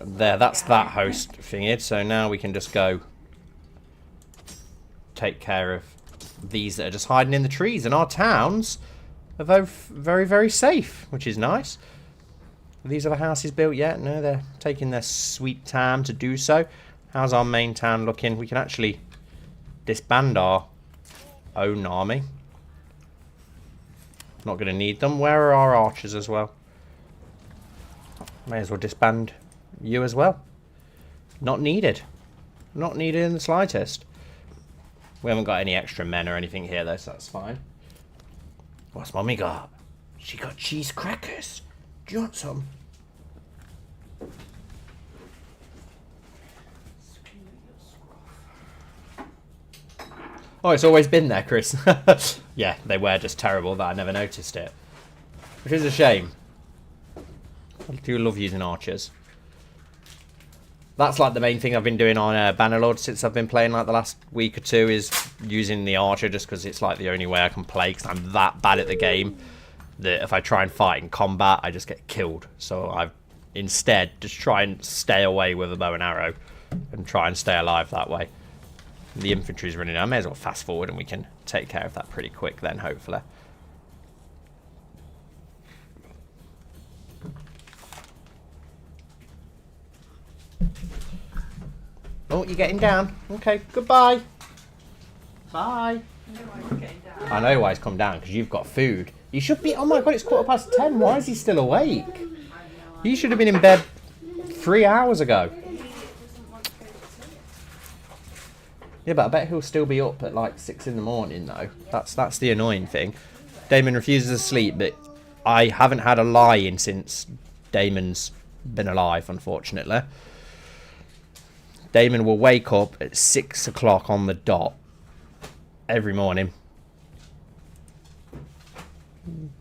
S1: There, that's that host thingy. So now we can just go take care of these that are just hiding in the trees. And our towns are very, very safe, which is nice. Are these other houses built yet? No, they're taking their sweet time to do so. How's our main town looking? We can actually disband our own army. Not going to need them. Where are our archers as well? May as well disband you as well. Not needed. Not needed in the slightest. We haven't got any extra men or anything here though, so that's fine. What's Mummy got? She got cheese crackers. Do you want some? Oh, it's always been there, Chris. Yeah, they were just terrible that I never noticed it. Which is a shame. I do love using archers. That's like the main thing I've been doing on Bannerlord since I've been playing like the last week or two, is using the archer, just because it's like the only way I can play, because I'm that bad at the game that if I try and fight in combat I just get killed. So I've instead just try and stay away with a bow and arrow and try and stay alive that way. The infantry's running out. I may as well fast forward and we can take care of that pretty quick then, hopefully. Oh, you're getting down. Okay, goodbye. Bye. I know why he's come down, because you've got food. You should be... Oh my god, it's 10:15. Why is he still awake? He should have been in bed 3 hours ago. Yeah, but I bet he'll still be up at like 6 in the morning, though. That's the annoying thing. Damon refuses to sleep, but I haven't had a lie-in since Damon's been alive, unfortunately. Damon will wake up at 6 o'clock on the dot every morning.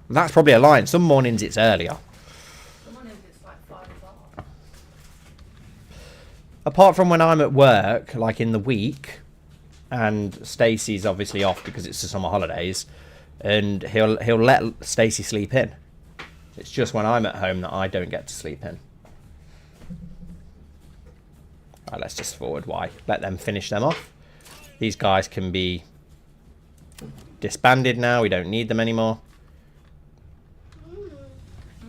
S1: That's probably a lie. Some mornings it's earlier.
S3: Some mornings it's like 5 o'clock.
S1: Apart from when I'm at work, like in the week, and Stacey's obviously off because it's the summer holidays, and he'll let Stacey sleep in. It's just when I'm at home that I don't get to sleep in. Right, let's just forward Y. Let them finish them off. These guys can be disbanded now. We don't need them anymore.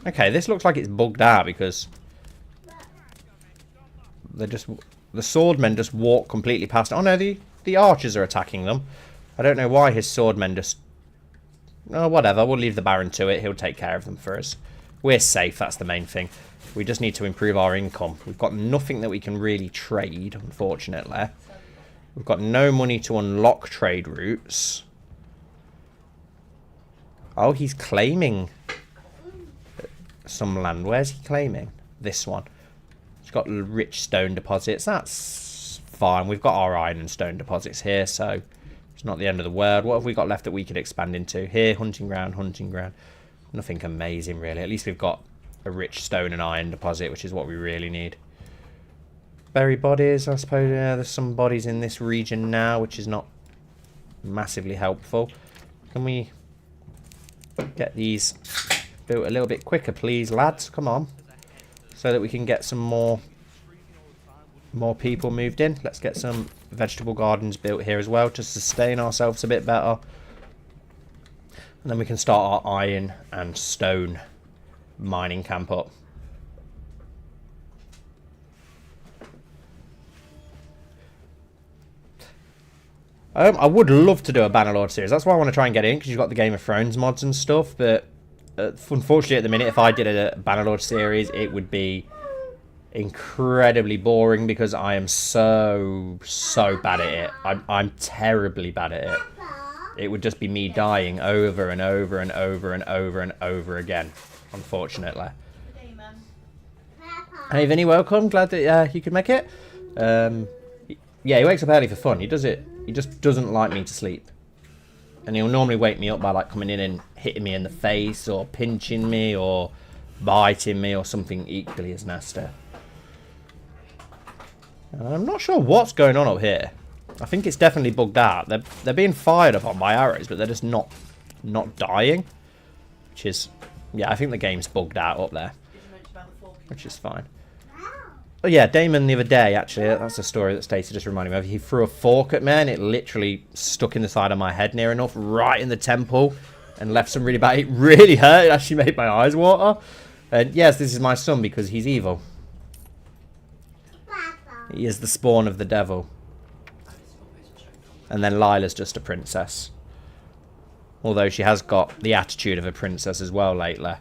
S1: Okay, this looks like it's bugged out because they're just... The swordmen just walk completely past... Oh no, the archers are attacking them. I don't know why his swordmen just... Oh, whatever. We'll leave the Baron to it. He'll take care of them for us. We're safe. That's the main thing. We just need to improve our income. We've got nothing that we can really trade, unfortunately. We've got no money to unlock trade routes. Oh, he's claiming some land. Where's he claiming? This one. He's got rich stone deposits. That's fine. We've got our iron and stone deposits here, so it's not the end of the world. What have we got left that we could expand into? Here, hunting ground, hunting ground. Nothing amazing, really. At least we've got a rich stone and iron deposit, which is what we really need. Bury bodies, I suppose. Yeah, there's some bodies in this region now, which is not massively helpful. Can we get these built a little bit quicker, please, lads? Come on. So that we can get some more people moved in. Let's get some vegetable gardens built here as well to sustain ourselves a bit better. And then we can start our iron and stone mining camp up. I would love to do a Bannerlord series. That's why I want to try and get in, because you've got the Game of Thrones mods and stuff. But unfortunately, at the minute, if I did a Bannerlord series, it would be incredibly boring because I am so bad at it. I'm terribly bad at it. It would just be me dying over and over and over and over and over again, unfortunately. Hey Vinny, welcome. Glad that you could make it. Yeah, he wakes up early for fun. He does it. He just doesn't like me to sleep. And he'll normally wake me up by like coming in and hitting me in the face or pinching me or biting me or something equally as nasty. And I'm not sure what's going on up here. I think it's definitely bugged out. They're being fired upon by arrows, but they're just not dying. Which is... Yeah, I think the game's bugged out up there. Which is fine. Oh yeah, Damon the other day, actually, that's a story that Stacey just reminded me of. He threw a fork at me and it literally stuck in the side of my head near enough, right in the temple, and left some really bad... It really hurt. It actually made my eyes water. And yes, this is my son because he's evil. He is the spawn of the devil. And then Lila's just a princess. Although she has got the attitude of a princess as well lately.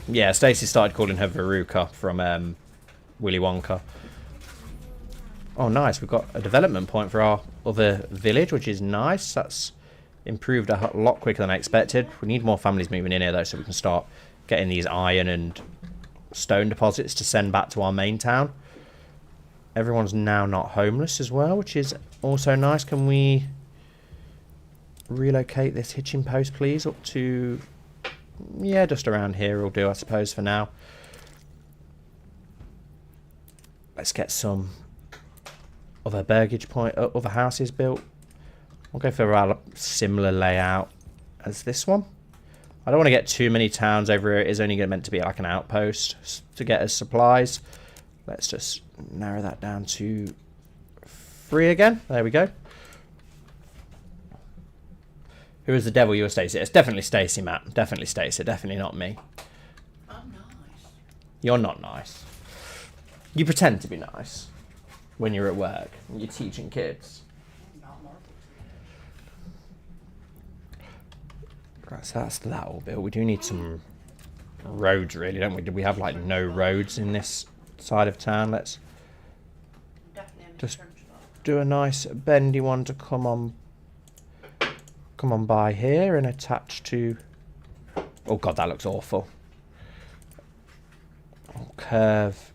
S1: Yeah, Stacey started calling her Veruca from Willy Wonka. Oh, nice. We've got a development point for our other village, which is nice. That's improved a lot quicker than I expected. We need more families moving in here, though, so we can start getting these iron and stone deposits to send back to our main town. Everyone's now not homeless as well, which is also nice. Can we relocate this hitching post, please, up to... Yeah, just around here will do, I suppose, for now. Let's get some other burgage point, other houses built. We'll go for a similar layout as this one. I don't want to get too many towns over here. It is only meant to be like an outpost to get us supplies. Let's just narrow that down to 3 again. There we go. Who is the devil? You're Stacey. It's definitely Stacey, Matt. Definitely Stacey. Definitely not me.
S3: I'm nice.
S1: You're not nice. You pretend to be nice when you're at work and you're teaching kids.
S3: Not more.
S1: Right, so that's that all built. We do need some roads, really, don't we? Do we have like no roads in this side of town? Let's
S3: Definitely
S1: just
S3: trench spot.
S1: do a nice bendy one to come on by here and attach to. Oh god, that looks awful. Oh, curve.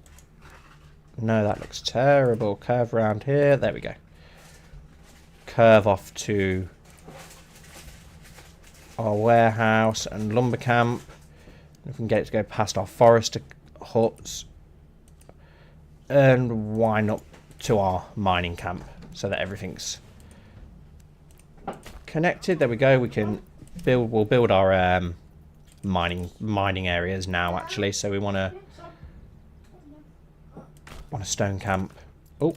S1: No, that looks terrible. Curve around here. There we go. Curve off to our warehouse and lumber camp. If we can get it to go past our forester huts. And why not to our mining camp so that everything's connected. There we go. We can build. We'll build our mining areas now. Actually, so we want a stone camp. Oh,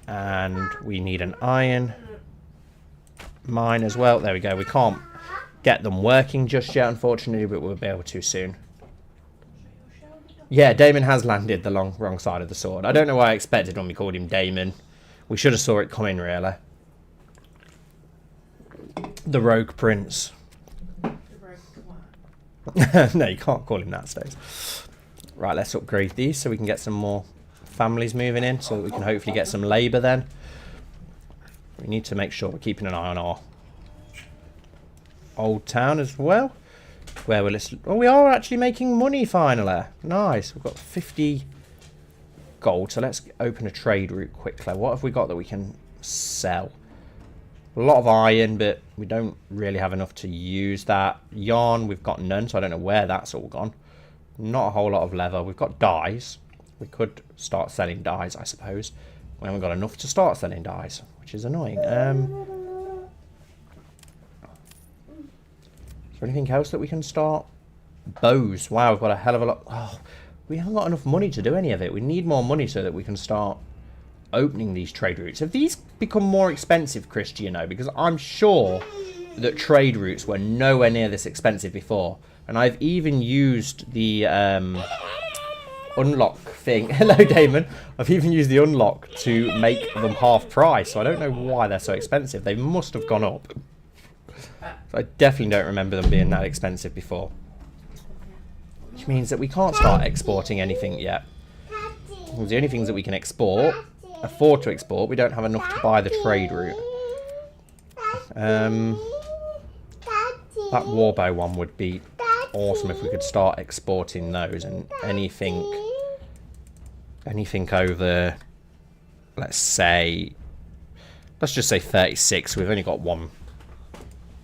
S1: and we need an iron mine as well. There we go. We can't get them working just yet, unfortunately, but we'll be able to soon. Yeah, Damon has landed the wrong side of the sword. I don't know what I expected when we called him Damon. We should have saw it coming, really. The Rogue Prince.
S3: The road to work.
S1: No, you can't call him that, Stace. Right, let's upgrade these so we can get some more families moving in, so that we can hopefully get some labour then. We need to make sure we're keeping an eye on our old town as well. Where we're oh, we are actually making money finally. Nice. We've got 50 gold, so let's open a trade route quickly. What have we got that we can sell? A lot of iron, but we don't really have enough to use that. Yarn, we've got none, so I don't know where that's all gone. Not a whole lot of leather. We've got dyes. We could start selling dyes, I suppose. We haven't got enough to start selling dyes, which is annoying. Is there anything else that we can start? Bows. Wow, we've got a hell of a lot. Oh, we haven't got enough money to do any of it. We need more money so that we can start opening these trade routes. Have these become more expensive, Chris, do you know? Because I'm sure that trade routes were nowhere near this expensive before. And I've even used the unlock thing. Hello, Damon. I've even used the unlock to make them half price. So I don't know why they're so expensive. They must have gone up. So I definitely don't remember them being that expensive before. Which means that we can't start exporting anything yet. The only things that we can afford to export, we don't have enough to buy the trade route. That warbow one would be awesome if we could start exporting those, and anything over, let's just say 36. We've only got one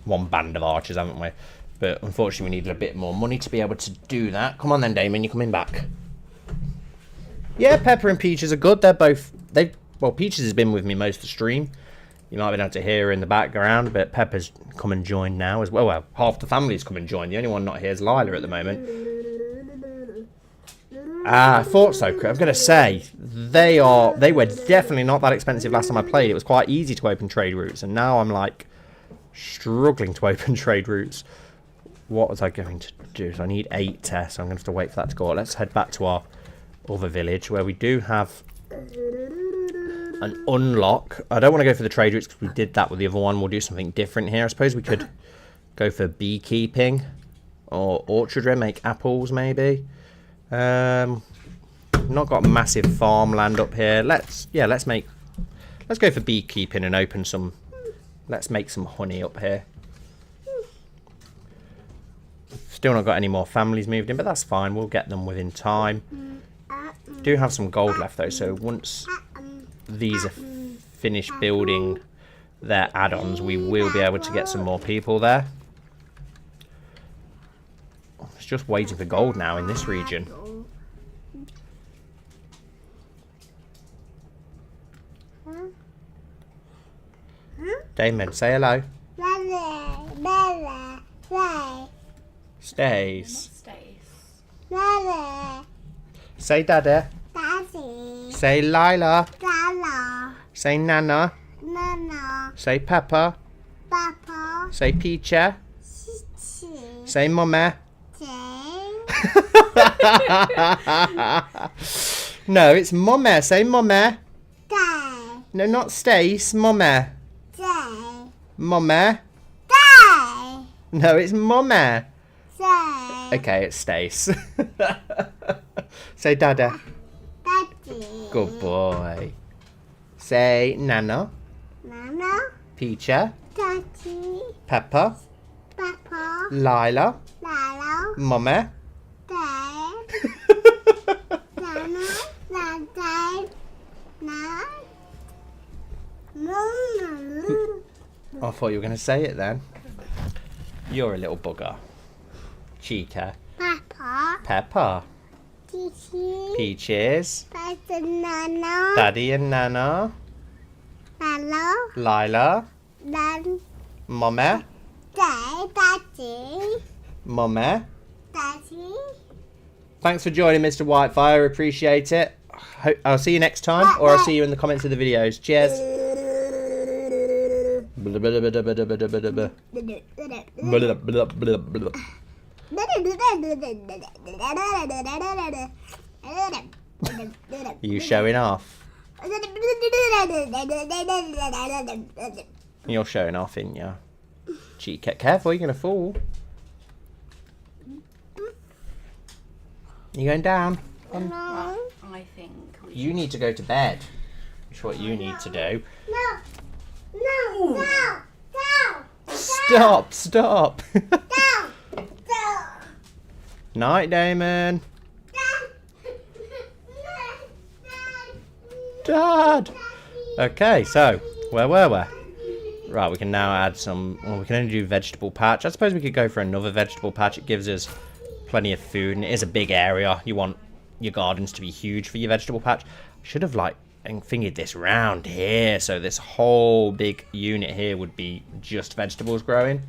S1: band of archers, haven't we? But unfortunately we needed a bit more money to be able to do that. Come on then, Damon, you're coming back. Yeah, Pepper and Peaches are good. Well, Peaches has been with me most of the stream. You might have been able to hear her in the background, but Pepper's come and joined now as well. Well, half the family's come and joined. The only one not here is Lila at the moment. I thought so. I'm going to say, they were definitely not that expensive last time I played. It was quite easy to open trade routes, and now I'm like struggling to open trade routes. What was I going to do? So I need 8 tests, so I'm going to have to wait for that to go. Let's head back to our other village where we do have an unlock. I don't want to go for the trade routes because we did that with the other one. We'll do something different here. I suppose we could go for beekeeping or orchardry, make apples maybe. Not got massive farmland up here. Let's go for beekeeping and open some. Let's make some honey up here. Still not got any more families moved in, but that's fine. We'll get them within time. Do have some gold left though, so once these are finished building their add-ons, we will be able to get some more people there. It's just waiting for gold now in this region. Damon, say hello. Stace.
S3: Stace.
S2: Daddy.
S1: Say Daddy.
S2: Daddy.
S1: Say Lila.
S2: Lala.
S1: Say Nana.
S2: Nana.
S1: Say Peppa.
S2: Papa.
S1: Say Peacher.
S2: Chichi.
S1: Say Mummy.
S2: Jay.
S1: No, it's Mummy. Say Mummy.
S2: Day.
S1: No, not Stace. Mummy.
S2: Day.
S1: Mummy.
S2: Day.
S1: No, it's Mummy.
S2: Day.
S1: Okay, it's Stace. Say Dada.
S2: Daddy.
S1: Good boy. Say Nana.
S2: Nana.
S1: Peacher.
S2: Daddy.
S1: Peppa.
S2: Papa.
S1: Lila.
S2: Lala.
S1: Mummy.
S2: Dad. Nana. Dad. Nana. Mama.
S1: I thought you were going to say it then. You're a little bugger. Chica.
S2: Papa.
S1: Peppa.
S2: Chichi.
S1: Peaches.
S2: Nana.
S1: Daddy and Nana.
S2: Lala.
S1: Lila.
S2: Then.
S1: Mummy.
S2: Daddy.
S1: Mummy.
S2: Daddy.
S1: Thanks for joining, Mr. Whitefire. Appreciate it. I'll see you next time, or I'll see you in the comments of the videos. Cheers. You showing off? You're showing off, ain't you? Gee, get careful, you're going to fall. You going down?
S3: Right, I think we
S1: You need to go to bed. That's what you need to do.
S2: No. No. No. No.
S1: Stop, stop.
S2: No.
S1: Night, Damon. Dad. Okay, so where were we? Right, we can now add some. Well, we can only do vegetable patch. I suppose we could go for another vegetable patch. It gives us plenty of food, and it is a big area. You want your gardens to be huge for your vegetable patch. I should have like fingered this round here, so this whole big unit here would be just vegetables growing.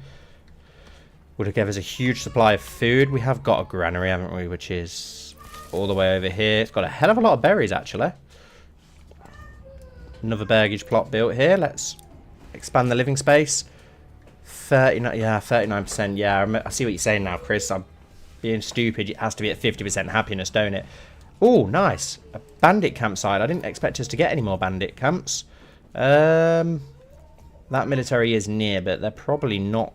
S1: Would have given us a huge supply of food. We have got a granary, haven't we? Which is all the way over here. It's got a hell of a lot of berries, actually. Another baggage plot built here. Let's expand the living space. 39, yeah, 39%. Yeah, I see what you're saying now, Chris. I'm being stupid. It has to be at 50% happiness, don't it? Oh, nice. A bandit campsite. I didn't expect us to get any more bandit camps. That military is near, but they're probably not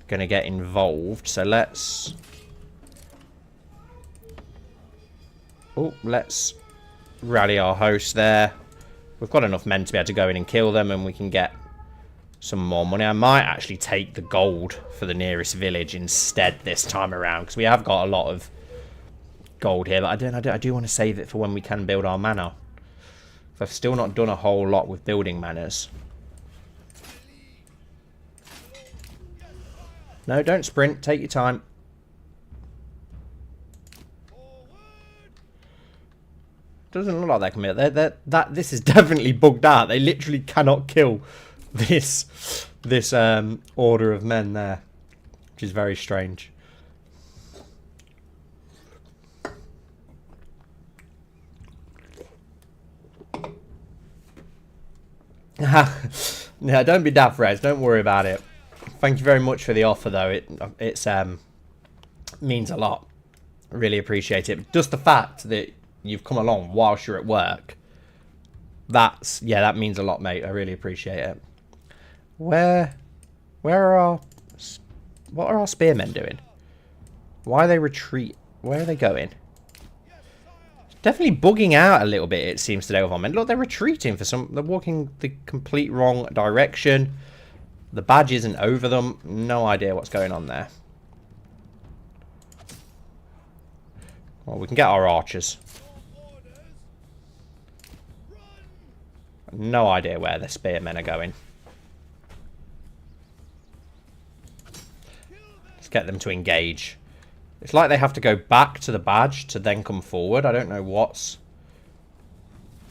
S1: going to get involved. So let's... Oh, let's rally our hosts there. We've got enough men to be able to go in and kill them, and we can get some more money. I might actually take the gold for the nearest village instead this time around, because we have got a lot of gold here, but I do want to save it for when we can build our manor. I've still not done a whole lot with building manors. No, don't sprint. Take your time. Doesn't look like they can be. This is definitely bugged out. They literally cannot kill this order of men there, which is very strange. Yeah, don't be daft, Rez. Don't worry about it. Thank you very much for the offer, though. It's means a lot. Really appreciate it. Just the fact that you've come along whilst you're at work, that means a lot, mate. I really appreciate it. What are our spearmen doing? Why are they retreat? Where are they going? Definitely bugging out a little bit, it seems, today with our men. Look, they're retreating for some. They're walking the complete wrong direction. The badge isn't over them. No idea what's going on there. Well, we can get our archers. No idea where the spearmen are going. Let's get them to engage. It's like they have to go back to the badge to then come forward. I don't know what's...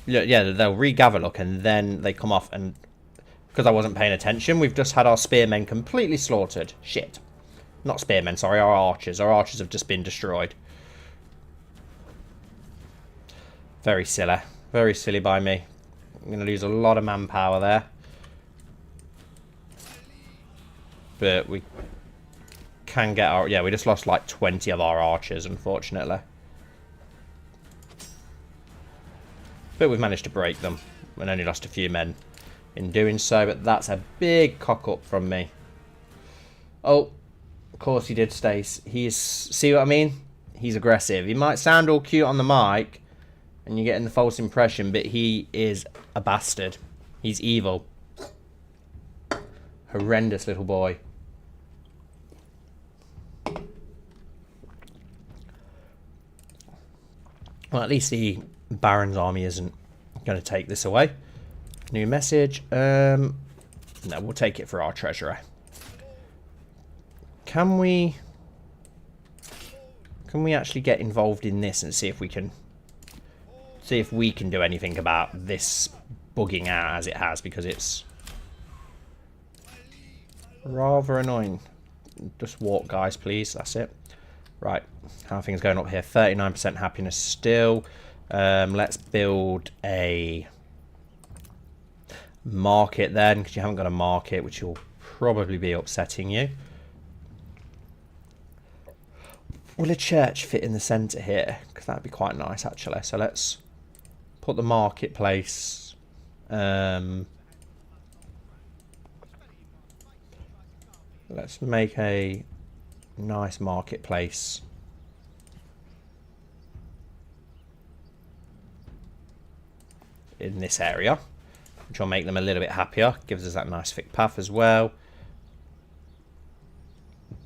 S1: Yeah, they'll regather, look, and then they come off. And because I wasn't paying attention, we've just had our spearmen completely slaughtered. Shit. Not spearmen, sorry, our archers. Our archers have just been destroyed. Very silly. Very silly by me. I'm going to lose a lot of manpower there. But we can get our... Yeah, we just lost like 20 of our archers, unfortunately. But we've managed to break them. And only lost a few men in doing so. But that's a big cock-up from me. Oh, of course he did stay. He's... See what I mean? He's aggressive. He might sound all cute on the mic. And you're getting the false impression. But he is a bastard. He's evil. Horrendous little boy. Well, at least the Baron's army isn't going to take this away. New message. No, we'll take it for our treasurer. Can we actually get involved in this and see if we can do anything about this bugging out as it has, because it's rather annoying. Just walk, guys, please. That's it. Right. How are things going up here? 39% happiness still. Let's build a market then, because you haven't got a market, which will probably be upsetting you. Will a church fit in the centre here? Because that'd be quite nice, actually. So let's put the marketplace. Let's make a nice marketplace. In this area, which will make them a little bit happier. Gives us that nice thick path as well.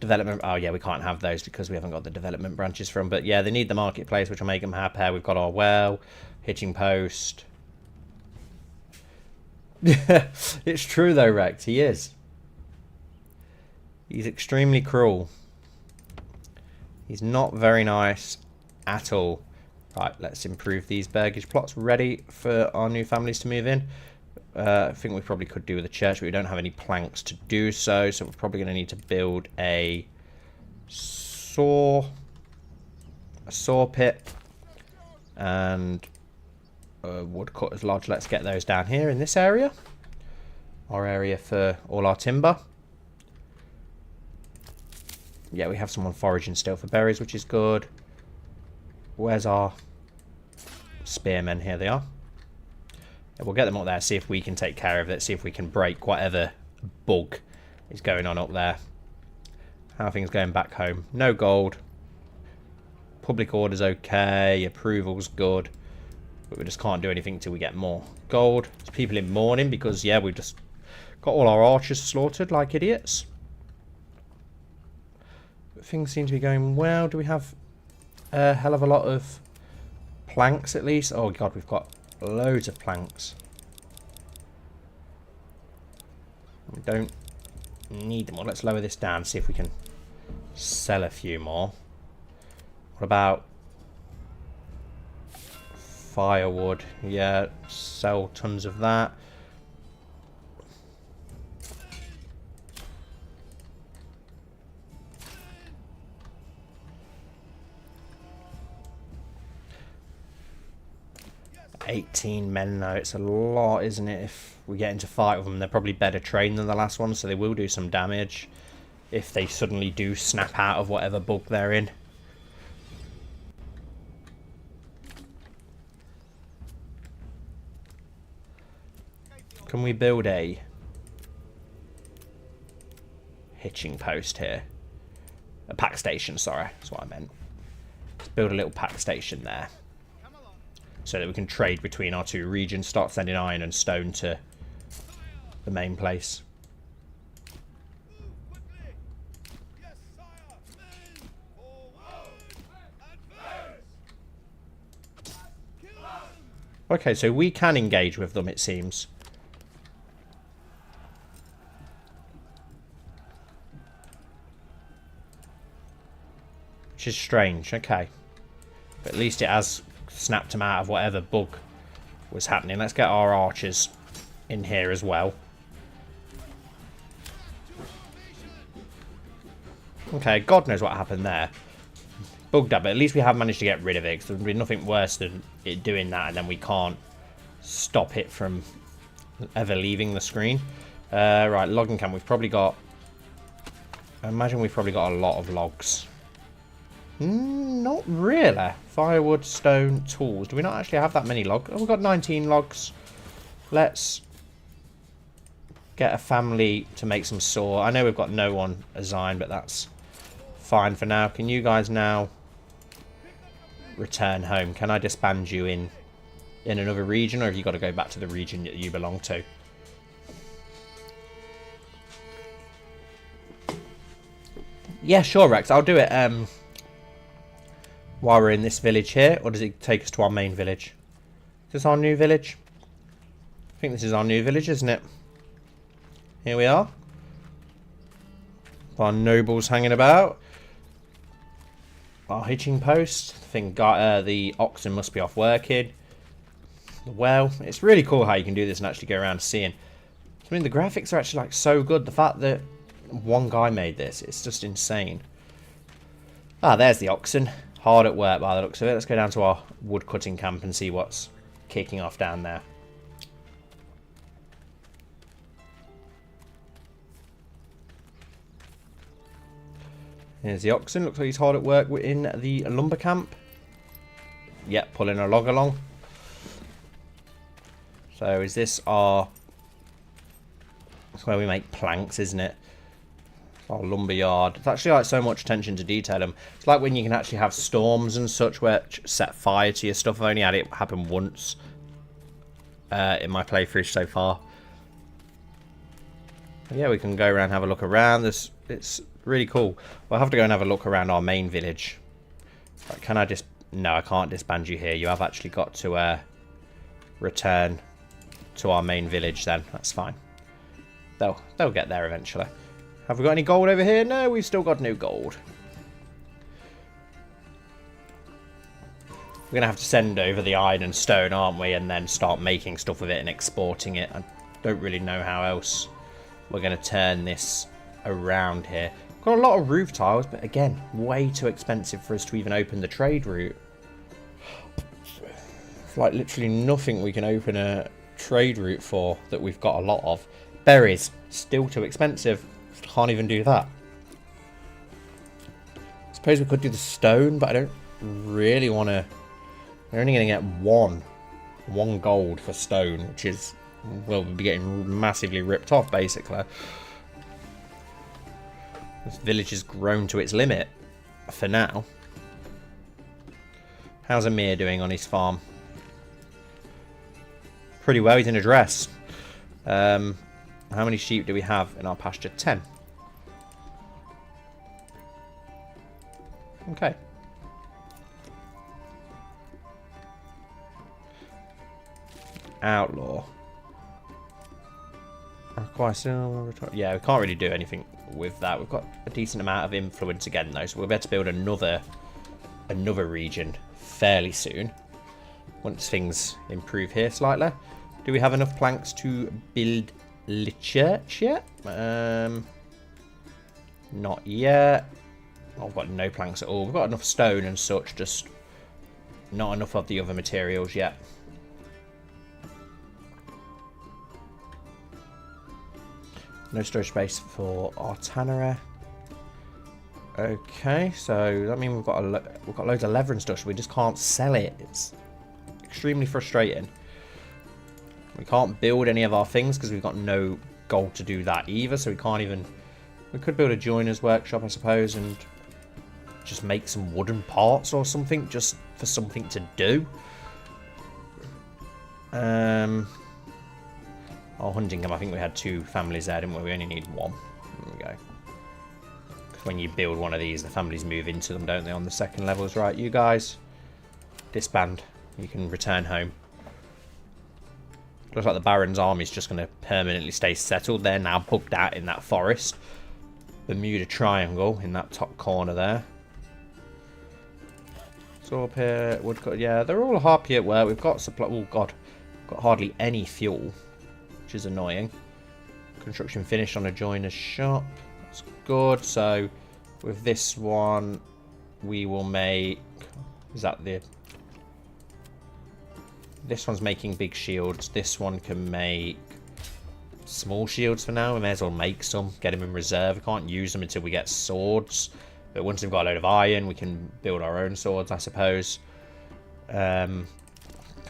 S1: Development. Oh yeah, we can't have those because we haven't got the development branches from. But yeah, they need the marketplace, which will make them happier. We've got our well, hitching post. It's true though, Rex. He is. He's extremely cruel. He's not very nice at all. Right, let's improve these burgage plots. Ready for our new families to move in. I think we probably could do with a church, but we don't have any planks to do so. So we're probably going to need to build a saw pit and a woodcutter's lodge. Let's get those down here in this area. Our area for all our timber. Yeah, we have someone foraging still for berries, which is good. Where's our spearmen? Here they are. Yeah, we'll get them up there, see if we can take care of it, see if we can break whatever bug is going on up there. How are things going back home? No gold. Public order's okay. Approval's good. But we just can't do anything until we get more gold. There's people in mourning because, yeah, we've just got all our archers slaughtered like idiots. But things seem to be going well. Do we have a hell of a lot of planks at least? Oh god, we've got loads of planks. We don't need them all. Let's lower this down, see if we can sell a few more. What about firewood? Yeah, sell tons of that. $18 men though, it's a lot, isn't it? If we get into fight with them, they're probably better trained than the last one, so they will do some damage if they suddenly do snap out of whatever bug they're in. Can we build a hitching post here? A pack station, sorry, that's what I meant. Let's build a little pack station there, so that we can trade between our two regions, start sending iron and stone to the main place. Okay, so we can engage with them, it seems. Which is strange, okay. But at least it has snapped them out of whatever bug was happening. Let's get our archers in here as well. Okay, God knows what happened there. Bugged up, but at least we have managed to get rid of it, because there would be nothing worse than it doing that, and then we can't stop it from ever leaving the screen. Right, logging camp. We've probably got... I imagine we've probably got a lot of logs. Not really. Firewood, stone, tools. Do we not actually have that many logs? Oh, we've got 19 logs. Let's get a family to make some saw. I know we've got no one assigned, but that's fine for now. Can you guys now return home? Can I disband you in another region, or have you got to go back to the region that you belong to? Yeah, sure, Rex. I'll do it while we're in this village here, or does it take us to our main village? Is this our new village? I think this is our new village, isn't it? Here we are. Our nobles hanging about. Our hitching post. I think the oxen must be off working. Well, it's really cool how you can do this and actually go around seeing. I mean, the graphics are actually like so good. The fact that one guy made this, it's just insane. Ah, there's the oxen. Hard at work by the looks of it. Let's go down to our wood cutting camp and see what's kicking off down there. Here's the oxen. Looks like he's hard at work in the lumber camp. Yep, pulling a log along. So is this our... That's where we make planks, isn't it? Our lumber yard. It's actually like so much attention to detail. It's like when you can actually have storms and such which set fire to your stuff. I've only had it happen once in my playthrough so far. But yeah, we can go around and have a look around. It's really cool. We'll have to go and have a look around our main village. Right, can I just... No, I can't disband you here. You have actually got to return to our main village then. That's fine. They'll get there eventually. Have we got any gold over here? No, we've still got no gold. We're going to have to send over the iron and stone, aren't we? And then start making stuff with it and exporting it. I don't really know how else we're going to turn this around here. Got a lot of roof tiles, but again, way too expensive for us to even open the trade route. It's like literally nothing we can open a trade route for that we've got a lot of. Berries, still too expensive. Can't even do that. I suppose we could do the stone, but I don't really want to. We're only going to get one gold for stone, which is, well, we'll be getting massively ripped off, basically. This village has grown to its limit for now. How's Amir doing on his farm? Pretty well. He's in a dress. How many sheep do we have in our pasture? 10. Okay. Outlaw. Yeah, we can't really do anything with that. We've got a decent amount of influence again, though, so we'll be able to build another region fairly soon. Once things improve here slightly. Do we have enough planks to build the church yet? Not yet. I've got no planks at all. We've got enough stone and such, just not enough of the other materials yet. No storage space for our tannery. Okay, so that means we've got loads of leather and stuff, so we just can't sell it. It's extremely frustrating. We can't build any of our things because we've got no gold to do that either, so we can't even... We could build a joiner's workshop, I suppose, and just make some wooden parts or something, just for something to do. Our hunting camp, I think we had 2 families there, didn't we? We only need 1. There we go. When you build one of these, the families move into them, don't they, on the second levels? Right, you guys, disband. You can return home. Looks like the Baron's army is just going to permanently stay settled. They're now bugged out in that forest. Bermuda Triangle in that top corner there. So up here, woodcut. Yeah, they're all happy at work. We've got supply. Oh god, got hardly any fuel, which is annoying. Construction finished on a joiner's shop. That's good. So With this one, we will make... Is that the... This one's making big shields. This one can make small shields for now. We may as well make some. Get them in reserve. We can't use them until we get swords. But once we've got a load of iron, we can build our own swords, I suppose. Can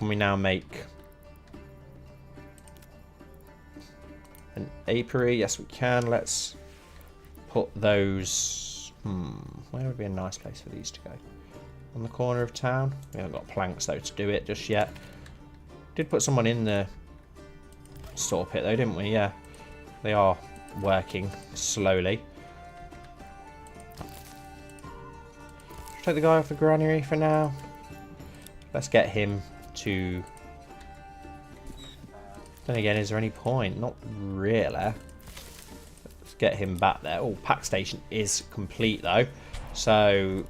S1: we now make an apiary? Yes, we can. Let's put those... where would be a nice place for these to go? On the corner of town? We haven't got planks, though, to do it just yet. Did put someone in the store pit, though, didn't we? Yeah. They are working slowly. Take the guy off the granary for now. Let's get him to... Then again, is there any point? Not really. Let's get him back there. Oh, pack station is complete, though. So...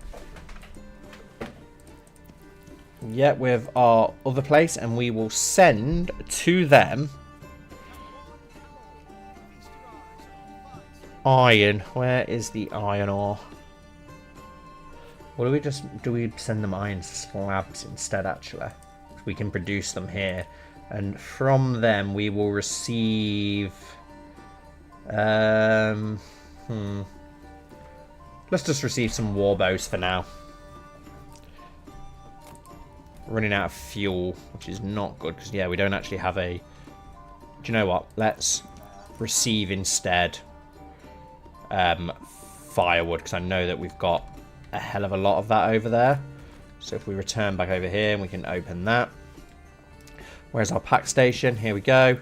S1: Yeah, with our other place, and we will send to them iron. Where is the iron ore? Or do we send them iron slabs instead, actually? We can produce them here, and from them we will receive let's just receive some war bows for now. Running out of fuel, which is not good, because yeah, we don't actually have a... Do you know what? Let's receive instead firewood, because I know that we've got a hell of a lot of that over there. So if we return back over here, we can open that. Where's our pack station? Here we go.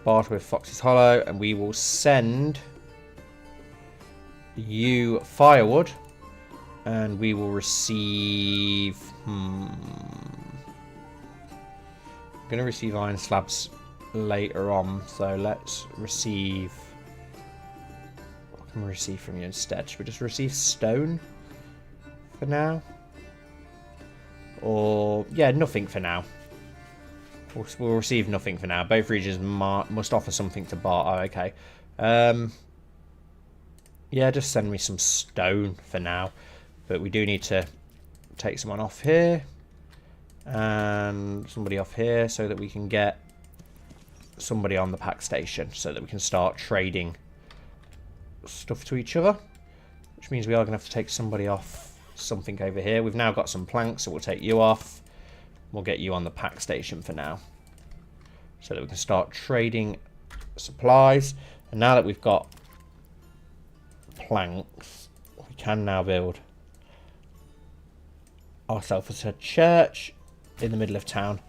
S1: Barter with Fox's Hollow, and we will send you firewood, and we will receive... I'm going to receive iron slabs later on, so let's receive... What can we receive from you instead? Should we just receive stone for now? Or, yeah, nothing for now. We'll receive nothing for now. Both regions must offer something to barter. Oh, okay. Yeah, just send me some stone for now. But we do need to take someone off here. And somebody off here, so that we can get somebody on the pack station, so that we can start trading stuff to each other. Which means we are going to have to take somebody off something over here. We've now got some planks, so we'll take you off. We'll get you on the pack station for now, so that we can start trading supplies. And now that we've got planks, we can now build ourselves a church in the middle of town.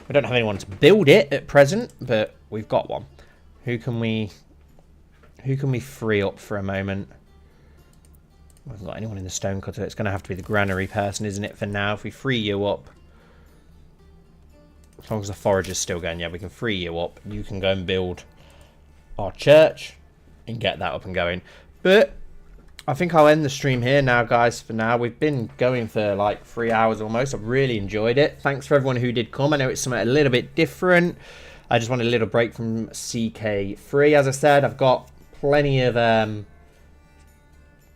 S1: We don't have anyone to build it at present, but we've got one. Who can we free up for a moment? We haven't got anyone in the stone cutter. It's going to have to be the granary person, isn't it, for now? If we free you up, as long as the forager's still going, yeah, we can free you up. You can go and build our church and get that up and going. But I think I'll end the stream here now, guys, for now. We've been going for like 3 hours almost. I've really enjoyed it. Thanks for everyone who did come. I know it's something a little bit different. I just wanted a little break from CK3. As I said, I've got plenty of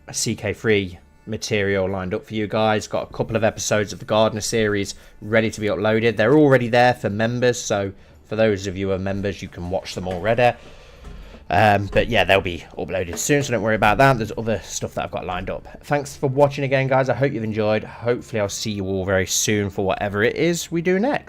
S1: CK3 material lined up for you guys. Got a couple of episodes of the Gardener series ready to be uploaded. They're already there for members, so for those of you who are members, you can watch them already. But yeah, they'll be uploaded soon, so don't worry about that. There's other stuff that I've got lined up. Thanks for watching again, guys. I hope you've enjoyed. Hopefully I'll see you all very soon for whatever it is we do next.